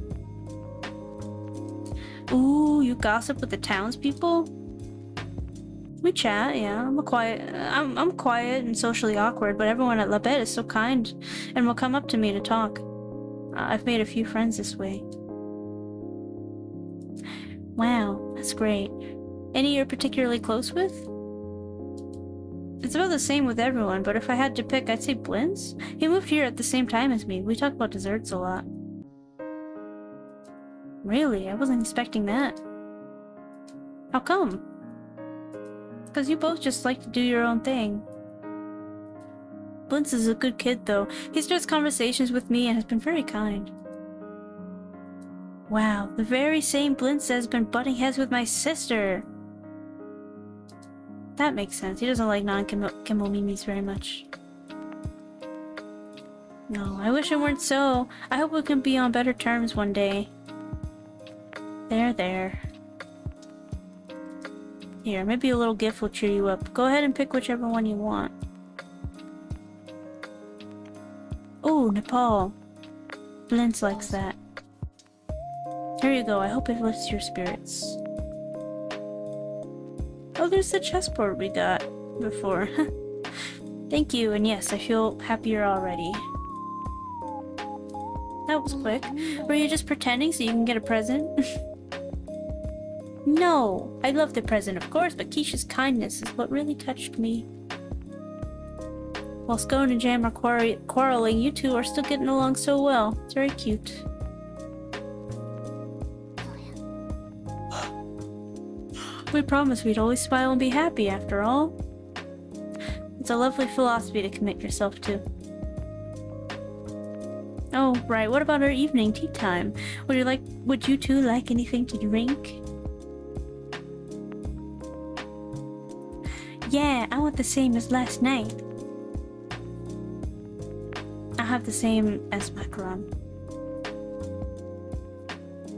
Ooh, you gossip with the townspeople? We chat, yeah. I'm quiet and socially awkward, but everyone at La Bête is so kind and will come up to me to talk. I've made a few friends this way. Wow, that's great. Any you're particularly close with? It's about the same with everyone, but if I had to pick, I'd say Blintz. He moved here at the same time as me. We talk about desserts a lot. Really? I wasn't expecting that. How come? Because you both just like to do your own thing. Blintz is a good kid, though. He starts conversations with me and has been very kind. Wow, the very same Blintz has been butting heads with my sister. That makes sense. He doesn't like non-Kemomimis very much. No, I wish it weren't so. I hope we can be on better terms one day. There. Here, maybe a little gift will cheer you up. Go ahead and pick whichever one you want. Oh, Nepal. Blintz likes that. Here you go. I hope it lifts your spirits. Oh, there's the chessboard we got before. Thank you, and yes, I feel happier already. That was quick. Were you just pretending so you can get a present? No! I love the present, of course, but Keisha's kindness is what really touched me. While Scone and Jam are quarreling, you two are still getting along so well. It's very cute. We promised we'd always smile and be happy, after all. It's a lovely philosophy to commit yourself to. Oh, right, what about our evening tea time? Would you two like anything to drink? Yeah, I want the same as last night. I'll have the same as macaron.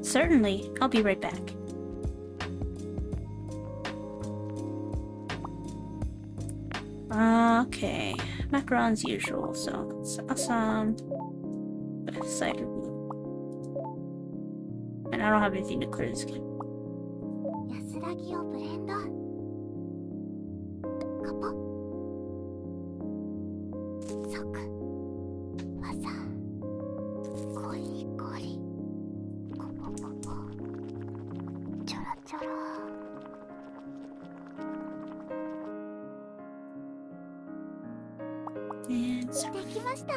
Certainly, I'll be right back. Okay, macaron's usual, so it's awesome. But cider blue. And I don't have anything to clear the skin. 安らぎをブレンドカポ即技コリコリコポポポチョロチョロ And できました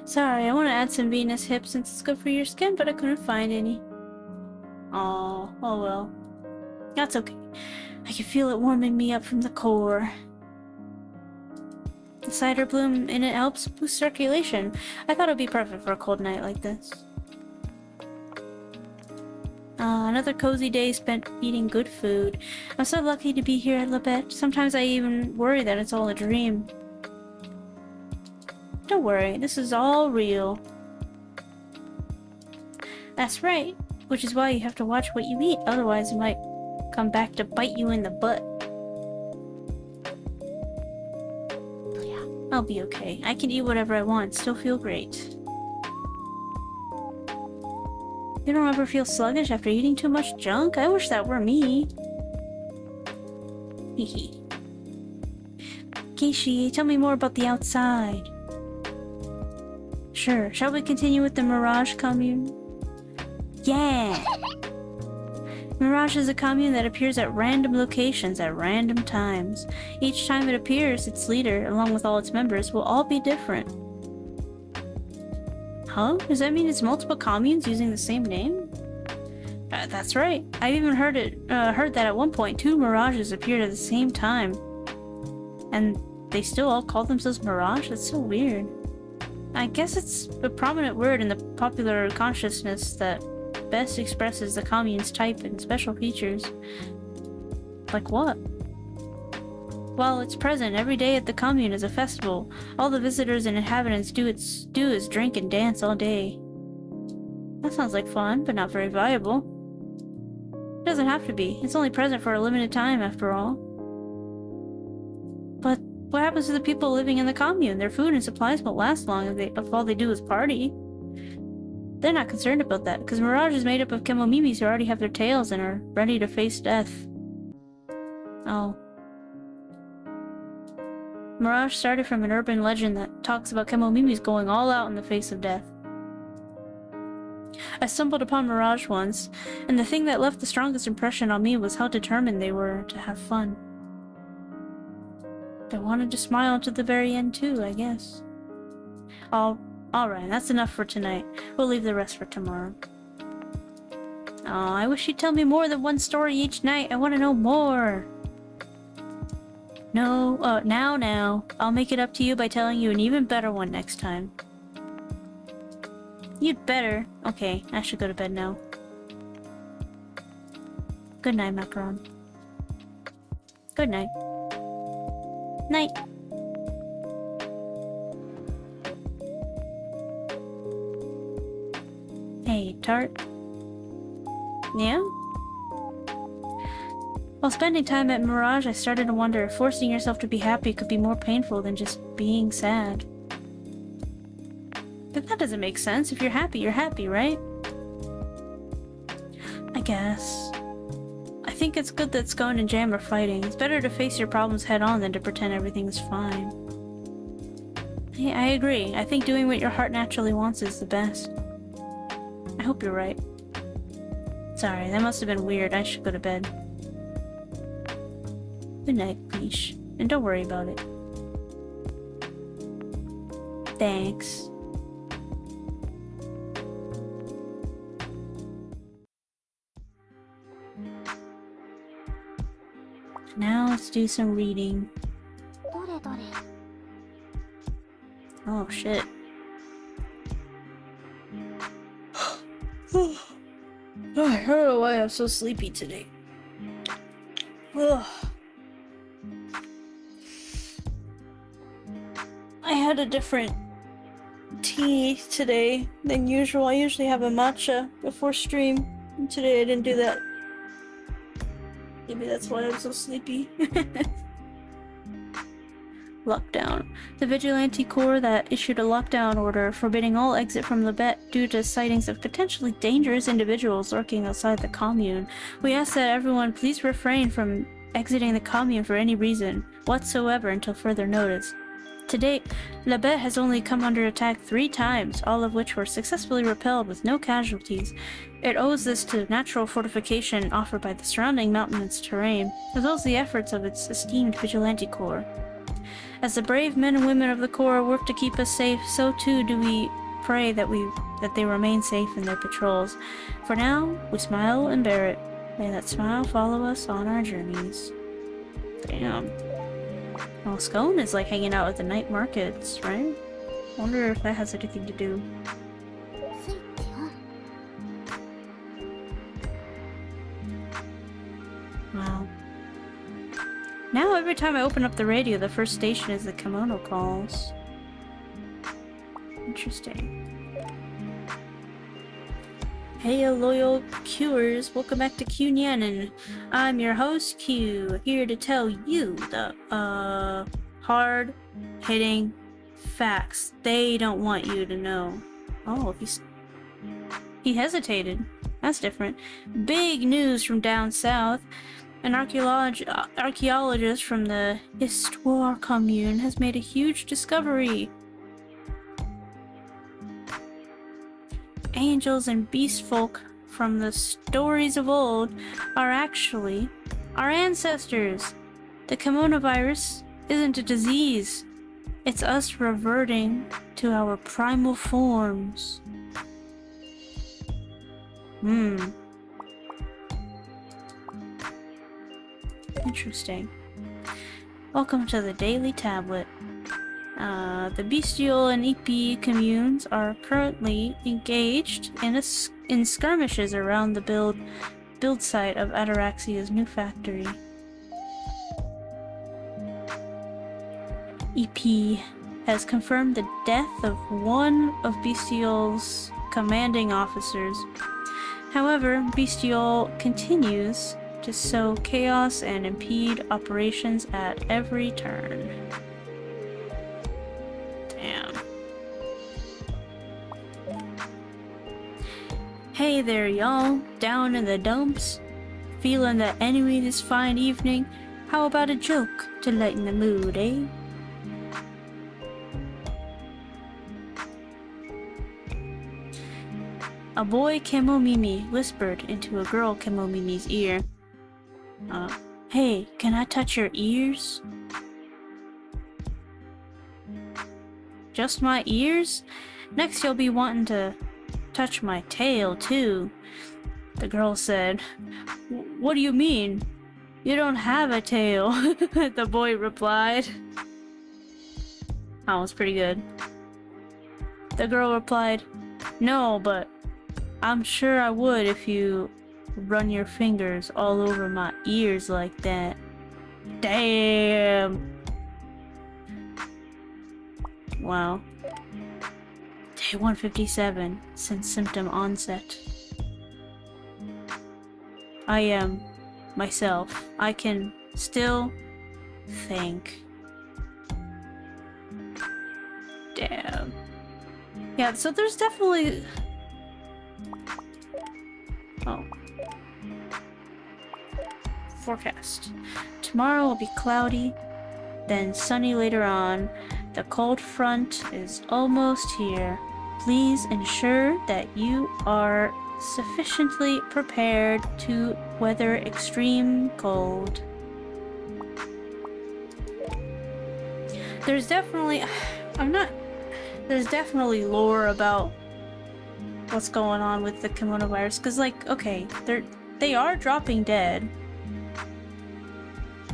sorry, I want to add some Venus hips since it's good for your skin, but I couldn't find any. Oh well. That's okay. I can feel it warming me up from the core. The cider bloom in it helps boost circulation. I thought it would be perfect for a cold night like this. Another cozy day spent eating good food. I'm so lucky to be here at Labette. Sometimes I even worry that it's all a dream. Don't worry, this is all real. That's right, which is why you have to watch what you eat, otherwise it might come back to bite you in the butt. I'll be okay. I can eat whatever I want, still feel great. You don't ever feel sluggish after eating too much junk? I wish that were me. Hehe. Kishi, tell me more about the outside. Sure. Shall we continue with the Mirage commune? Yeah! Mirage is a commune that appears at random locations at random times. Each time it appears, its leader, along with all its members, will all be different. Huh? Does that mean it's multiple communes using the same name? That's right. I've even heard that at one point 2 Mirages appeared at the same time. And they still all call themselves Mirage? That's so weird. I guess it's a prominent word in the popular consciousness that best expresses the commune's type and special features. Like what? While it's present every day at the commune as a festival, all the visitors and inhabitants do is drink and dance all day. That sounds like fun, but not very viable. It doesn't have to be. It's only present for a limited time, after all. But what happens to the people living in the commune? Their food and supplies won't last long if all they do is party. They're not concerned about that, because Mirage is made up of Kemomimis who already have their tails and are ready to face death. Oh. Mirage started from an urban legend that talks about Kemomimis going all out in the face of death. I stumbled upon Mirage once, and the thing that left the strongest impression on me was how determined they were to have fun. They wanted to smile to the very end too, I guess. Alright, that's enough for tonight. We'll leave the rest for tomorrow. Oh, I wish you'd tell me more than one story each night. I want to know more. No, now. I'll make it up to you by telling you an even better one next time. You'd better. Okay, I should go to bed now. Good night, Macaron. Good night. Night. Hey, Tart. Yeah? While spending time at Mirage, I started to wonder if forcing yourself to be happy could be more painful than just being sad. But that doesn't make sense. If you're happy, right? I guess. I think it's good that Scone and Jam are fighting. It's better to face your problems head on than to pretend everything's fine. Yeah, I agree. I think doing what your heart naturally wants is the best. I hope you're right. Sorry, that must have been weird. I should go to bed. Good night, Leash. And don't worry about it. Thanks. Now let's do some reading. どれどれ Oh shit. I don't know why I'm so sleepy today. Ugh. I had a different tea today than usual. I usually have a matcha before stream, and today I didn't do that. Maybe that's why I'm so sleepy. Lockdown. The Vigilante Corps that issued a lockdown order forbidding all exit from Labette due to sightings of potentially dangerous individuals lurking outside the commune. We ask that everyone please refrain from exiting the commune for any reason whatsoever until further notice. To date, Labette has only come under attack 3 times, all of which were successfully repelled with no casualties. It owes this to natural fortification offered by the surrounding mountainous terrain, as well as the efforts of its esteemed Vigilante Corps. As the brave men and women of the Corps work to keep us safe, so too do we pray that they remain safe in their patrols. For now, we smile and bear it. May that smile follow us on our journeys. Damn. Well, Scone is like hanging out at the night markets, right? Wonder if that has anything to do. スイッチオン Wow. Now every time I open up the radio, the first station is the kimono calls. Interesting. Hey loyal Qers, welcome back to Q Nyanin. I'm your host Q, here to tell you the hard-hitting facts they don't want you to know. Oh, he hesitated. That's different. Big news from down south. An archaeologist from the Histoire commune has made a huge discovery. Angels and beast folk from the stories of old are actually our ancestors. The coronavirus isn't a disease. It's us reverting to our primal forms. Interesting. Welcome to the Daily Tablet. The Bestial and EP communes are currently engaged in skirmishes around the build site of Ataraxia's new factory. EP has confirmed the death of one of Bestial's commanding officers. However, Bestial continues to sow chaos and impede operations at every turn. Damn. Hey there, y'all. Down in the dumps? Feeling the enemy this fine evening? How about a joke to lighten the mood, eh? A boy Kemomimi whispered into a girl Kemomimi's ear. Hey, can I touch your ears? Just my ears? Next you'll be wanting to touch my tail too. The girl said, What do you mean? You don't have a tail, the boy replied. That was pretty good. The girl replied, No, but I'm sure I would if you run your fingers all over my ears like that. Damn! Wow. Day 157, since symptom onset. I am myself. I can still think. Damn. Yeah, so there's definitely... Oh. Forecast. Tomorrow will be cloudy, then sunny later on. The cold front is almost here. Please ensure that you are sufficiently prepared to weather extreme cold. There's definitely... There's definitely lore about what's going on with the kimono virus, because, like, okay, they are dropping dead.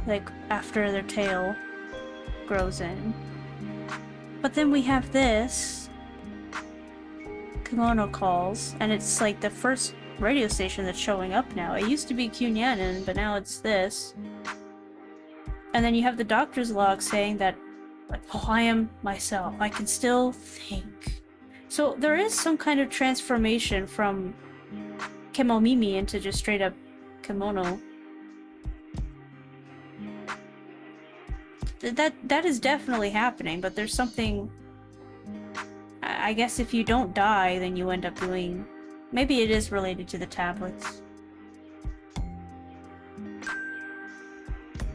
Like, after their tail grows in. But then we have this kimono calls, and it's like the first radio station that's showing up now. It used to be Kunyanin, but now it's this. And then you have the doctor's log saying that, like, oh, I am myself. I can still think. So there is some kind of transformation from Kemomimi into just straight up kimono. That is definitely happening, but there's something... I guess if you don't die, then you end up doing... Maybe it is related to the tablets.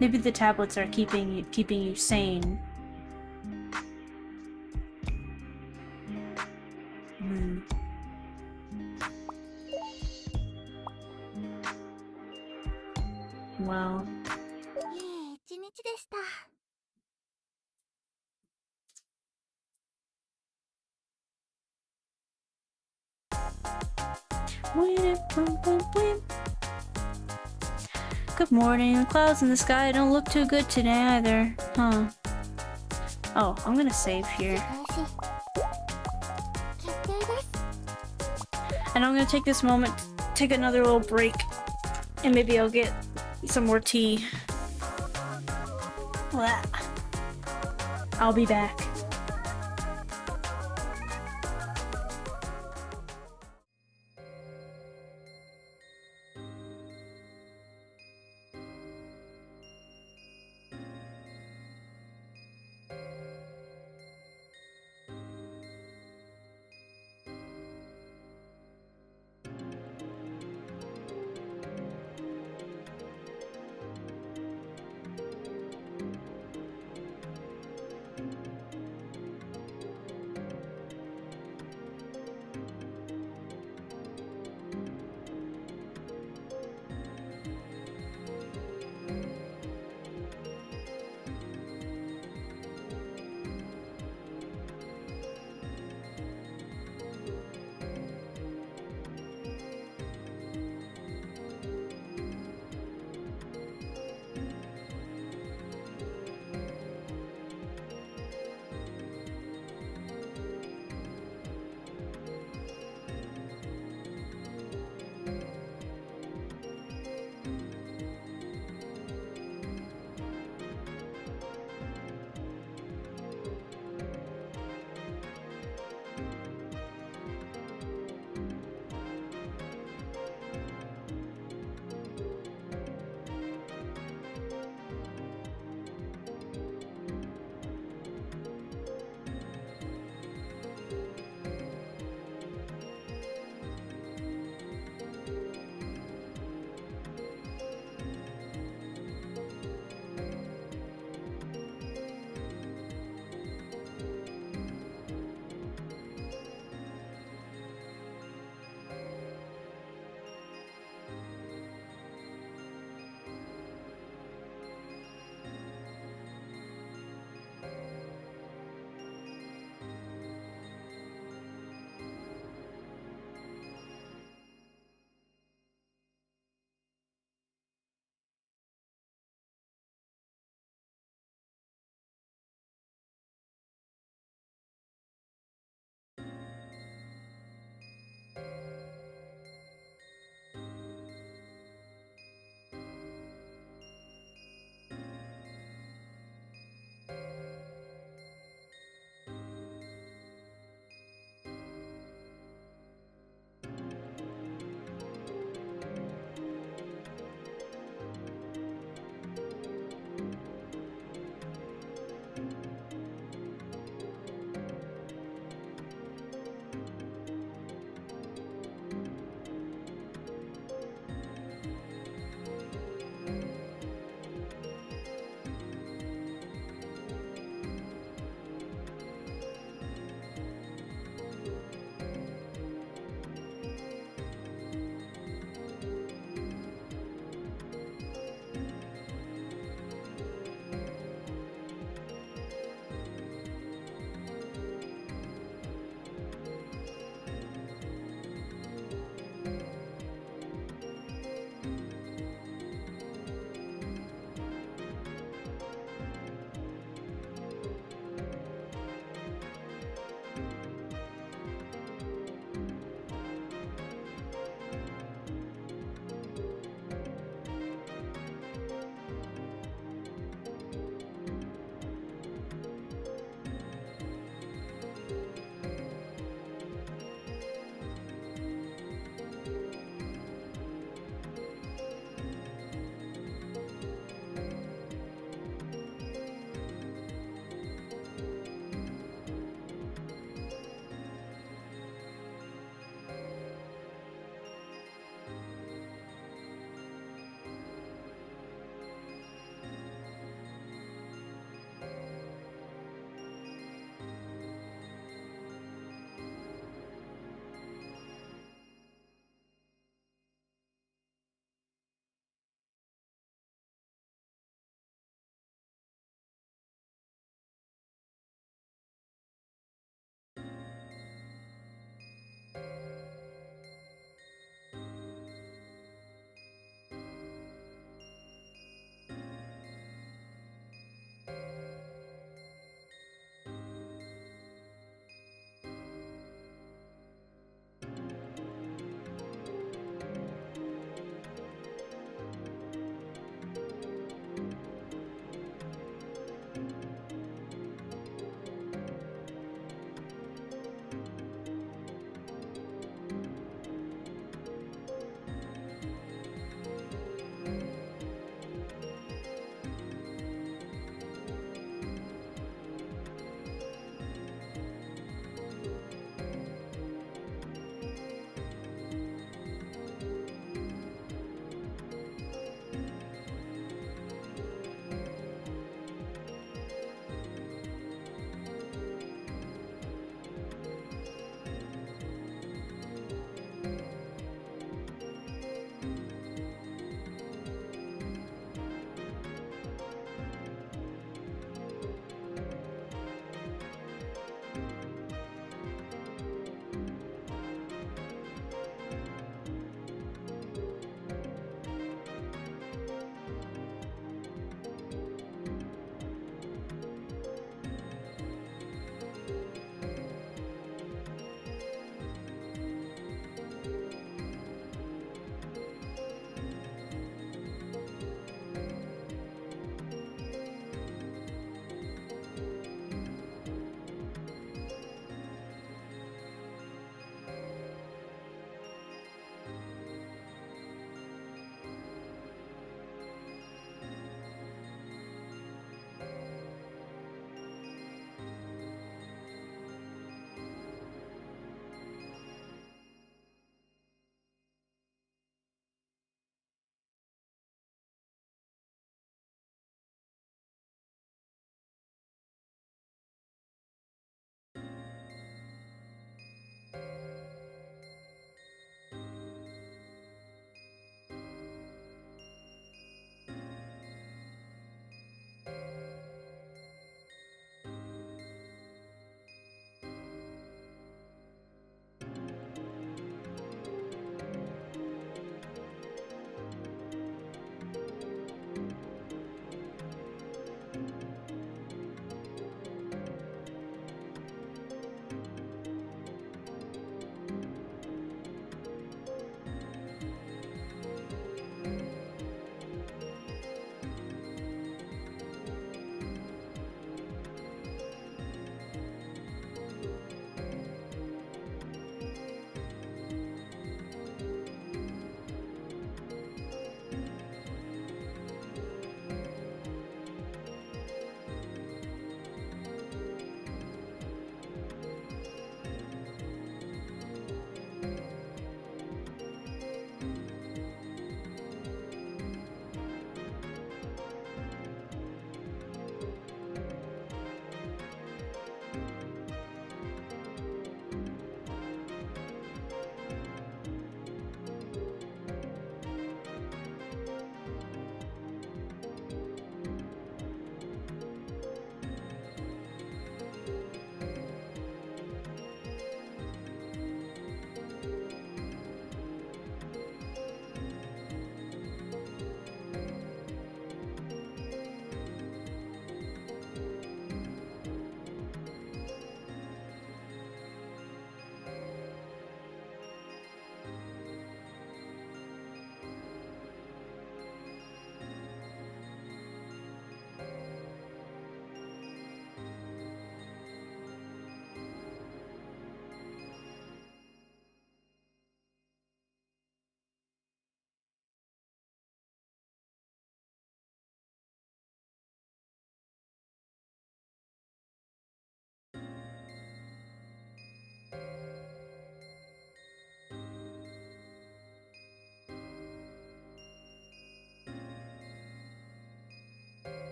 Maybe the tablets are keeping you sane. Well... いい一日でした。Good morning. The clouds in the sky don't look too good today either. Huh. Oh, I'm gonna save here. 開始。決定です。 And I'm gonna take this moment, take another little break, and maybe I'll get some more tea. Blah. I'll be back.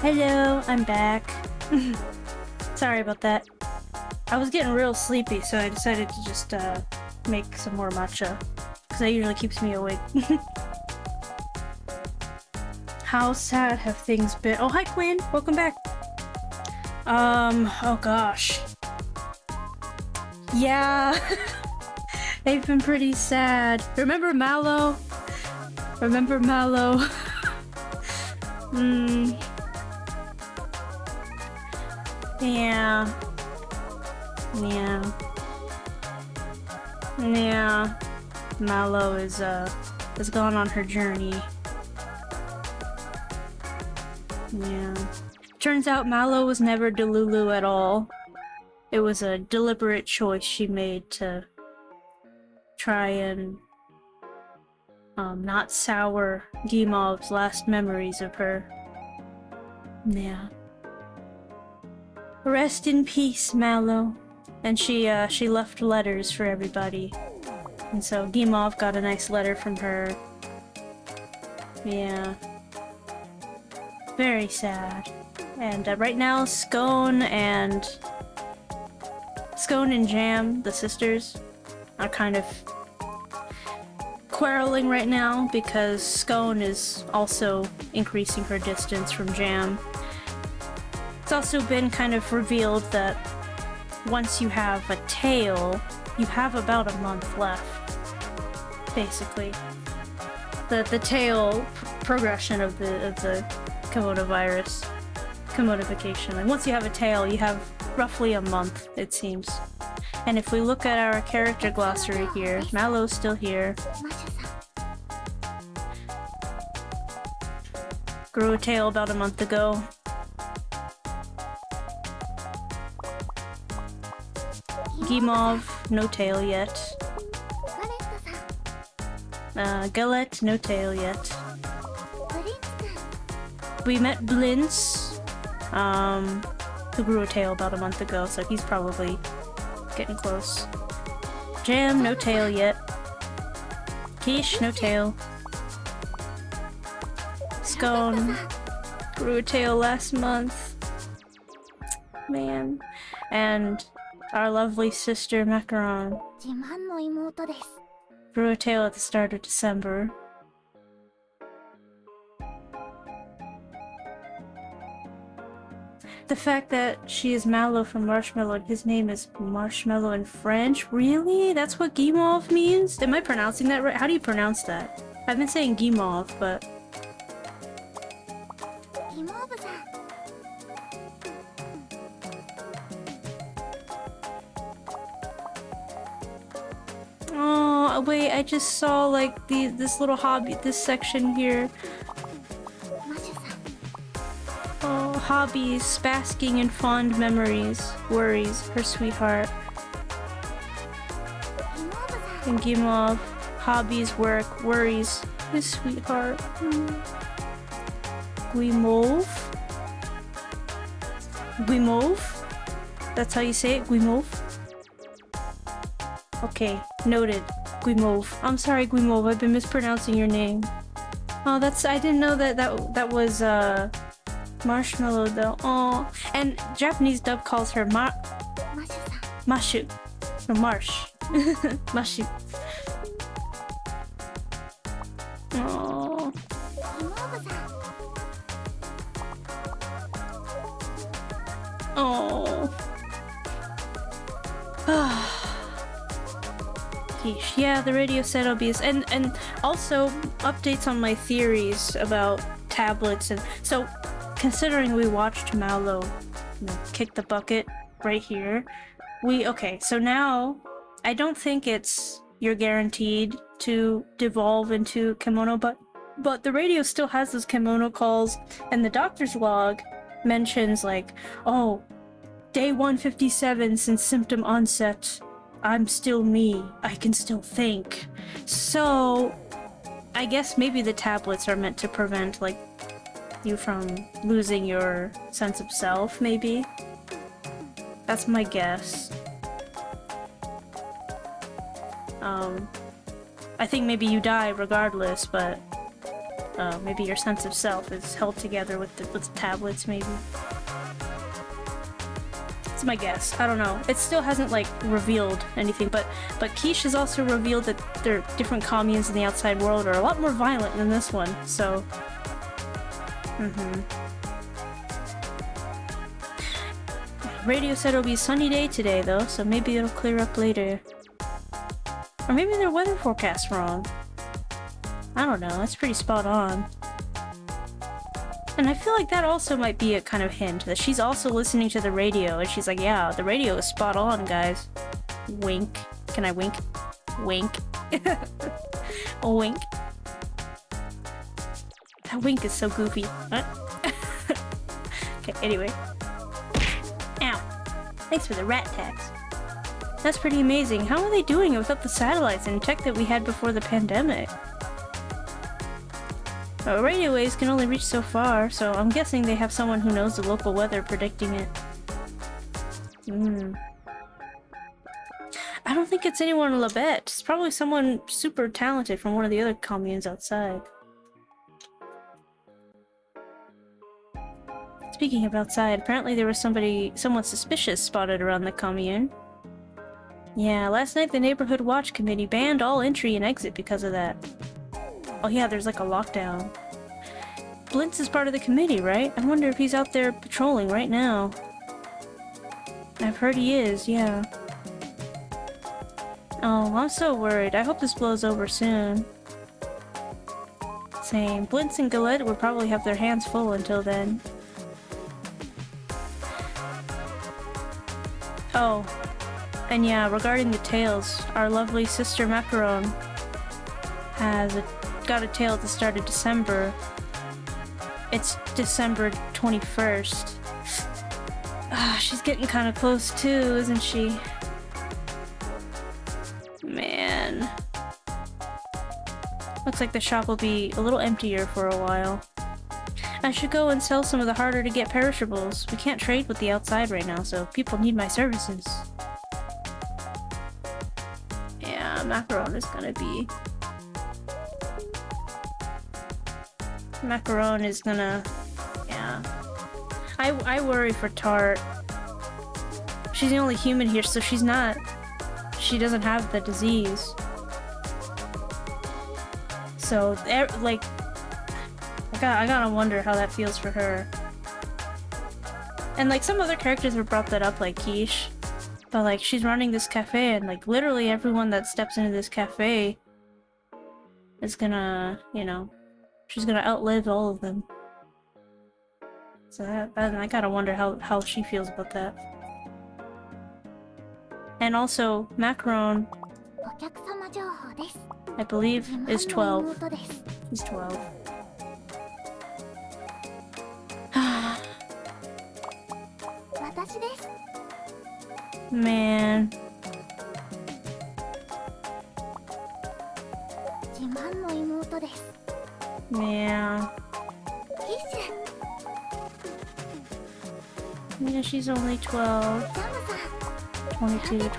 Hello, I'm back. Sorry about that. I was getting real sleepy, so I decided to just make some more matcha. Because that usually keeps me awake. How sad have things been? Oh, hi Quinn! Welcome back! Oh gosh. Yeah! They've been pretty sad. Remember Mallow? Remember Mallow? Yeah. Yeah. Yeah. Mallow is gone on her journey. Yeah. Turns out Mallow was never Delulu at all. It was a deliberate choice she made to try and not sour Gimov's last memories of her. Yeah. Rest in peace, Mallow. And she left letters for everybody. And so Gimov got a nice letter from her. Yeah. Very sad. And right now, Scone and Jam, the sisters, are kind of quarreling right now because Scone is also increasing her distance from Jam. It's also been kind of revealed that once you have a tail, you have about a month left, basically. The tail progression of the Komodo virus, Komodification. Like once you have a tail, you have roughly a month, it seems. And if we look at our character glossary here, Mallow's still here. Grew a tail about a month ago. Gimov, no tail yet. Galette, no tail yet. We met Blintz, who grew a tail about a month ago, so he's probably getting close. Jam, no tail yet. Quiche, no tail. Scone, grew a tail last month. Man. And our lovely sister Macaron grew a tail at the start of December. The fact that she is Mallow from Marshmallow and his name is Marshmallow in French? Really? That's what Gimov means? Am I pronouncing that right? How do you pronounce that? I've been saying Gimov, but... Oh, wait, I just saw like this little hobby, this section here. Oh, hobbies, basking in fond memories, worries, her sweetheart. And Gimov, hobbies, work, worries, his sweetheart. Guimauve? Guimauve? That's how you say it? Guimauve? Okay, noted. Guimauve. I'm sorry, Guimauve, I've been mispronouncing your name. Oh, I didn't know that was, Marshmallow though. Oh, and Japanese dub calls her Mashu. Or Marsh. Mashu. Oh. Oh. Yeesh. Yeah, the radio said obvious, and also updates on my theories about tablets, and so considering we watched Mallow, kick the bucket right here, okay, so now I don't think you're guaranteed to devolve into kimono, but the radio still has those kimono calls, and the doctor's log mentions like, oh, day 157 since symptom onset, I'm still me, I can still think. So I guess maybe the tablets are meant to prevent like you from losing your sense of self, maybe? That's my guess. I think maybe you die regardless, but maybe your sense of self is held together with the tablets, maybe. It's my guess. I don't know. It still hasn't, like, revealed anything, but Quiche has also revealed that their different communes in the outside world are a lot more violent than this one, so... Radio said it'll be a sunny day today, though, so maybe it'll clear up later. Or maybe their weather forecast's wrong. I don't know, that's pretty spot on. And I feel like that also might be a kind of hint that she's also listening to the radio, and she's like, yeah, the radio is spot on, guys. Wink. Can I wink? Wink. Wink. That wink is so goofy. Huh? Okay, anyway. Ow. Thanks for the rat tax. That's pretty amazing. How are they doing it without the satellites and tech that we had before the pandemic? Radio waves can only reach so far, so I'm guessing they have someone who knows the local weather predicting it. I don't think it's anyone in Labette. It's probably someone super talented from one of the other communes outside. Speaking of outside, apparently there was someone suspicious spotted around the commune. Yeah, last night the Neighborhood Watch Committee banned all entry and exit because of that. Oh yeah, there's like a lockdown. Blintz is part of the committee, right? I wonder if he's out there patrolling right now. I've heard he is, yeah. Oh, I'm so worried. I hope this blows over soon. Same. Blintz and Galette will probably have their hands full until then. Oh. And yeah, regarding the tails, our lovely sister Macaron has got a tail at the start of December. It's December 21st. She's getting kind of close too, isn't she? Man. Looks like the shop will be a little emptier for a while. I should go and sell some of the harder to get perishables. We can't trade with the outside right now, so people need my services. Yeah, Macaron is gonna be... Macaron is gonna... yeah. I worry for Tart. She's the only human here, so she's not... she doesn't have the disease. So, like... I gotta wonder how that feels for her. And like, some other characters have brought that up, like Quiche. But like, she's running this cafe, and like, literally everyone that steps into this cafe is gonna, you know... she's gonna outlive all of them. So I gotta wonder how she feels about that. And also, Macaron, I believe, is 12. He's 12. Man. Yeah. Yeah, she's only 12. 22, 22.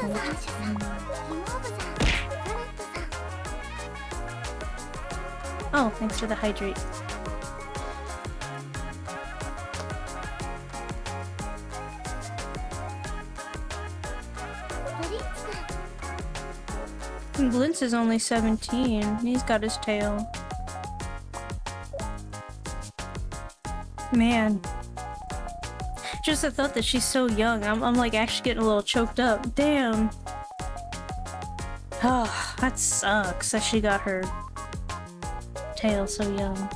Oh, thanks for the hydrate. Blintz is only 17. He's got his tail. Man. Just the thought that she's so young, I'm like actually getting a little choked up. Damn. Oh, that sucks that she got her tail so young.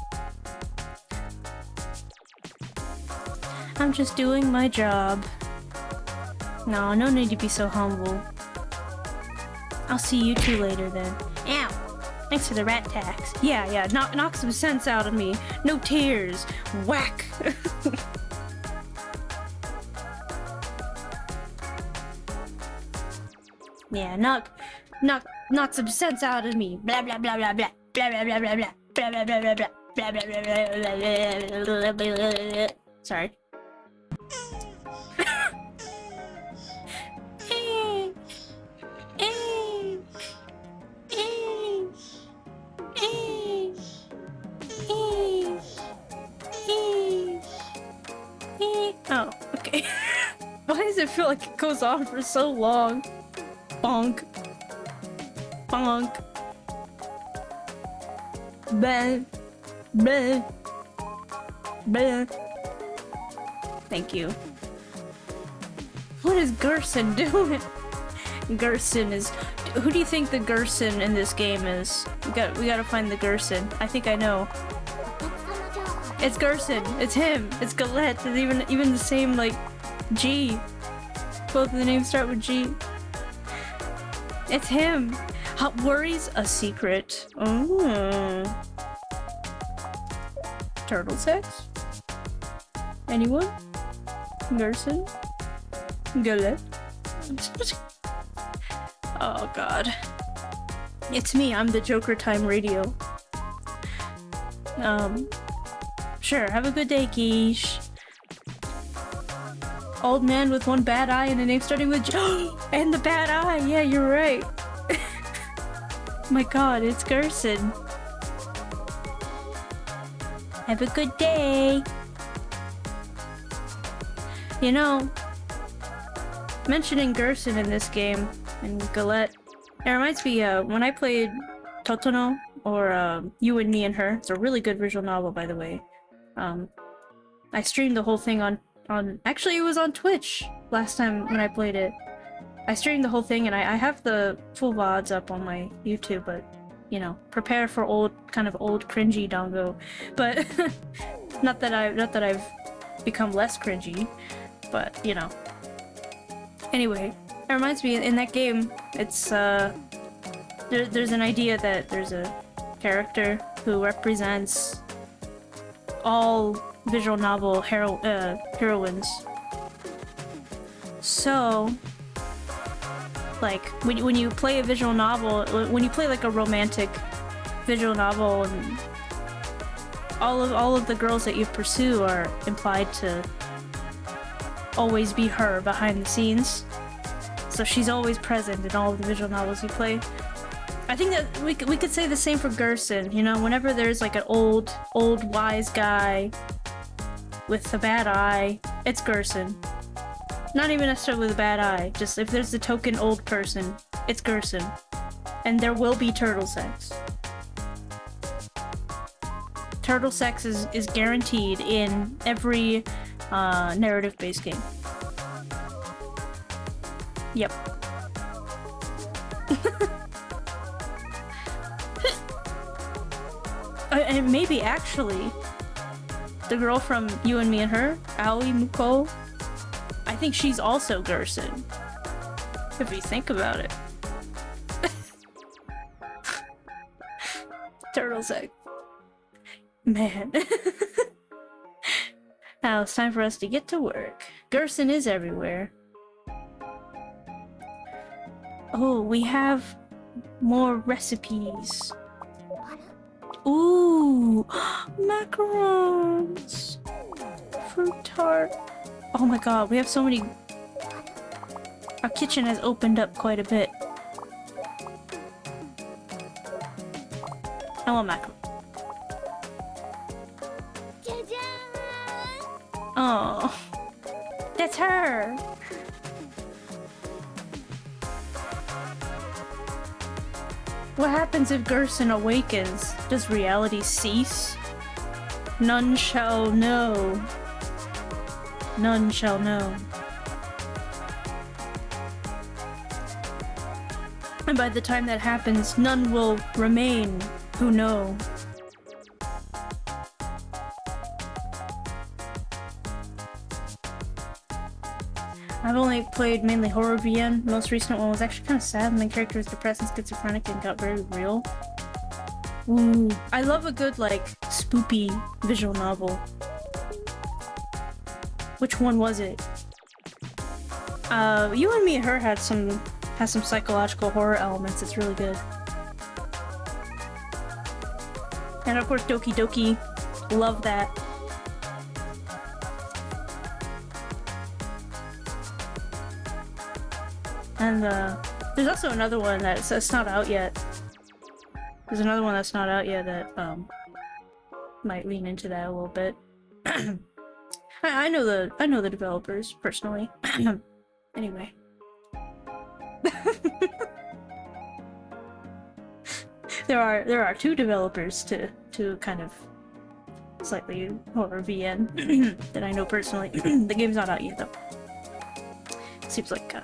I'm just doing my job. No need to be so humble. I'll see you two later then. Ow! Thanks for the rat tax. Yeah, knock some sense out of me. No tears. Whack! Yeah, knock some sense out of me. Blah blah blah blah blah blah blah blah blah blah blah blah blah blah blah blah blah. Sorry. does it feel like it goes on for so long? Bonk. Bonk. Bleh. Bleh. Bleh. Thank you. What is Gerson doing? Gerson is... Who do you think the Gerson in this game is? We gotta find the Gerson. I think I know. It's Gerson. It's him. It's Galette. It's even the same, like, G. Both of the names start with G. It's him. Hot worries a secret. Oh. Turtle sex? Anyone? Gerson? Galette? Oh god. It's me, I'm the Joker Time Radio. Sure, have a good day, Quiche. Old man with one bad eye and a name starting with J- and the bad eye! Yeah, you're right. My god, it's Gerson. Have a good day! You know, mentioning Gerson in this game, and Galette, it reminds me, when I played Totono, or You and Me and Her, it's a really good visual novel, by the way. I streamed the whole thing on actually it was on Twitch last time when I played it. I streamed the whole thing and I have the full VODs up on my YouTube, but you know, prepare for kind of old cringy dongo. But not that I've become less cringy, but you know. Anyway, it reminds me, in that game, it's there's an idea that there's a character who represents all visual novel heroines. So, like, when you play a visual novel, when you play like a romantic visual novel, and all of the girls that you pursue are implied to always be her behind the scenes. So she's always present in all of the visual novels you play. I think that we could say the same for Gerson, you know, whenever there's like an old wise guy with a bad eye, it's Gerson. Not even necessarily with a bad eye, just if there's a token old person, it's Gerson. And there will be turtle sex. Turtle sex is guaranteed in every narrative-based game. Yep. And maybe actually, the girl from You and Me and Her, Aoi Muko, I think she's also Gerson. If you think about it. Turtle sex. Man. Now it's time for us to get to work. Gerson is everywhere. Oh, we have more recipes. Ooh, macarons, fruit tart. Oh my god, we have so many. Our kitchen has opened up quite a bit. I want macarons. Oh, that's her. What happens if Gerson awakens? Does reality cease? None shall know. None shall know. And by the time that happens, none will remain who know. I've only played mainly horror VN. The most recent one was actually kind of sad. The main character was depressed and schizophrenic and got very real. Ooh, I love a good, like, spoopy visual novel. Which one was it? You and Me and Her has some psychological horror elements. It's really good. And of course, Doki Doki. Love that. And there's also another one that's not out yet. There's another one that's not out yet that might lean into that a little bit. I know the developers personally. Anyway. there are two developers to kind of slightly horror VN that I know personally. The game's not out yet though. Seems like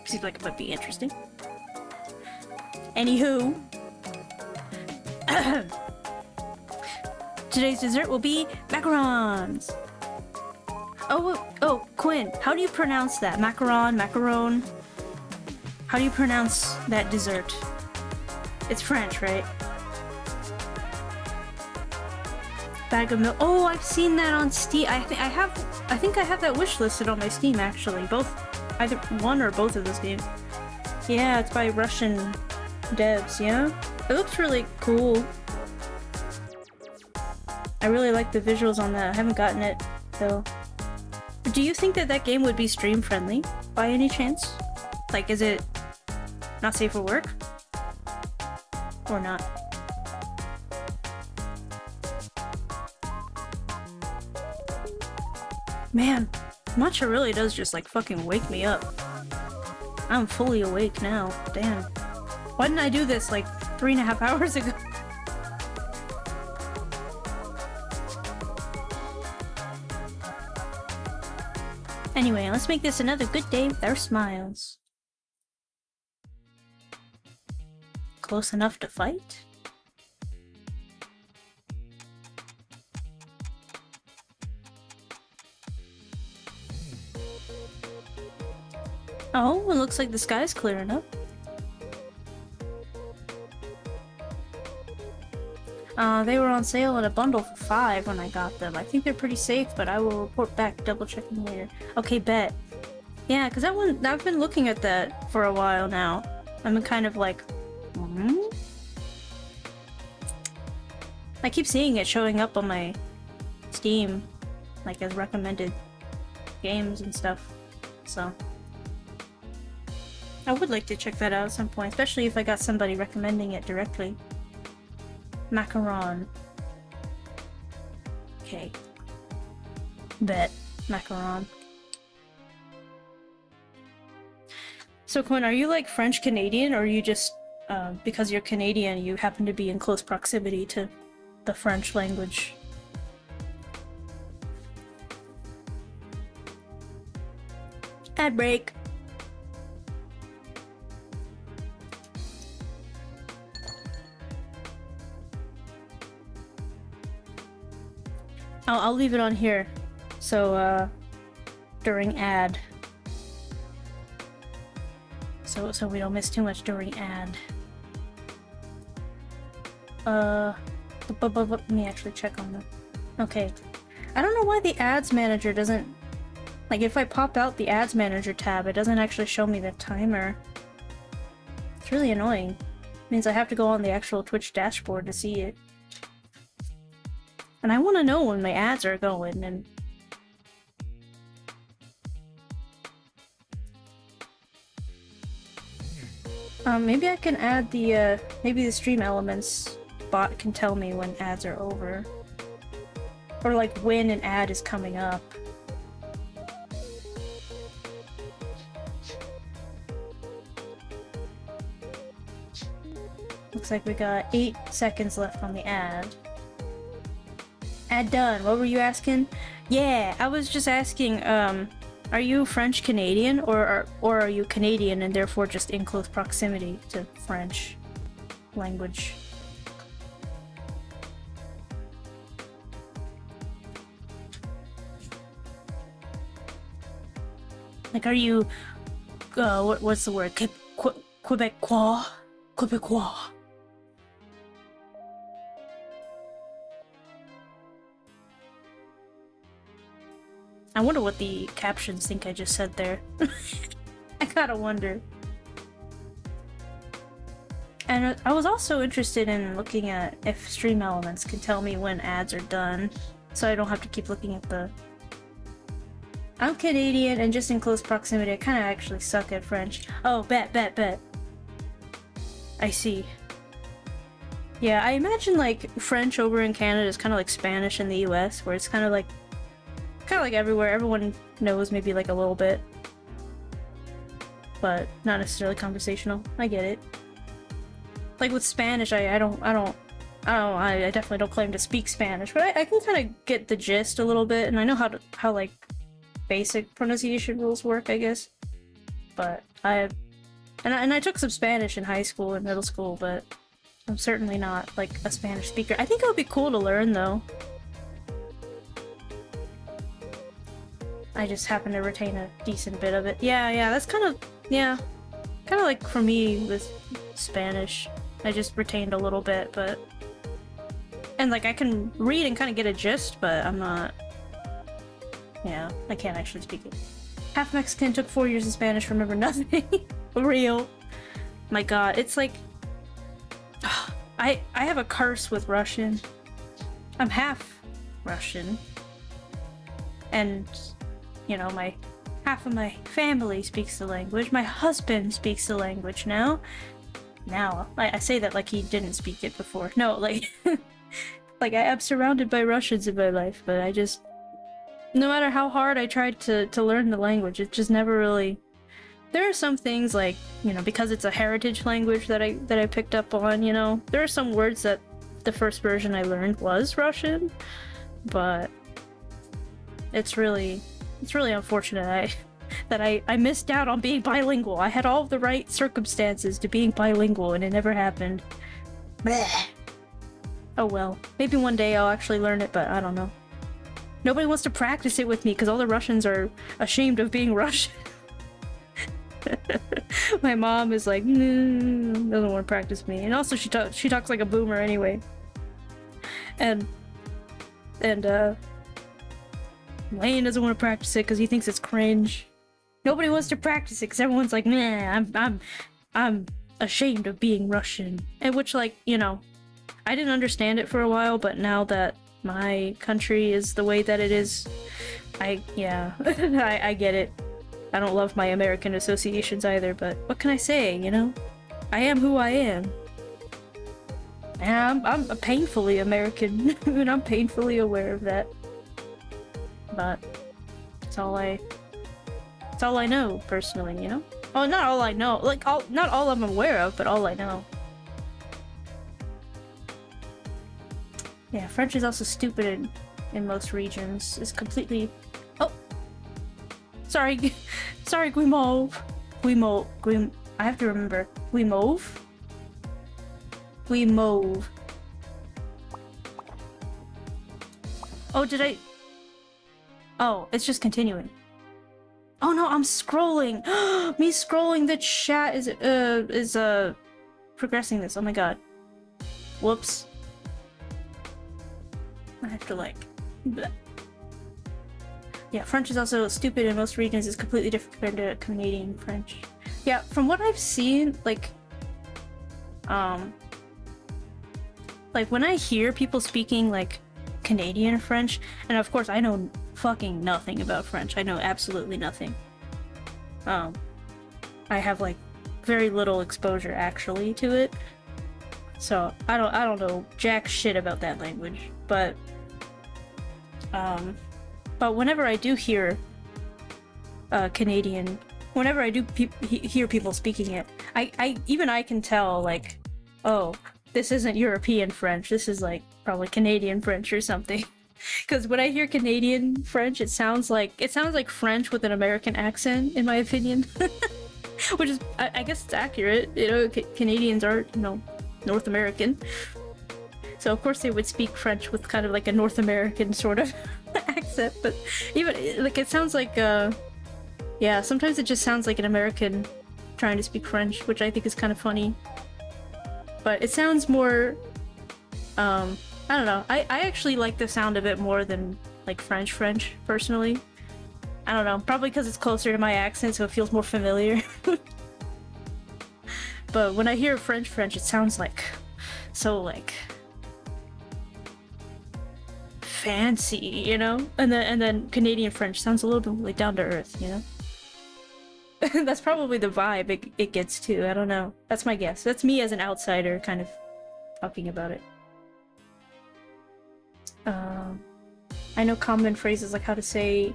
seems like it might be interesting. Anywho, today's dessert will be macarons. Oh, Quinn, how do you pronounce that? Macaron? How do you pronounce that dessert? It's French, right? Bag of milk. Oh, I've seen that on Steam. I think I have that wish listed on my Steam actually. Either one or both of those games. Yeah, it's by Russian devs, yeah? It looks really cool. I really like the visuals on that. I haven't gotten it, though. Do you think that game would be stream friendly, by any chance? Like, is it not safe for work? Or not? Man, matcha really does just like fucking wake me up. I'm fully awake now. Damn. Why didn't I do this like 3.5 hours ago? Anyway, let's make this another good day with our smiles. Close enough to fight? Oh, it looks like the sky's clearing up. They were on sale in a bundle for $5 when I got them. I think they're pretty safe, but I will report back, double checking later. Okay, bet. Yeah, because I've been looking at that for a while now. I'm kind of like, I keep seeing it showing up on my Steam, like as recommended games and stuff, so. I would like to check that out at some point, especially if I got somebody recommending it directly. Macaron. Okay. Bet. Macaron. So Quinn, are you like French Canadian, or are you just, because you're Canadian, you happen to be in close proximity to the French language? Ad break. I'll leave it on here, so during ad, so we don't miss too much during ad. Let me actually check on them. Okay, I don't know why the ads manager doesn't, like, if I pop out the ads manager tab, it doesn't actually show me the timer. It's really annoying. It means I have to go on the actual Twitch dashboard to see it. And I want to know when my ads are going, and maybe I can add the maybe the stream elements bot can tell me when ads are over, or like when an ad is coming up. Looks like we got 8 seconds left on the ad. Ad done. What were you asking? Yeah, I was just asking, are you French Canadian, or are you Canadian and therefore just in close proximity to French language? Like, are you, what's the word? Quebecois? Quebecois. I wonder what the captions think I just said there. I gotta wonder. And I was also interested in looking at if stream elements can tell me when ads are done, so I don't have to keep looking at the... I'm Canadian and just in close proximity. I kind of actually suck at French. Oh, bet. I see. Yeah, I imagine like French over in Canada is kind of like Spanish in the US, where it's kind of like everywhere. Everyone knows maybe like a little bit. but not necessarily conversational. I get it. Like with Spanish, I definitely don't claim to speak Spanish, but I can kind of get the gist a little bit, and I know how like basic pronunciation rules work, I guess. But I took some Spanish in high school and middle school, but I'm certainly not like a Spanish speaker. I think it would be cool to learn though. I just happen to retain a decent bit of it. Yeah, that's kind of like for me with Spanish. I just retained a little bit, but and like I can read and kind of get a gist, but I'm not. Yeah, I can't actually speak it. Half Mexican, took 4 years of Spanish, remember nothing. Real. My god, it's like I have a curse with Russian. I'm half Russian. And you know, half of my family speaks the language. My husband speaks the language now. I say that like he didn't speak it before. No, like like I am surrounded by Russians in my life, but I just, no matter how hard I tried to learn the language, it just never really. There are some things like, you know, because it's a heritage language that I picked up on, you know, there are some words that the first version I learned was Russian, but it's really unfortunate that I missed out on being bilingual. I had all the right circumstances to being bilingual and it never happened. Blech. Oh well. Maybe one day I'll actually learn it, but I don't know. Nobody wants to practice it with me because all the Russians are ashamed of being Russian. My mom is like, doesn't want to practice me. And also she talks like a boomer anyway. And Wayne doesn't want to practice it because he thinks it's cringe. Nobody wants to practice it because everyone's like, nah, I'm ashamed of being Russian. And which, like, you know, I didn't understand it for a while, but now that my country is the way that it is, I get it. I don't love my American associations either, but what can I say, you know? I am who I am. And I'm painfully American, and I'm painfully aware of that. But it's all I know personally, you know? Oh, not all I know. Like not all I'm aware of, but all I know. Yeah, French is also stupid in most regions. It's completely. Oh, sorry, Guimauve. I have to remember Guimauve. Oh, did I? Oh, it's just continuing. Oh no, I'm scrolling. Me scrolling the chat is progressing this. Oh my god. Whoops. I have to like. Bleh. Yeah, French is also stupid in most regions. It's completely different compared to Canadian French. Yeah, from what I've seen, like when I hear people speaking like Canadian French, and of course I know fucking nothing about French. I know absolutely nothing. I have like very little exposure actually to it. So I don't know jack shit about that language, but whenever I do hear Canadian, whenever I do hear people speaking it, I can tell like, oh, this isn't European French. This is like probably Canadian French or something. Because when I hear Canadian French, it sounds like French with an American accent, in my opinion. Which is, I guess it's accurate. You know, Canadians are, you know, North American. So of course they would speak French with kind of like a North American sort of accent. But even, like, it sounds like, yeah, sometimes it just sounds like an American trying to speak French, which I think is kind of funny. But it sounds more, I don't know. I actually like the sound of it more than like French, personally. I don't know. Probably because it's closer to my accent, so it feels more familiar. But when I hear French, it sounds like so like fancy, you know? And then Canadian French sounds a little bit like down to earth, you know? That's probably the vibe it gets to. I don't know. That's my guess. That's me as an outsider kind of talking about it. I know common phrases like how to say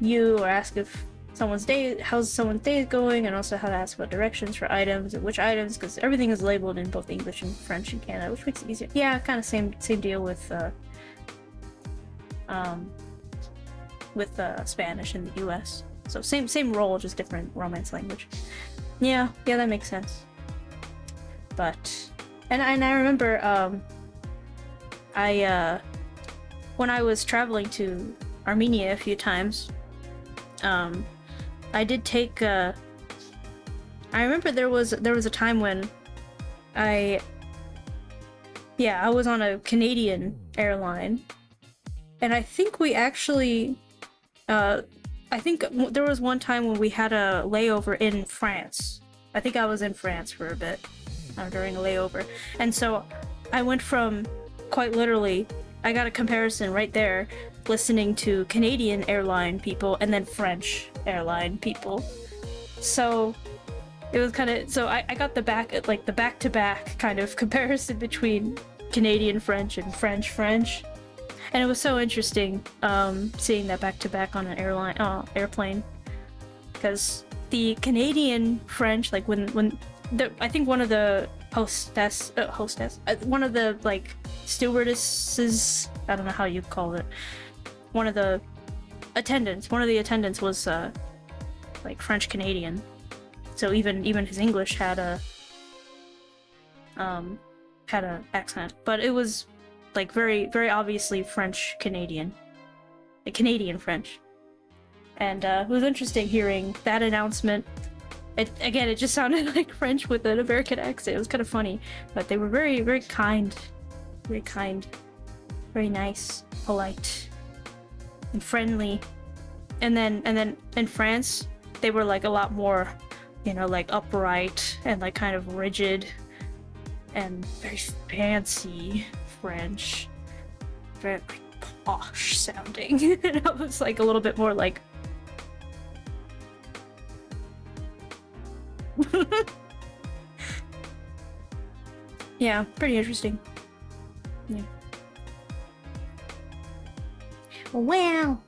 you, or ask if how's someone's day going, and also how to ask about directions for items and which items, because everything is labeled in both English and French in Canada, which makes it easier. Yeah, kind of same deal with Spanish in the U.S. So same role, just different Romance language. Yeah, that makes sense. But and I remember when I was traveling to Armenia a few times, I did take I remember there was a time when I was on a Canadian airline, and I think we actually I think there was one time when we had a layover in France. I think I was in France for a bit during a layover, and so I went from, quite literally, I got a comparison right there, listening to Canadian airline people and then French airline people. So it was kind of, so I got the back-to-back kind of comparison between Canadian French and French French. And it was so interesting seeing that back-to-back on an airplane, because the Canadian French, like I think one of the one of the like stewardesses, I don't know how you call it, one of the attendants was like French Canadian, so even his English had a accent, but it was like very, very obviously French Canadian, like Canadian French. And it was interesting hearing that announcement. It just sounded like French with an American accent. It was kind of funny, but they were very, very kind, very nice, polite, and friendly. And then in France, they were like a lot more, like upright and like kind of rigid and very fancy French, very like posh sounding. And I was like a little bit more like yeah, pretty interesting. Yeah. Wow,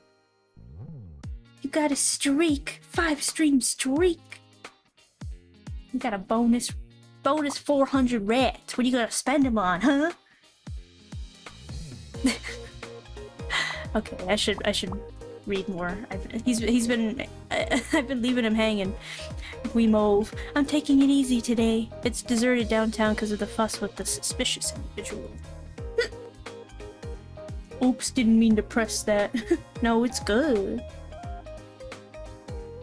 you got a streak, 5-stream streak. You got a bonus 400 rats. What are you gonna spend them on, huh? Okay, I should read more. I've been leaving him hanging. We move. I'm taking it easy today. It's deserted downtown because of the fuss with the suspicious individual. Oops, didn't mean to press that. No, it's good.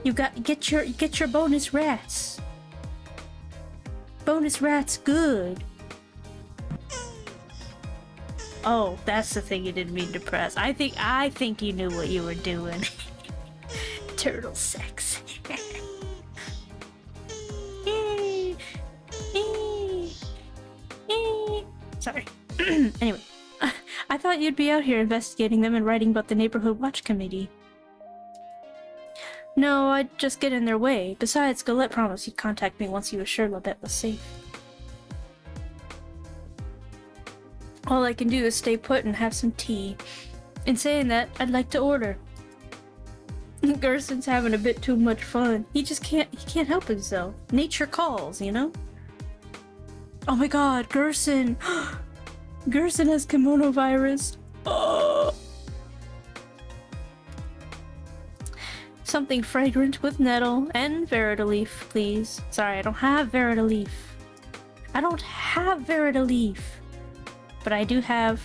You get your bonus rats. Bonus rats, good. Oh, that's the thing you didn't mean to press. I think you knew what you were doing. Turtle sex. Sorry. Anyway, I thought you'd be out here investigating them and writing about the neighborhood watch committee. No, I'd just get in their way. Besides, Galette promised he'd contact me once he was sure Labette was safe. All I can do is stay put and have some tea. In saying that, I'd like to order. Gerson's having a bit too much fun. He can't help himself. Nature calls, you know? Oh my god, Gerson! Gerson has kimono virus. Oh. Something fragrant with nettle and Veritaleaf, please. Sorry, I don't have Veritaleaf. But I do have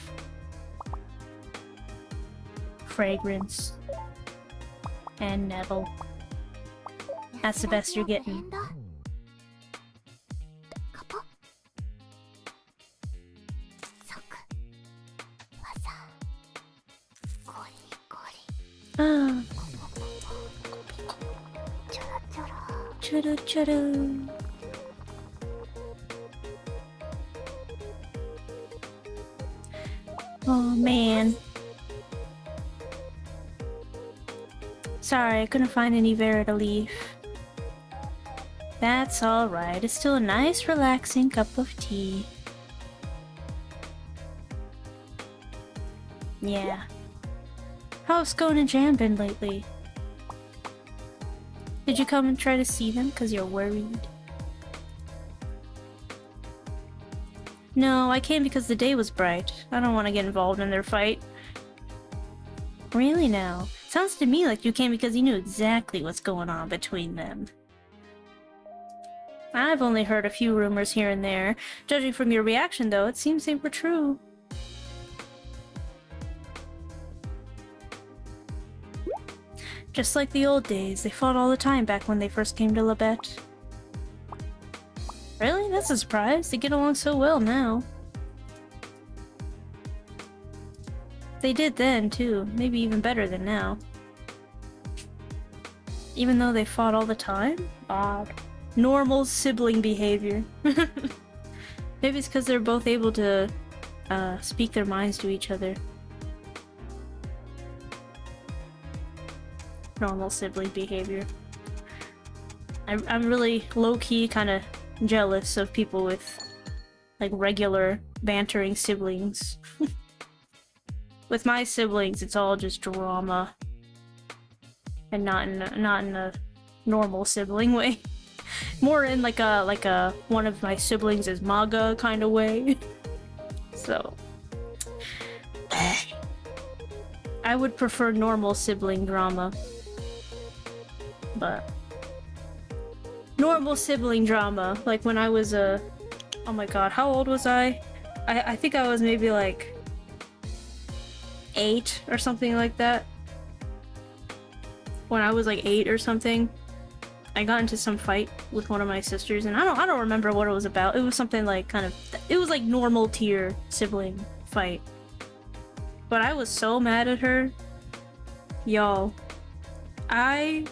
fragrance and nettle. That's the best you're getting. Ah. Churu churu. Oh man. Sorry, I couldn't find any Veritaleaf. That's alright. It's still a nice, relaxing cup of tea. Yeah. How's Scone and Jam been lately? Did you come and try to see them because you're worried? No, I came because the day was bright. I don't want to get involved in their fight. Really now? Sounds to me like you came because you knew exactly what's going on between them. I've only heard a few rumors here and there. Judging from your reaction, though, it seems they were true. Just like the old days, they fought all the time back when they first came to Labette. Really? That's a surprise. They get along so well now. They did then, too. Maybe even better than now. Even though they fought all the time? Odd. Normal sibling behavior. Maybe it's because they're both able to speak their minds to each other. Normal sibling behavior. I'm really low-key kind of jealous of people with like regular bantering siblings. With my siblings, it's all just drama, and not in a normal sibling way. More in like a one of my siblings is MAGA kind of way. So I would prefer normal sibling drama. But normal sibling drama, like when I was oh my god, how old was I? I think I was maybe like 8 or something like that. When I was like 8 or something, I got into some fight with one of my sisters, and I don't remember what it was about. It was something like it was like normal tier sibling fight. But I was so mad at her. Y'all, I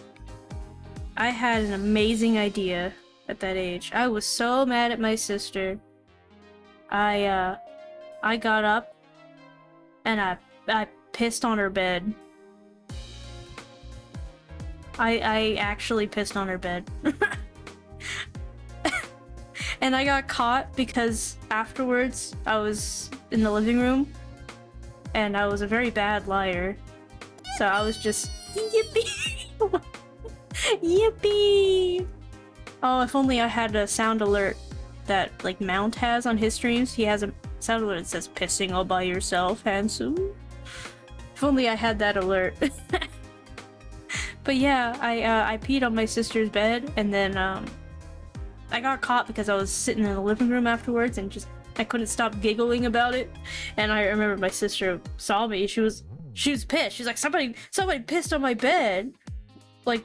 had an amazing idea at that age. I was so mad at my sister. I got up and I pissed on her bed. I actually pissed on her bed. And I got caught because afterwards I was in the living room and I was a very bad liar. So I was just, yippee! Yippee! Oh, if only I had a sound alert that like Mount has on his streams. He has a sound alert that says pissing all by yourself, handsome. If only I had that alert. But yeah, I peed on my sister's bed, and then I got caught because I was sitting in the living room afterwards and just I couldn't stop giggling about it. And I remember my sister saw me. She was pissed. She's like, somebody pissed on my bed. Like,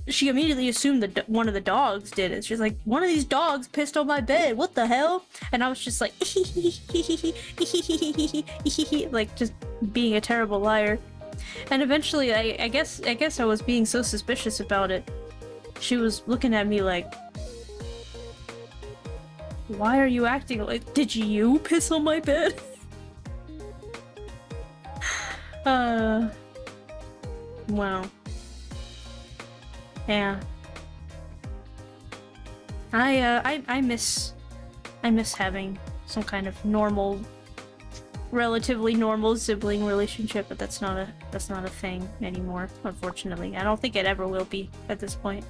she immediately assumed that one of the dogs did it. She's like, one of these dogs pissed on my bed. What the hell? And I was just like, like just being a terrible liar. And eventually, I guess I was being so suspicious about it. She was looking at me like, why are you acting like, did you piss on my bed? Wow. Yeah. I miss having some kind of normal, relatively normal sibling relationship, but that's not a thing anymore, unfortunately. I don't think it ever will be at this point.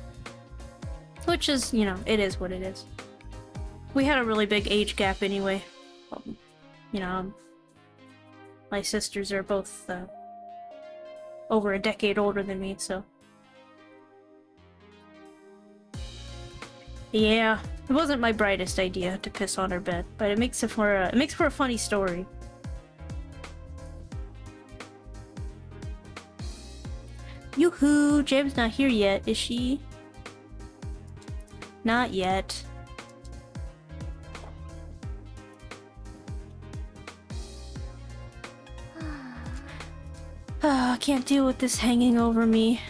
Which is, you know, it is what it is. We had a really big age gap anyway. You know, my sisters are both over a decade older than me, so. Yeah, it wasn't my brightest idea to piss on her bed, but it makes for a funny story. Yoo-hoo! Jam's not here yet, is she? Not yet. I can't deal with this hanging over me.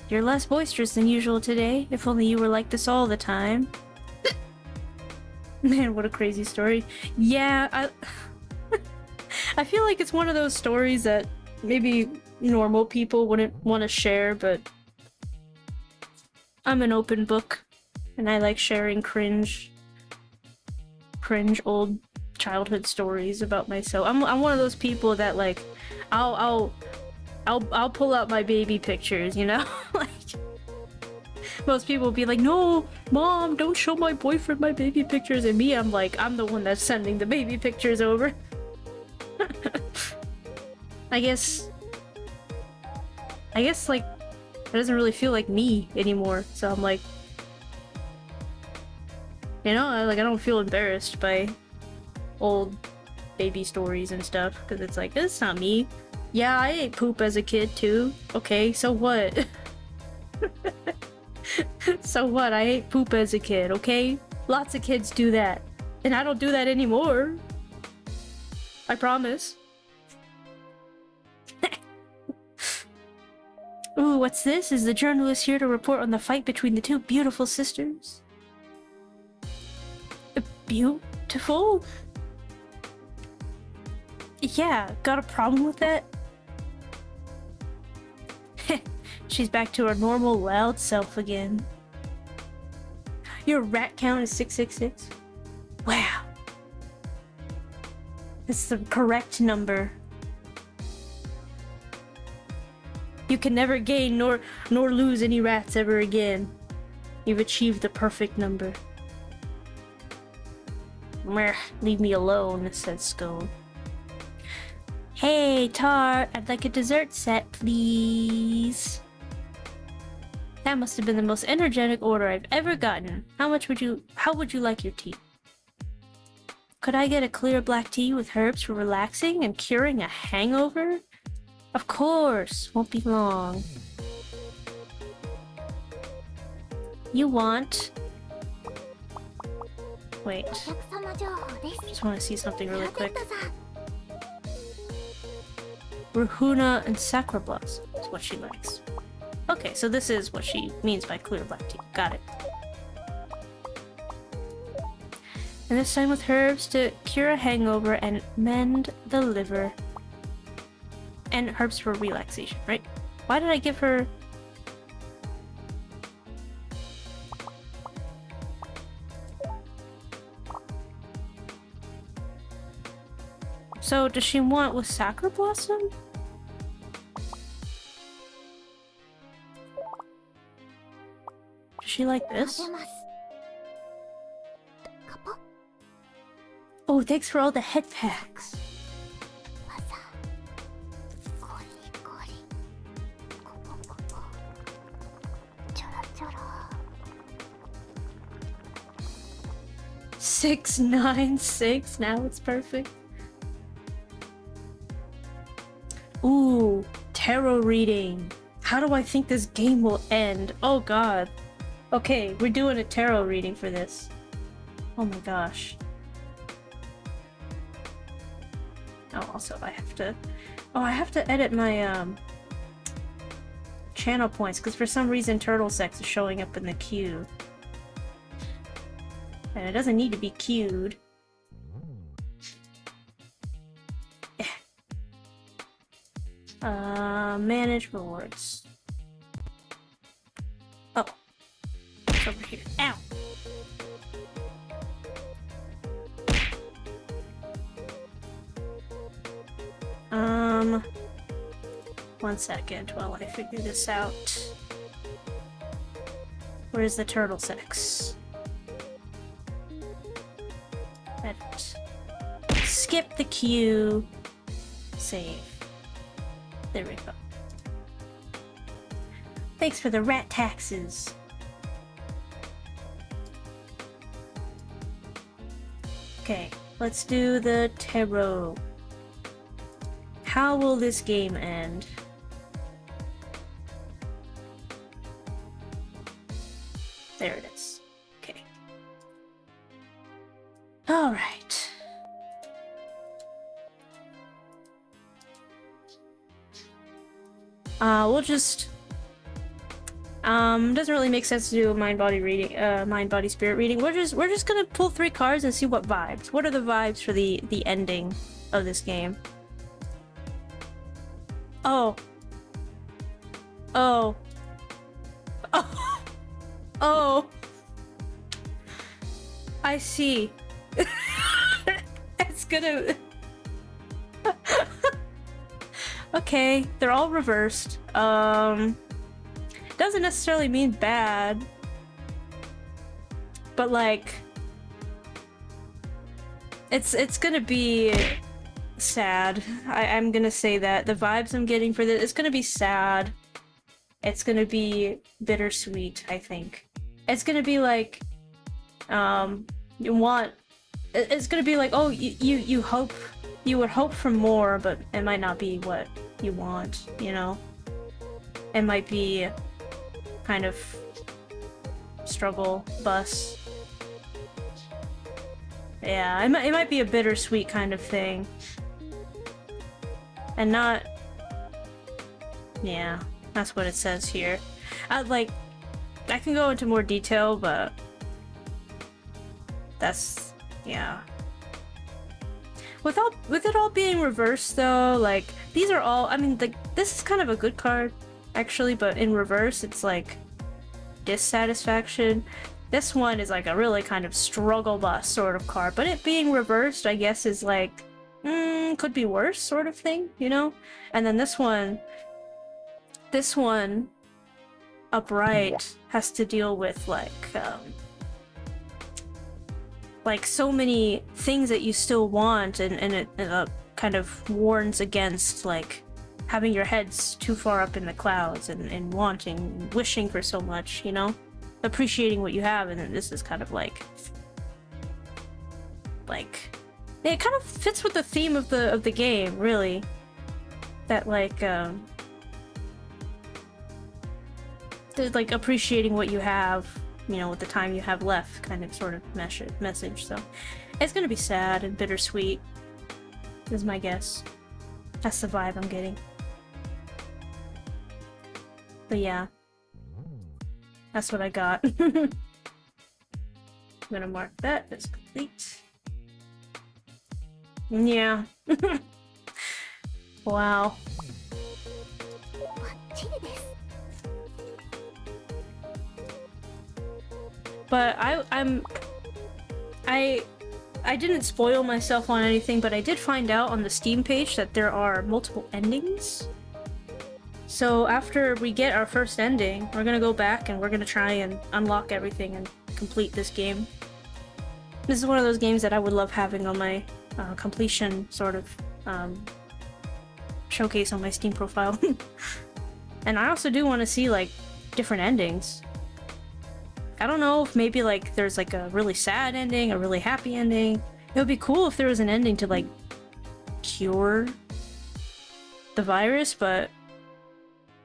You're less boisterous than usual today. If only you were like this all the time. Man, what a crazy story. Yeah, I feel like it's one of those stories that maybe normal people wouldn't want to share, but I'm an open book, and I like sharing cringe old childhood stories about myself. I'm one of those people that like I'll I'll pull out my baby pictures, you know? Like, most people will be like, no, mom, don't show my boyfriend my baby pictures. And me, I'm like, I'm the one that's sending the baby pictures over. I guess like it doesn't really feel like me anymore. So I'm like, you know, I don't feel embarrassed by old baby stories and stuff, because it's like, this is not me. Yeah, I ate poop as a kid too. Okay, so what? So what? I ate poop as a kid, okay? Lots of kids do that. And I don't do that anymore. I promise. Ooh, what's this? Is the journalist here to report on the fight between the two beautiful sisters? Beautiful? Yeah, got a problem with that? She's back to her normal loud self again. Your rat count is 666? Wow. That's the correct number. You can never gain nor lose any rats ever again. You've achieved the perfect number. Meh, leave me alone, said Scone. Hey, Tar, I'd like a dessert set, please. That must have been the most energetic order I've ever gotten. How would you like your tea? Could I get a clear black tea with herbs for relaxing and curing a hangover? Of course, won't be long. You want... Wait. Just want to see something really quick. Ruhuna and Sakura Blossom is what she likes. Okay, so this is what she means by clear black tea. Got it. And this time with herbs to cure a hangover and mend the liver. And herbs for relaxation, right? Why did I give her... So, does she want with Sakura Blossom? Does she like this? Oh, thanks for all the head packs. Six, 9, 6. Now it's perfect. Ooh, tarot reading. How do I think this game will end? Oh god. Okay, we're doing a tarot reading for this. Oh my gosh. Oh, also I have to... Oh, I have to edit my, channel points, because for some reason Turtle Sex is showing up in the queue. And it doesn't need to be queued. Manage rewards. Oh. It's over here. Ow! One second while I figure this out. Where's the turtle sex? Edit. Skip the queue. Save. There we go. Thanks for the rat taxes. Okay, let's do the tarot. How will this game end? There it is. Okay. Alright. We'll just... doesn't really make sense to do a mind body reading, mind body spirit reading. We're just gonna pull 3 cards and see what vibes. What are the vibes for the ending of this game? Oh. Oh. Oh. Oh. I see. It's gonna... Okay, they're all reversed. Doesn't necessarily mean bad. But like it's gonna be sad. I'm gonna say that. The vibes I'm getting for this, it's gonna be sad. It's gonna be bittersweet, I think. It's gonna be like, it's gonna be like, oh, you would hope for more, but it might not be what you want, you know? It might be kind of struggle bus. Yeah, it might be a bittersweet kind of thing. And not... Yeah, that's what it says here. I can go into more detail, but... That's... yeah. With it all being reversed though, like, these are all... I mean, like, this is kind of a good card, actually, but in reverse, it's like... dissatisfaction. This one is like a really kind of struggle bus sort of card, but it being reversed, I guess, is like, could be worse sort of thing, you know? And then this one, upright, has to deal with like so many things that you still want, and it kind of warns against like having your heads too far up in the clouds and wanting, wishing for so much, you know? Appreciating what you have, and then this is kind of like it kind of fits with the theme of the game, really. That like appreciating what you have, you know, with the time you have left, kind of sort of message. So it's gonna be sad and bittersweet, is my guess. That's the vibe I'm getting. But yeah. That's what I got. I'm gonna mark that as complete. Yeah. Wow. But I didn't spoil myself on anything, but I did find out on the Steam page that there are multiple endings. So after we get our first ending, we're gonna go back and we're gonna try and unlock everything and complete this game. This is one of those games that I would love having on my completion sort of showcase on my Steam profile. And I also do want to see like different endings. I don't know if maybe like there's like a really sad ending, a really happy ending. It would be cool if there was an ending to like cure the virus, but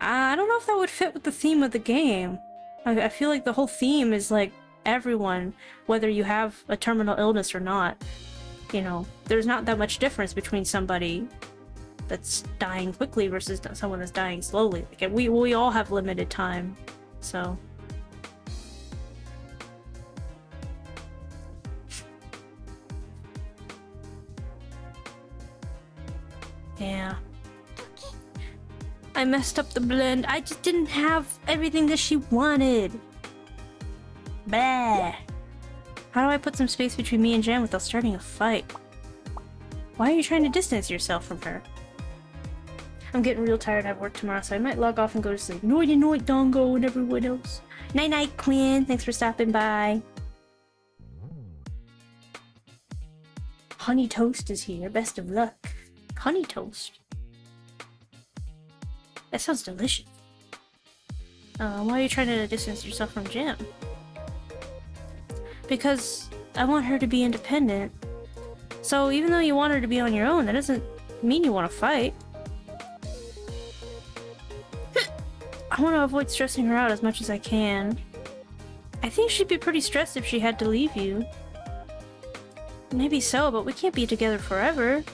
I don't know if that would fit with the theme of the game. I feel like the whole theme is like everyone, whether you have a terminal illness or not. You know, there's not that much difference between somebody that's dying quickly versus someone that's dying slowly. Like, we all have limited time, so... Yeah. I messed up the blend. I just didn't have everything that she wanted. Bah. How do I put some space between me and Jen without starting a fight? Why are you trying to distance yourself from her? I'm getting real tired. I have work tomorrow, so I might log off and go to sleep. Nighty night, Dongo, and everyone else. Night night, Quinn. Thanks for stopping by. Honey Toast is here. Best of luck. Honey Toast. That sounds delicious. Why are you trying to distance yourself from Jim? Because I want her to be independent. So even though you want her to be on your own, that doesn't mean you want to fight. I want to avoid stressing her out as much as I can. I think she'd be pretty stressed if she had to leave you. Maybe so, but we can't be together forever.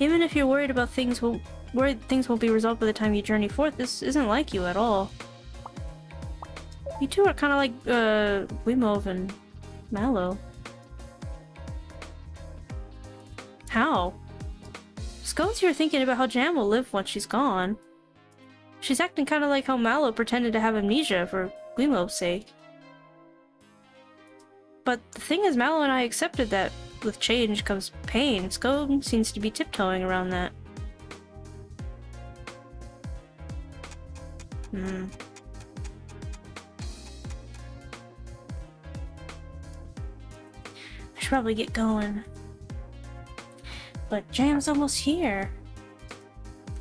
Even if you're worried about things won't be resolved by the time you journey forth, this isn't like you at all. You two are kind of like, Wimov and Mallow. How? Scones here thinking about how Jam will live once she's gone. She's acting kind of like how Mallow pretended to have amnesia for Wimov's sake. But the thing is, Mallow and I accepted that with change comes pain. Scone seems to be tiptoeing around that. I should probably get going. But Jam's almost here.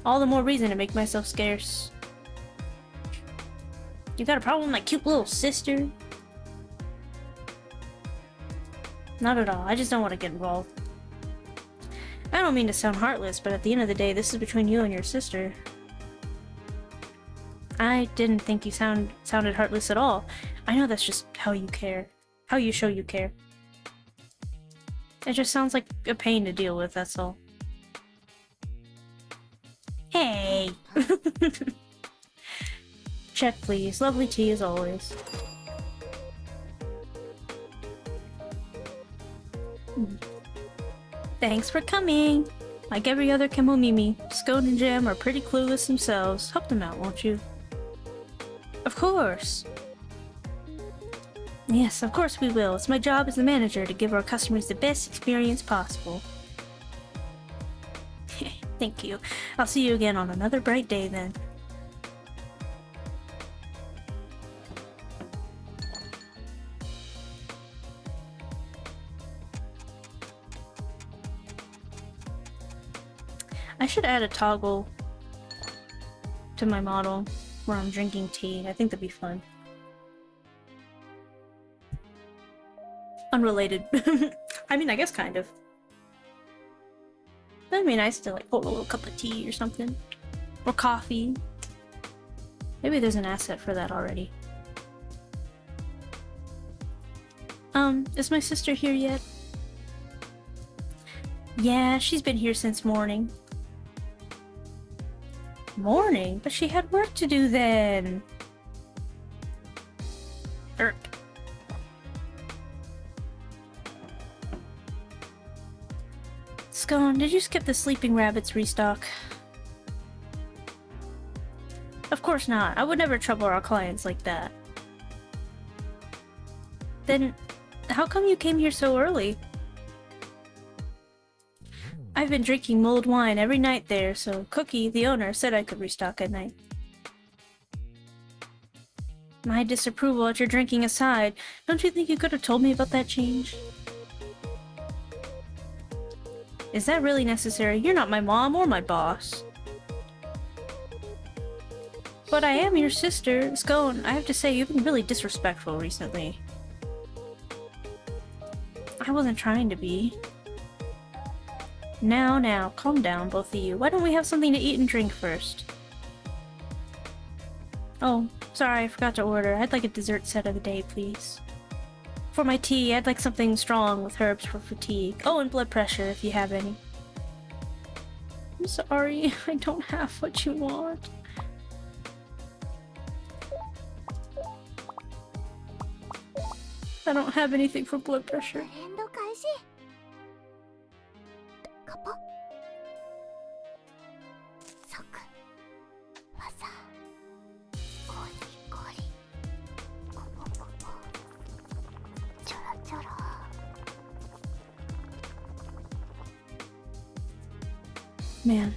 All the more reason to make myself scarce. You got a problem with my cute little sister? Not at all. I just don't want to get involved. I don't mean to sound heartless, but at the end of the day, this is between you and your sister. I didn't think you sounded heartless at all. I know that's just how you care. How you show you care. It just sounds like a pain to deal with, that's all. Hey! Check, please. Lovely tea as always. Thanks for coming! Like every other Kemomimi, Scone and Jam are pretty clueless themselves. Help them out, won't you? Of course! Yes, of course we will. It's my job as the manager to give our customers the best experience possible. Thank you. I'll see you again on another bright day then. I should add a toggle to my model where I'm drinking tea. I think that'd be fun. Unrelated. I mean, I guess kind of. That'd be nice to like hold a little cup of tea or something. Or coffee. Maybe there's an asset for that already. Is my sister here yet? Yeah, she's been here since morning. Morning? But she had work to do then. Scone, did you skip the Sleeping Rabbit's restock? Of course not. I would never trouble our clients like that. Then, how come you came here so early? I've been drinking mulled wine every night there, so Cookie, the owner, said I could restock at night. My disapproval at your drinking aside, don't you think you could have told me about that change? Is that really necessary? You're not my mom or my boss. But I am your sister. Scone, I have to say, you've been really disrespectful recently. I wasn't trying to be. Now, calm down, both of you. Why don't we have something to eat and drink first? Oh, sorry, I forgot to order. I'd like a dessert set of the day, please. For my tea, I'd like something strong with herbs for fatigue. Oh, and blood pressure, if you have any. I'm sorry, I don't have what you want. I don't have anything for blood pressure. Man.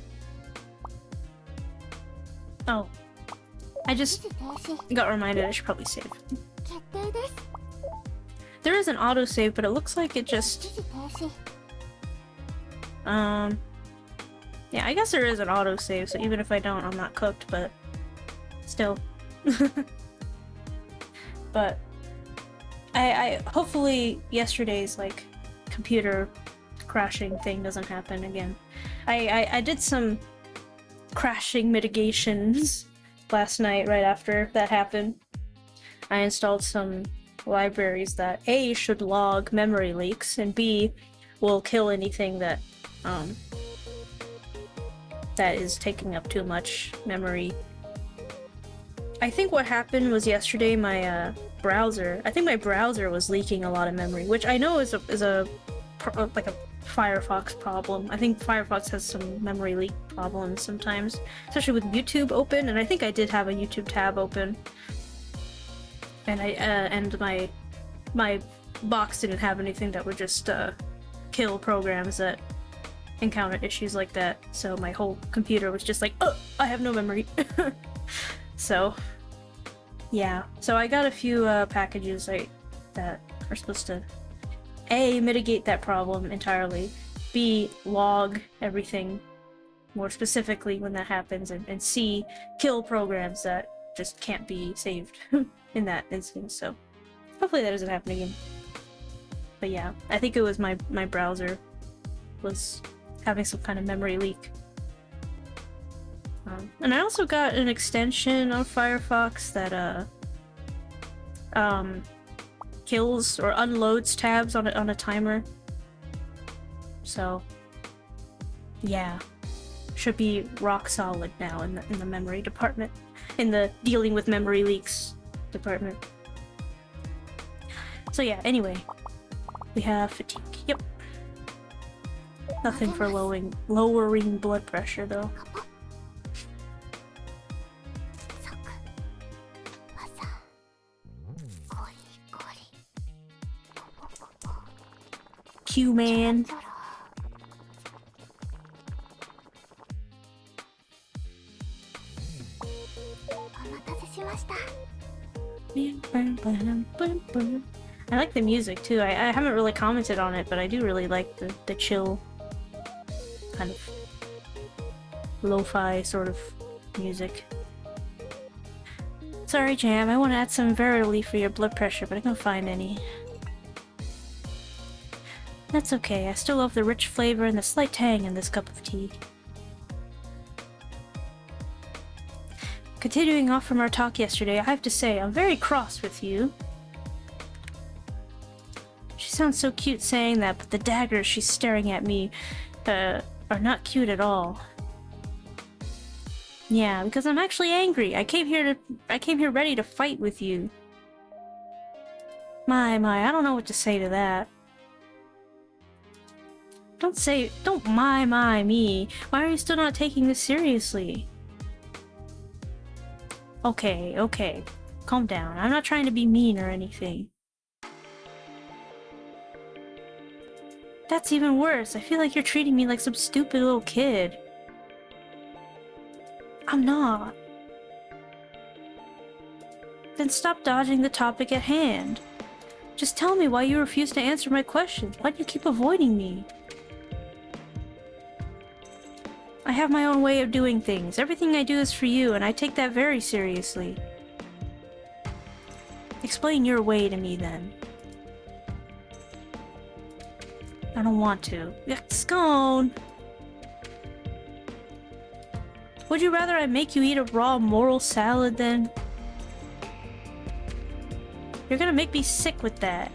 Oh. I just got reminded I should probably save. There is an autosave, but it looks like it just... Yeah, I guess there is an autosave, so even if I don't, I'm not cooked, but... Still. But... I hopefully yesterday's, like, computer crashing thing doesn't happen again. I did some crashing mitigations last night right after that happened. I installed some libraries that A, should log memory leaks, and B, will kill anything that that is taking up too much memory. I think what happened was yesterday my browser was leaking a lot of memory, which I know is a Firefox problem. I think Firefox has some memory leak problems sometimes, especially with YouTube open, and I think I did have a YouTube tab open. And my box didn't have anything that would just kill programs that encounter issues like that. So my whole computer was just like, oh, I have no memory. So, yeah. So I got a few packages that are supposed to A, mitigate that problem entirely, B, log everything more specifically when that happens, and C, kill programs that just can't be saved in that instance. So hopefully that doesn't happen again. But yeah, I think it was my browser was having some kind of memory leak. And I also got an extension on Firefox that kills or unloads tabs on a timer. So yeah, should be rock solid now in the memory department, in the dealing with memory leaks department. So yeah, anyway, we have fatigue. Yep. Nothing for lowering blood pressure though. Q-man. I like the music too. I haven't really commented on it, but I do really like the chill kind of lo-fi sort of music. Sorry, Jam, I want to add some Verily for your blood pressure, but I can't find any. That's okay, I still love the rich flavor and the slight tang in this cup of tea. Continuing off from our talk yesterday, I have to say, I'm very cross with you. She sounds so cute saying that, but the daggers she's staring at me, are not cute at all. Yeah, because I'm actually angry. I came here ready to fight with you. My, I don't know what to say to that. Don't my me. Why are you still not taking this seriously? Okay. Calm down. I'm not trying to be mean or anything. That's even worse. I feel like you're treating me like some stupid little kid. I'm not. Then stop dodging the topic at hand. Just tell me why you refuse to answer my questions. Why do you keep avoiding me? I have my own way of doing things. Everything I do is for you, and I take that very seriously. Explain your way to me, then. I don't want to. Scone! Would you rather I make you eat a raw moral salad, then? You're gonna make me sick with that.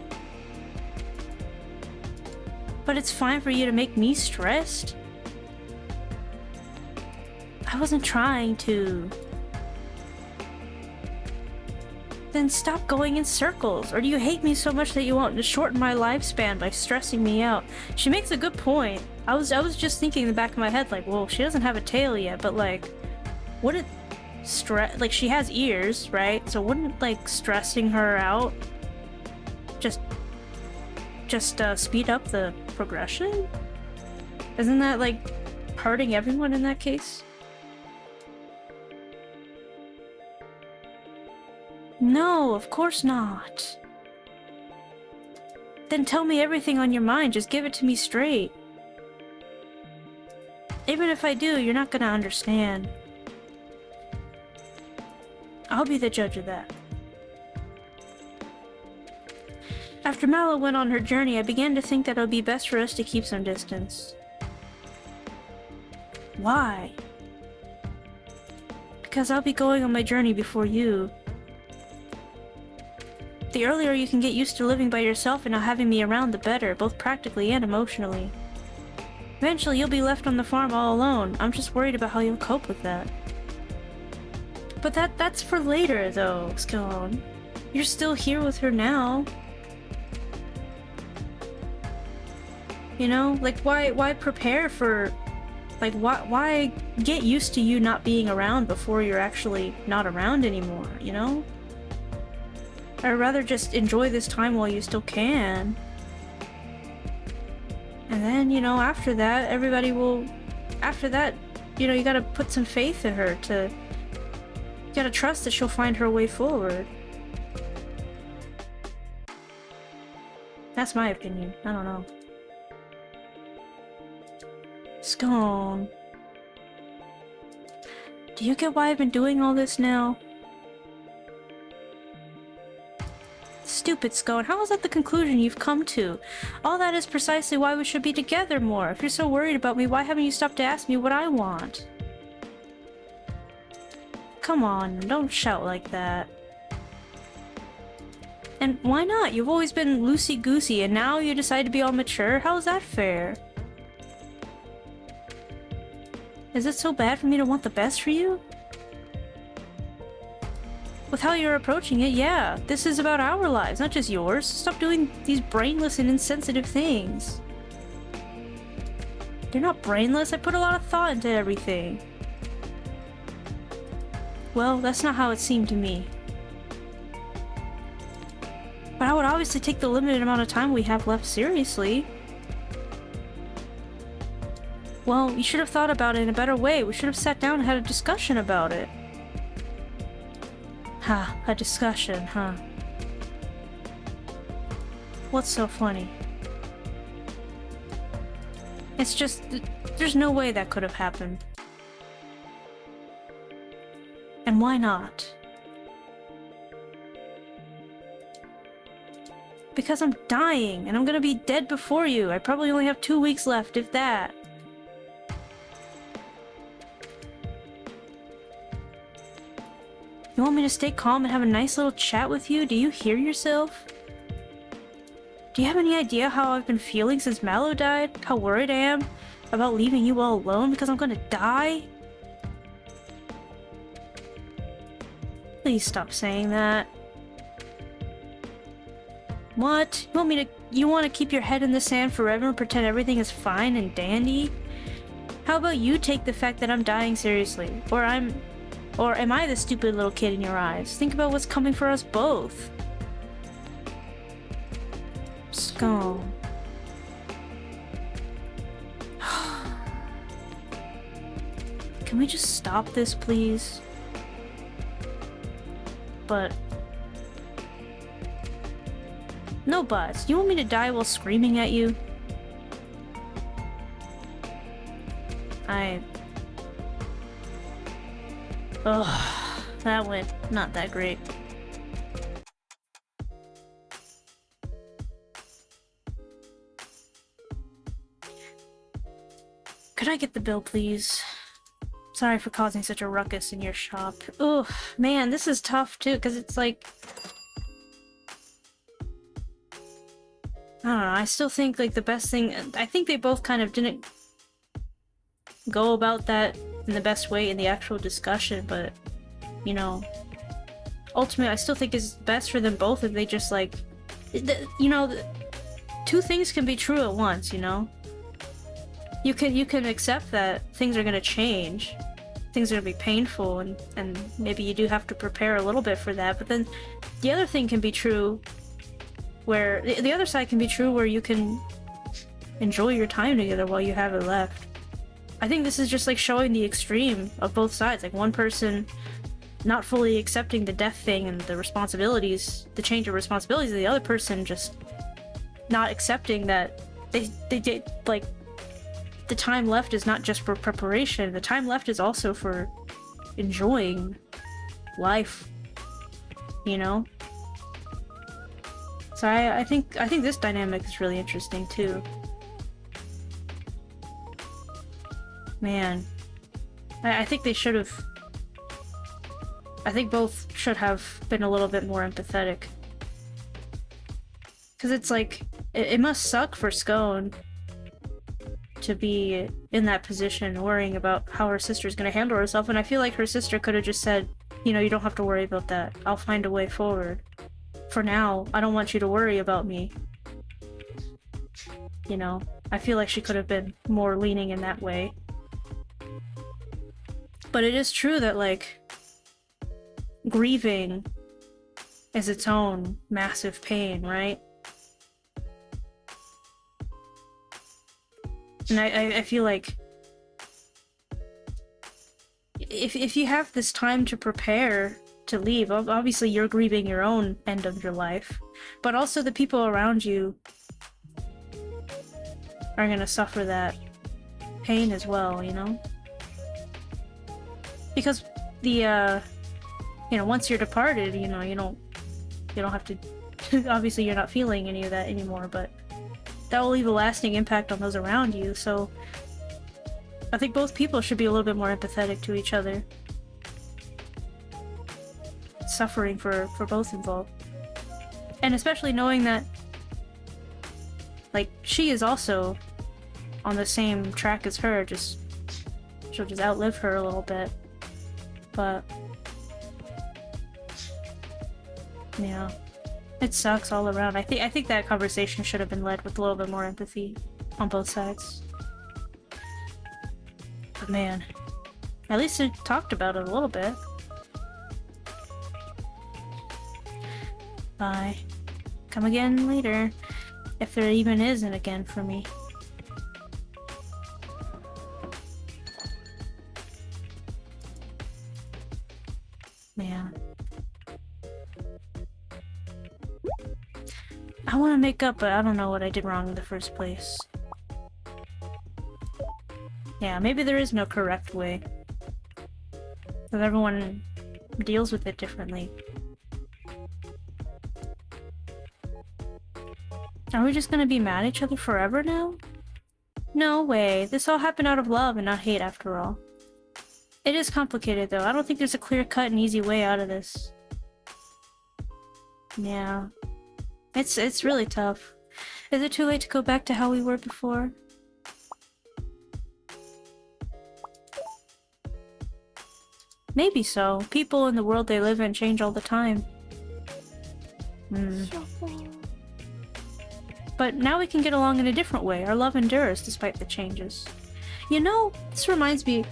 But it's fine for you to make me stressed? I wasn't trying to. Then stop going in circles, or do you hate me so much that you want to shorten my lifespan by stressing me out? She makes a good point. I was just thinking in the back of my head, like, well, she doesn't have a tail yet, but like, wouldn't like, she has ears, right? So wouldn't like stressing her out just speed up the progression? Isn't that like hurting everyone in that case? No, of course not. Then tell me everything on your mind, just give it to me straight. Even if I do, you're not gonna understand. I'll be the judge of that. After Mallow went on her journey, I began to think that it would be best for us to keep some distance. Why? Because I'll be going on my journey before you. The earlier you can get used to living by yourself and not having me around, the better, both practically and emotionally. Eventually, you'll be left on the farm all alone. I'm just worried about how you'll cope with that. But that's for later, though, Scone. You're still here with her now. You know? Like, why prepare for... Like, why get used to you not being around before you're actually not around anymore, you know? I'd rather just enjoy this time while you still can. And then, you know, after that, everybody will... After that, you know, you gotta put some faith in her to... You gotta trust that she'll find her way forward. That's my opinion. I don't know. Scone. Do you get why I've been doing all this now? Stupid Scone, how is that the conclusion you've come to? All that is precisely why we should be together more. If you're so worried about me, why haven't you stopped to ask me what I want? Come on, don't shout like that. And why not? You've always been loosey-goosey, and now you decide to be all mature? How is that fair? Is it so bad for me to want the best for you? With how you're approaching it, yeah. This is about our lives, not just yours. Stop doing these brainless and insensitive things. They're not brainless. I put a lot of thought into everything. Well, that's not how it seemed to me. But I would obviously take the limited amount of time we have left seriously. Well, you should have thought about it in a better way. We should have sat down and had a discussion about it. Ha, a discussion, huh? What's so funny? It's just... there's no way that could have happened. And why not? Because I'm dying, and I'm gonna be dead before you. I probably only have 2 weeks left, if that. You want me to stay calm and have a nice little chat with you? Do you hear yourself? Do you have any idea how I've been feeling since Mallow died? How worried I am about leaving you all alone because I'm gonna die? Please stop saying that. What? You want to keep your head in the sand forever and pretend everything is fine and dandy? How about you take the fact that I'm dying seriously? Or am I the stupid little kid in your eyes? Think about what's coming for us both. Scone. Can we just stop this, please? But... no buts. You want me to die while screaming at you? Ugh, that went not that great. Could I get the bill, please? Sorry for causing such a ruckus in your shop. Ugh, man, this is tough too, because it's like... I don't know, I still think like the best thing... I think they both kind of didn't go about that in the best way in the actual discussion, but, you know, ultimately I still think it's best for them both if they just like... you know, two things can be true at once, you know? You can accept that things are gonna change. Things are gonna be painful, and maybe you do have to prepare a little bit for that, but then the other thing can be true where... the other side can be true where you can enjoy your time together while you have it left. I think this is just like showing the extreme of both sides, like one person not fully accepting the death thing and the responsibilities, the change of responsibilities, and the other person just not accepting that they like... the time left is not just for preparation, the time left is also for enjoying life, you know? So I think this dynamic is really interesting too. Man, I think they should have... I think both should have been a little bit more empathetic. Because it's like, it must suck for Scone to be in that position worrying about how her sister's gonna handle herself, and I feel like her sister could have just said, you know, you don't have to worry about that. I'll find a way forward. For now, I don't want you to worry about me. You know, I feel like she could have been more leaning in that way. But it is true that, like, grieving is its own massive pain, right? And I feel like if you have this time to prepare to leave, obviously you're grieving your own end of your life, but also the people around you are gonna suffer that pain as well, you know? Because the you know, once you're departed, you know, you don't have to obviously you're not feeling any of that anymore, but that will leave a lasting impact on those around you, so I think both people should be a little bit more empathetic to each other. Suffering for both involved. And especially knowing that, like, she is also on the same track as her, just she'll just outlive her a little bit. But yeah, it sucks all around. I think that conversation should have been led with a little bit more empathy on both sides. But man, at least it talked about it a little bit. Bye. Come again later, if there even is an again for me. Man. I want to make up, but I don't know what I did wrong in the first place. Yeah, maybe there is no correct way. Because everyone deals with it differently. Are we just gonna be mad at each other forever now? No way. This all happened out of love and not hate after all. It is complicated though. I don't think there's a clear-cut and easy way out of this. Yeah. It's really tough. Is it too late to go back to how we were before? Maybe so. People in the world they live in change all the time. But now we can get along in a different way. Our love endures despite the changes. You know, this reminds me,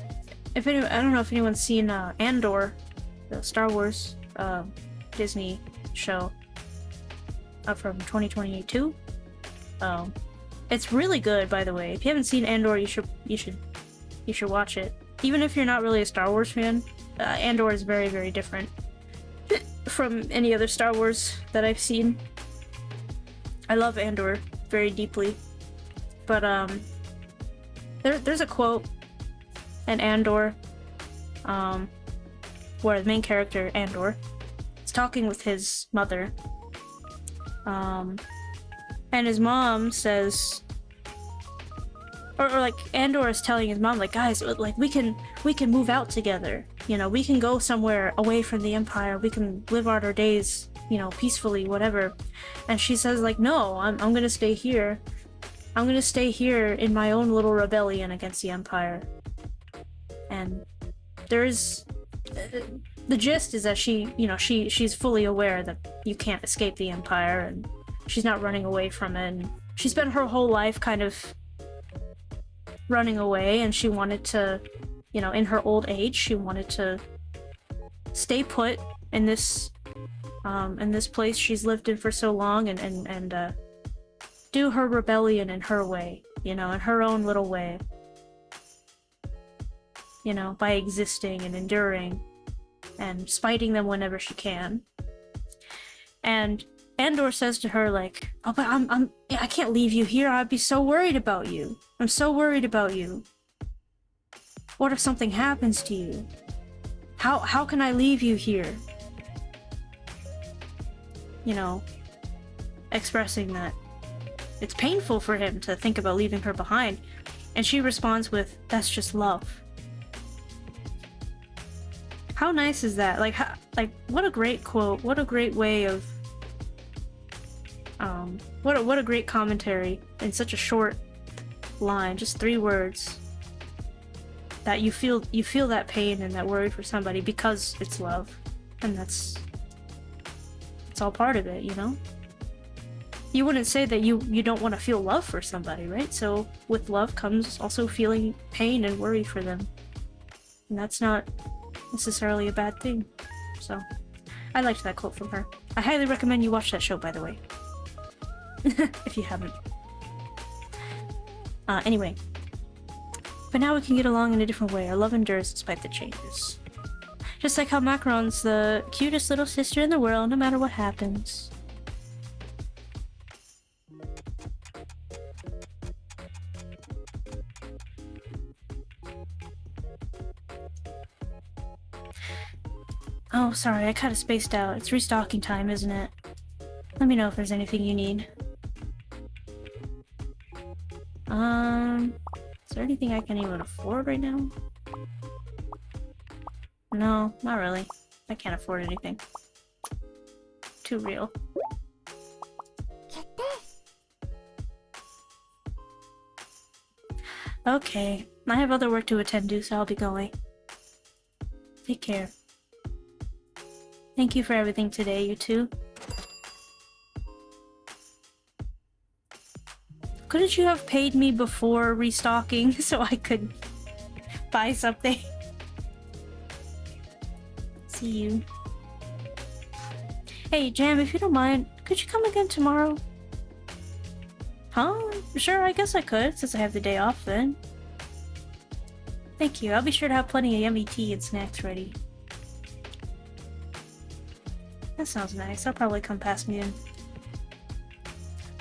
I don't know if anyone's seen Andor, the Star Wars Disney show from 2022. It's really good, by the way. If you haven't seen Andor, you should watch it. Even if you're not really a Star Wars fan, Andor is very, very different from any other Star Wars that I've seen. I love Andor very deeply, but there's a quote in Andor where the main character, Andor, is talking with his mother, and his mom says, or like Andor is telling his mom, like, guys, like we can move out together, you know, we can go somewhere away from the Empire, we can live out our days, you know, peacefully, whatever. And she says, like, no, I'm gonna stay here. I'm gonna stay here in my own little rebellion against the Empire. And there's the gist is that she's fully aware that you can't escape the Empire, and she's not running away from it. And she spent her whole life kind of running away, and she wanted to, you know, in her old age, she wanted to stay put in this place she's lived in for so long, and do her rebellion in her way, you know, in her own little way, you know, by existing and enduring and spiting them whenever she can. And Andor says to her, like, oh, but I can't leave you here. I'd be so worried about you. I'm so worried about you. What if something happens to you? How can I leave you here? You know, expressing that it's painful for him to think about leaving her behind. And she responds with, that's just love. How nice is that? Like, what a great quote. What a great way of, what a great commentary in such a short line, just 3 words. That you feel that pain and that worry for somebody because it's love. And it's all part of it, you know? You wouldn't say that you don't want to feel love for somebody, right? So with love comes also feeling pain and worry for them. And that's not necessarily a bad thing. So I liked that quote from her. I highly recommend you watch that show, by the way. If you haven't. Anyway, But now we can get along in a different way. Our love endures despite the changes. Just like how Macaron's the cutest little sister in the world, no matter what happens. Oh, sorry, I kinda spaced out. It's restocking time, isn't it? Let me know if there's anything you need. Is there anything I can even afford right now? No, not really. I can't afford anything. Too real. 決定 Okay, I have other work to attend to, so I'll be going. Take care. Thank you for everything today, you two. Couldn't you have paid me before restocking so I could buy something? See you. Hey, Jam, if you don't mind, could you come again tomorrow? Huh? Sure, I guess I could, since I have the day off then. Thank you. I'll be sure to have plenty of yummy tea and snacks ready. That sounds nice. I'll probably come past me then.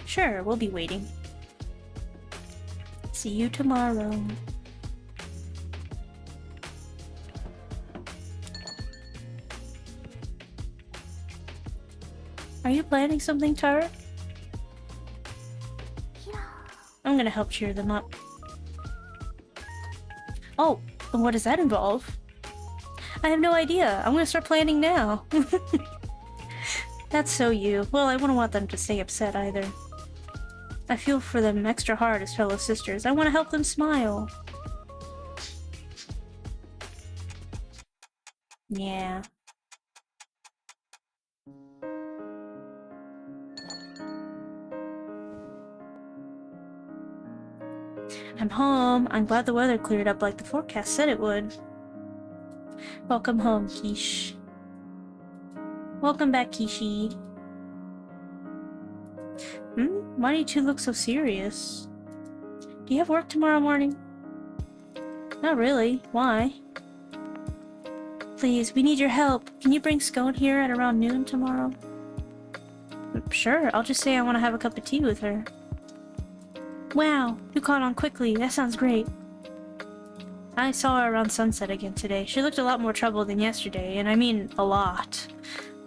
Sure, we'll be waiting. See you tomorrow. Are you planning something, Tara? ヒロ I'm gonna help cheer them up. Oh, and what does that involve? I have no idea. I'm gonna start planning now. That's so you. Well, I wouldn't want them to stay upset either. I feel for them extra hard as fellow sisters. I want to help them smile. Yeah. I'm home. I'm glad the weather cleared up like the forecast said it would. Welcome home, Quiche. Welcome back, Kishi. Why do you two look so serious? Do you have work tomorrow morning? Not really. Why? Please, we need your help. Can you bring Scone here at around noon tomorrow? Sure, I'll just say I want to have a cup of tea with her. Wow, you caught on quickly. That sounds great. I saw her around sunset again today. She looked a lot more troubled than yesterday, and I mean a lot.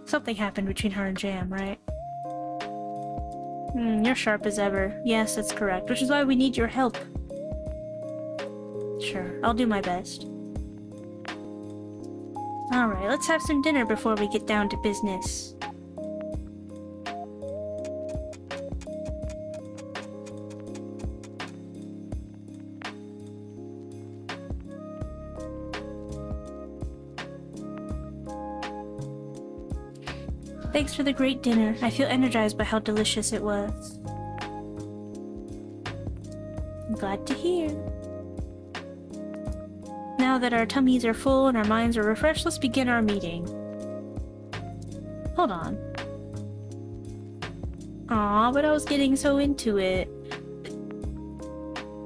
Something happened between her and Jam, right? You're sharp as ever. Yes, that's correct, which is why we need your help. Sure, I'll do my best. Alright, let's have some dinner before we get down to business. Thanks for the great dinner. I feel energized by how delicious it was. I'm glad to hear. Now that our tummies are full and our minds are refreshed, let's begin our meeting. Hold on. Aw, but I was getting so into it.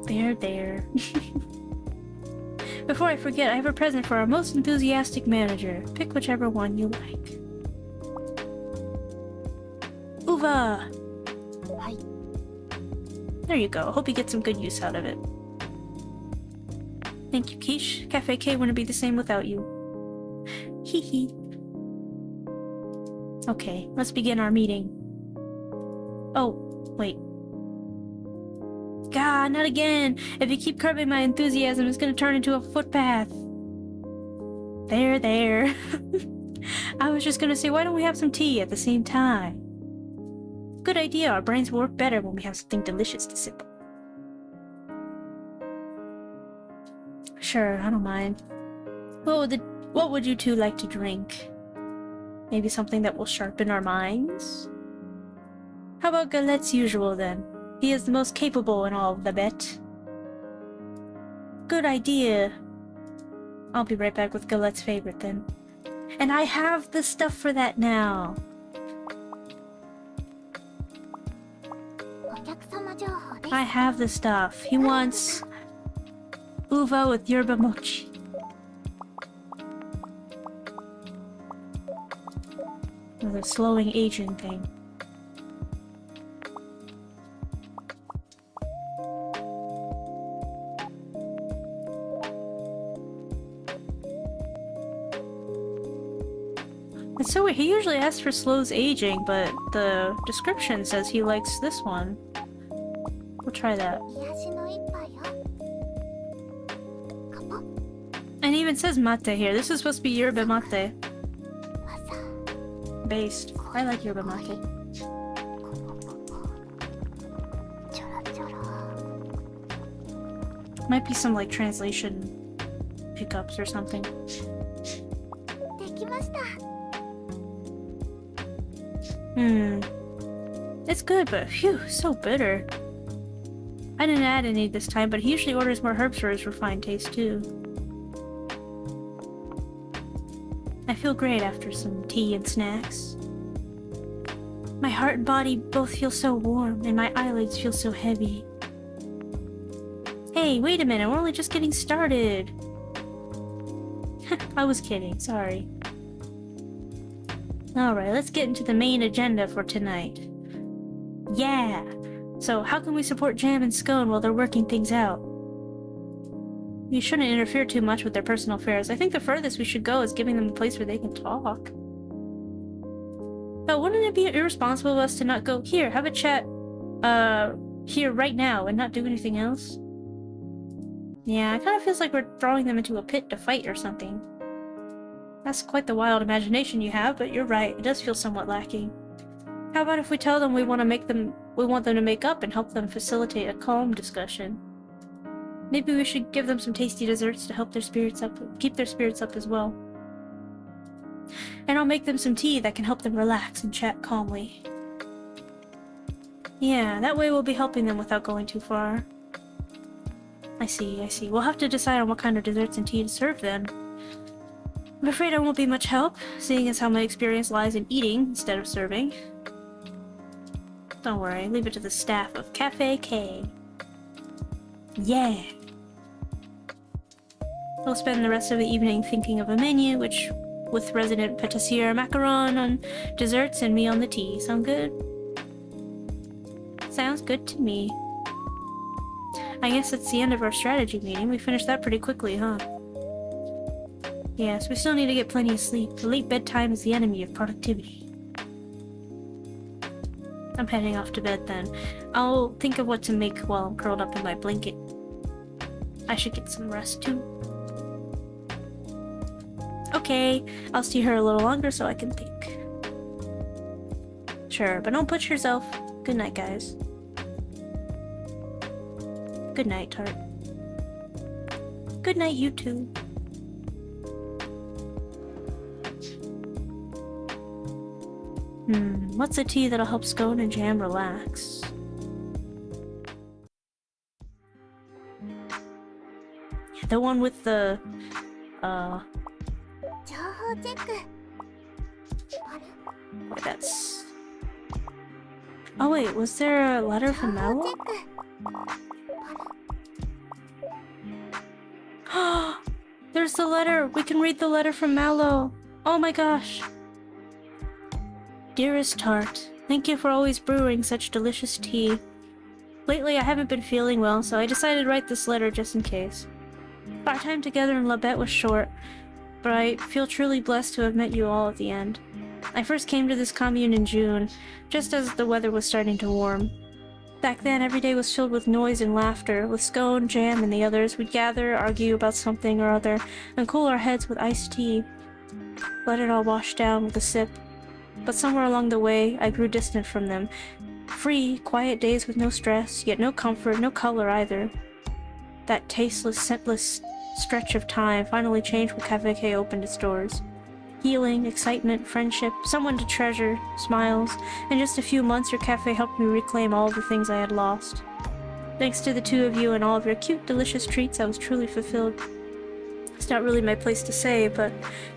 There. Before I forget, I have a present for our most enthusiastic manager. Pick whichever one you like. Uva! Hi. There you go. Hope you get some good use out of it. Thank you, Quiche. Cafe K wouldn't be the same without you. Hee hee. Okay, let's begin our meeting. Oh, wait. God, not again! If you keep curbing my enthusiasm, it's gonna turn into a footpath. There. I was just gonna say, why don't we have some tea at the same time? Good idea, our brains work better when we have something delicious to sip. Sure, I don't mind. What would you two like to drink? Maybe something that will sharpen our minds? How about Galette's usual then? He is the most capable in all of the bet. Good idea. I'll be right back with Galette's favorite then. And I have the stuff for that now. お客様情報です I have the stuff. He wants... Uva with yerba mochi. Or the slowing aging thing. It's so weird. He usually asks for slows aging, but the description says he likes this one. We'll try that. 癒しの一杯よ。カポ And it even says mate here. This is supposed to be yerba mate わさ based. I like yerba mate. コポポポちょろちょろ Might be some like translation pickups or something. できました。 It's good, but phew, so bitter. I didn't add any this time, but he usually orders more herbs for his refined taste too. I feel great after some tea and snacks. My heart and body both feel so warm, and my eyelids feel so heavy. Hey, wait a minute, we're only just getting started. I was kidding, sorry. Alright, let's get into the main agenda for tonight. Yeah! So, how can we support Jam and Scone while they're working things out? We shouldn't interfere too much with their personal affairs. I think the furthest we should go is giving them a place where they can talk. But wouldn't it be irresponsible of us to not go, here, have a chat, here right now and not do anything else? Yeah, it kind of feels like we're throwing them into a pit to fight or something. That's quite the wild imagination you have, but you're right, it does feel somewhat lacking. How about if we tell them we want them to make up and help them facilitate a calm discussion? Maybe we should give them some tasty desserts to help their spirits up, keep their spirits up as well. And I'll make them some tea that can help them relax and chat calmly. Yeah, that way we'll be helping them without going too far. I see. We'll have to decide on what kind of desserts and tea to serve then. I'm afraid I won't be much help, seeing as how my experience lies in eating instead of serving. Don't worry, leave it to the staff of Cafe K. Yeah! We'll spend the rest of the evening thinking of a menu, with resident patissier macaron on desserts and me on the tea. Sound good? Sounds good to me. I guess that's the end of our strategy meeting. We finished that pretty quickly, huh? Yes, we still need to get plenty of sleep. The late bedtime is the enemy of productivity. I'm heading off to bed then. I'll think of what to make while I'm curled up in my blanket. I should get some rest too. Okay, I'll stay here a little longer so I can think. Sure, but don't push yourself. Good night, guys. Good night, Tart. Good night, you too. What's a tea that'll help Scone and Jam relax? The one with the, 情報チェック。あれ wait, that's... Oh wait, was there a letter 情 from 報 Mallow? チェック。There's the letter! We can read the letter from Mallow! Oh my gosh! Dearest Tart, thank you for always brewing such delicious tea. Lately I haven't been feeling well, so I decided to write this letter just in case. Our time together in Labette was short, but I feel truly blessed to have met you all at the end. I first came to this commune in June, just as the weather was starting to warm. Back then, every day was filled with noise and laughter. With Scone, Jam, and the others, we'd gather, argue about something or other, and cool our heads with iced tea. Let it all wash down with a sip. But somewhere along the way, I grew distant from them. Free, quiet days with no stress, yet no comfort, no color either. That tasteless, scentless stretch of time finally changed when Cafe K opened its doors. Healing, excitement, friendship, someone to treasure, smiles. In just a few months, your cafe helped me reclaim all the things I had lost. Thanks to the two of you and all of your cute, delicious treats, I was truly fulfilled. It's not really my place to say, but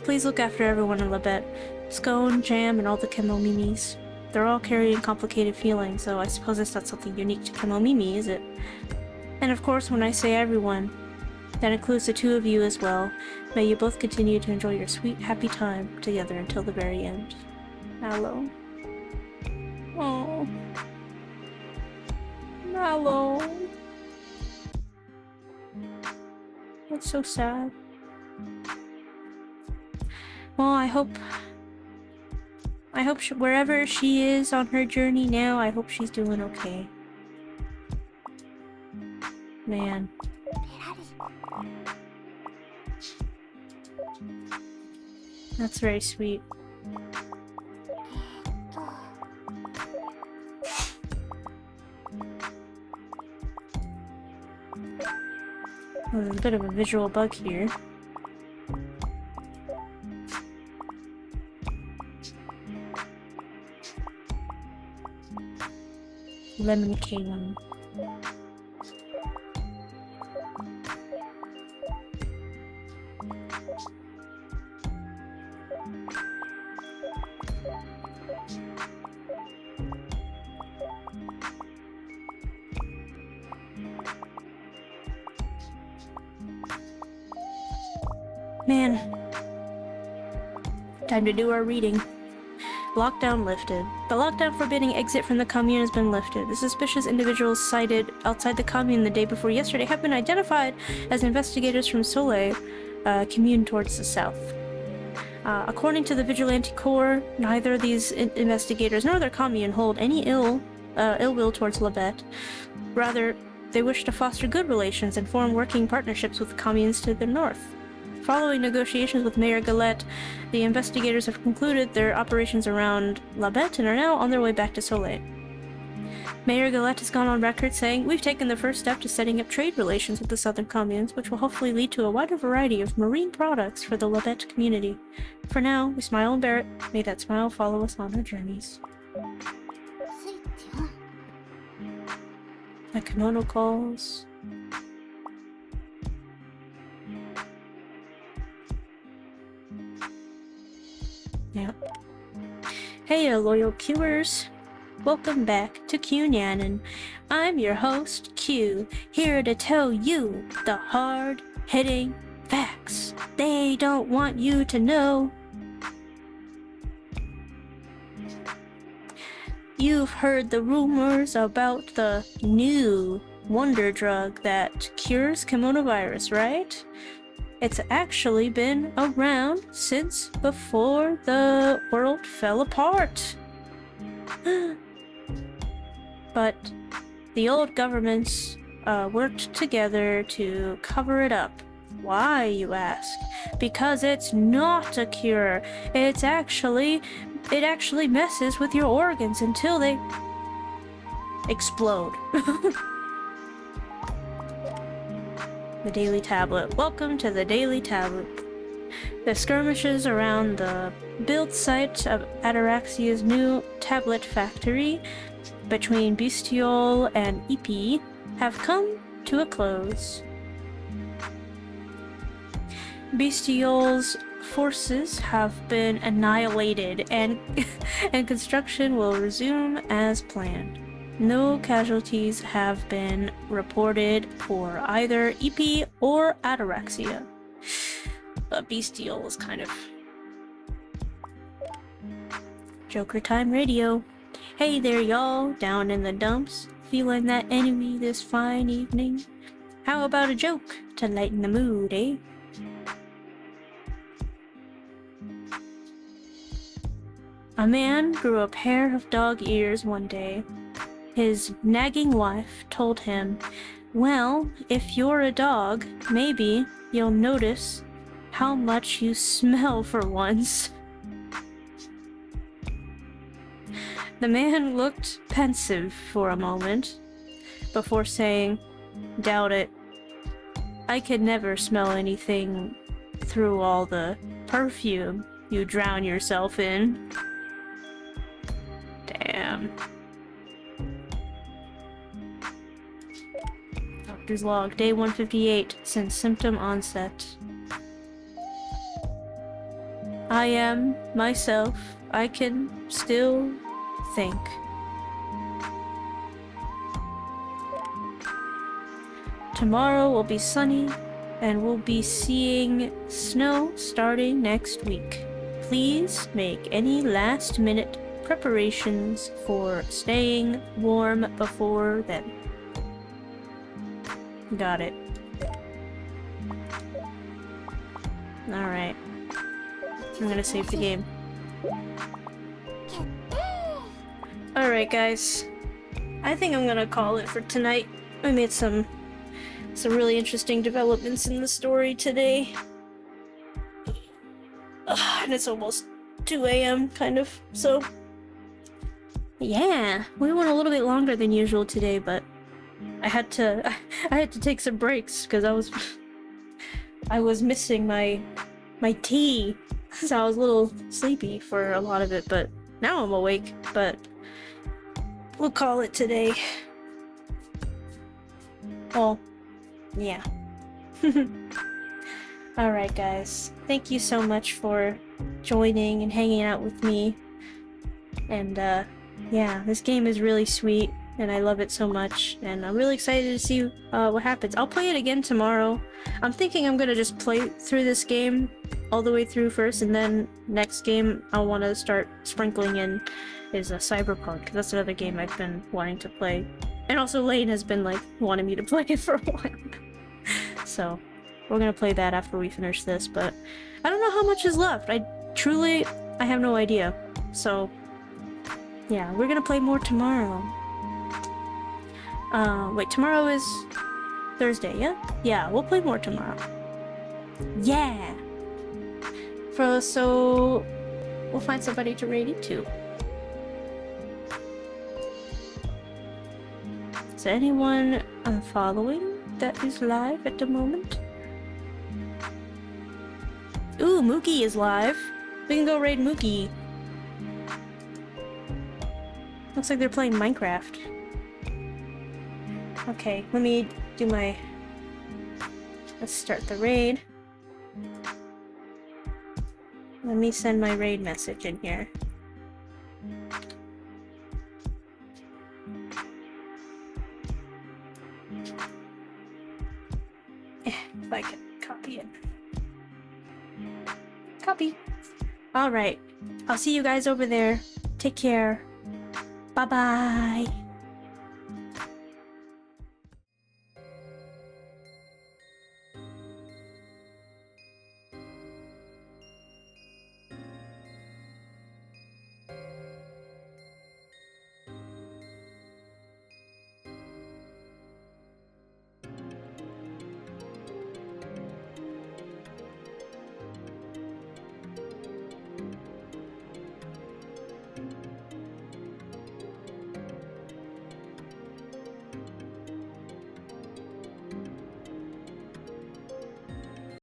please look after everyone in Labette. Scone, Jam, and all the Kemomimis. They're all carrying complicated feelings, so I suppose it's not something unique to Kemomimi, is it? And of course, when I say everyone, That includes the two of you as well. May you both continue to enjoy your sweet, happy time together until the very end. Mallow. Oh. Mallow. That's so sad. Well, I hope wherever she is on her journey now, I hope she's doing okay. Man. That's very sweet. Oh, there's a bit of a visual bug here. Lemon King. Man. Time to do our reading. Lockdown lifted. The lockdown forbidding exit from the commune has been lifted. The suspicious individuals sighted outside the commune the day before yesterday have been identified as investigators from Soleil, commune towards the south. According to the Vigilante Corps, neither these investigators nor their commune hold any ill will towards Labette. Rather, they wish to foster good relations and form working partnerships with communes to the north. Following negotiations with Mayor Galette, the investigators have concluded their operations around Labette and are now on their way back to Soleil. Mayor Galette has gone on record saying, "We've taken the first step to setting up trade relations with the southern communes, which will hopefully lead to a wider variety of marine products for the Labette community. For now, we smile and bear it. May that smile follow us on our journeys." The kimono calls. Yeah. Hey, loyal Qers. Welcome back to Q Nyanin. I'm your host, Q, here to tell you the hard-hitting facts they don't want you to know. You've heard the rumors about the new wonder drug that cures kimonovirus, right? It's actually been around since before the world fell apart. But the old governments worked together to cover it up. Why, you ask? Because it's not a cure. It actually messes with your organs until they explode. The Daily Tablet. Welcome to the Daily Tablet. The skirmishes around the build site of Ataraxia's new tablet factory between Bestiole and EP have come to a close. Bestiole's forces have been annihilated and construction will resume as planned. No casualties have been reported for either EP or Ataraxia. But Bestiole is kind of Joker Time Radio. Hey there, y'all, down in the dumps, feeling that enemy this fine evening? How about a joke to lighten the mood, eh? A man grew a pair of dog ears one day. His nagging wife told him, "Well, if you're a dog, maybe you'll notice how much you smell for once." The man looked pensive for a moment before saying, "Doubt it. I could never smell anything through all the perfume you drown yourself in." Damn. Doctor's log, day 158, since symptom onset. I am myself. I can still think. Tomorrow will be sunny and we'll be seeing snow starting next week. Please make any last-minute preparations for staying warm before then. Got it. Alright. I'm gonna save the game. Alright guys. I think I'm gonna call it for tonight. I made some really interesting developments in the story today. And it's almost 2 a.m. kind of, so yeah, we went a little bit longer than usual today, but I had to take some breaks because I was missing my tea, so I was a little sleepy for a lot of it, but now I'm awake. But we'll call it today. Well, yeah. Alright guys, thank you so much for joining and hanging out with me. And yeah, this game is really sweet and I love it so much, and I'm really excited to see what happens. I'll play it again tomorrow. I'm thinking I'm gonna just play through this game all the way through first, and then next game I'll want to start sprinkling in is a Cyberpunk, because that's another game I've been wanting to play. And also Lane has been like wanting me to play it for a while. So we're gonna play that after we finish this, but I don't know how much is left. I have no idea. So yeah, we're gonna play more tomorrow. Wait, tomorrow is Thursday, yeah? Yeah, we'll play more tomorrow. Yeah! So we'll find somebody to raid into. Is there anyone I'm following that is live at the moment? Ooh, Mookie is live. We can go raid Mookie. Looks like they're playing Minecraft. Okay, let me do my... Let's start the raid. Let me send my raid message in here. If I can copy it. Copy. Alright. I'll see you guys over there. Take care. Bye-bye.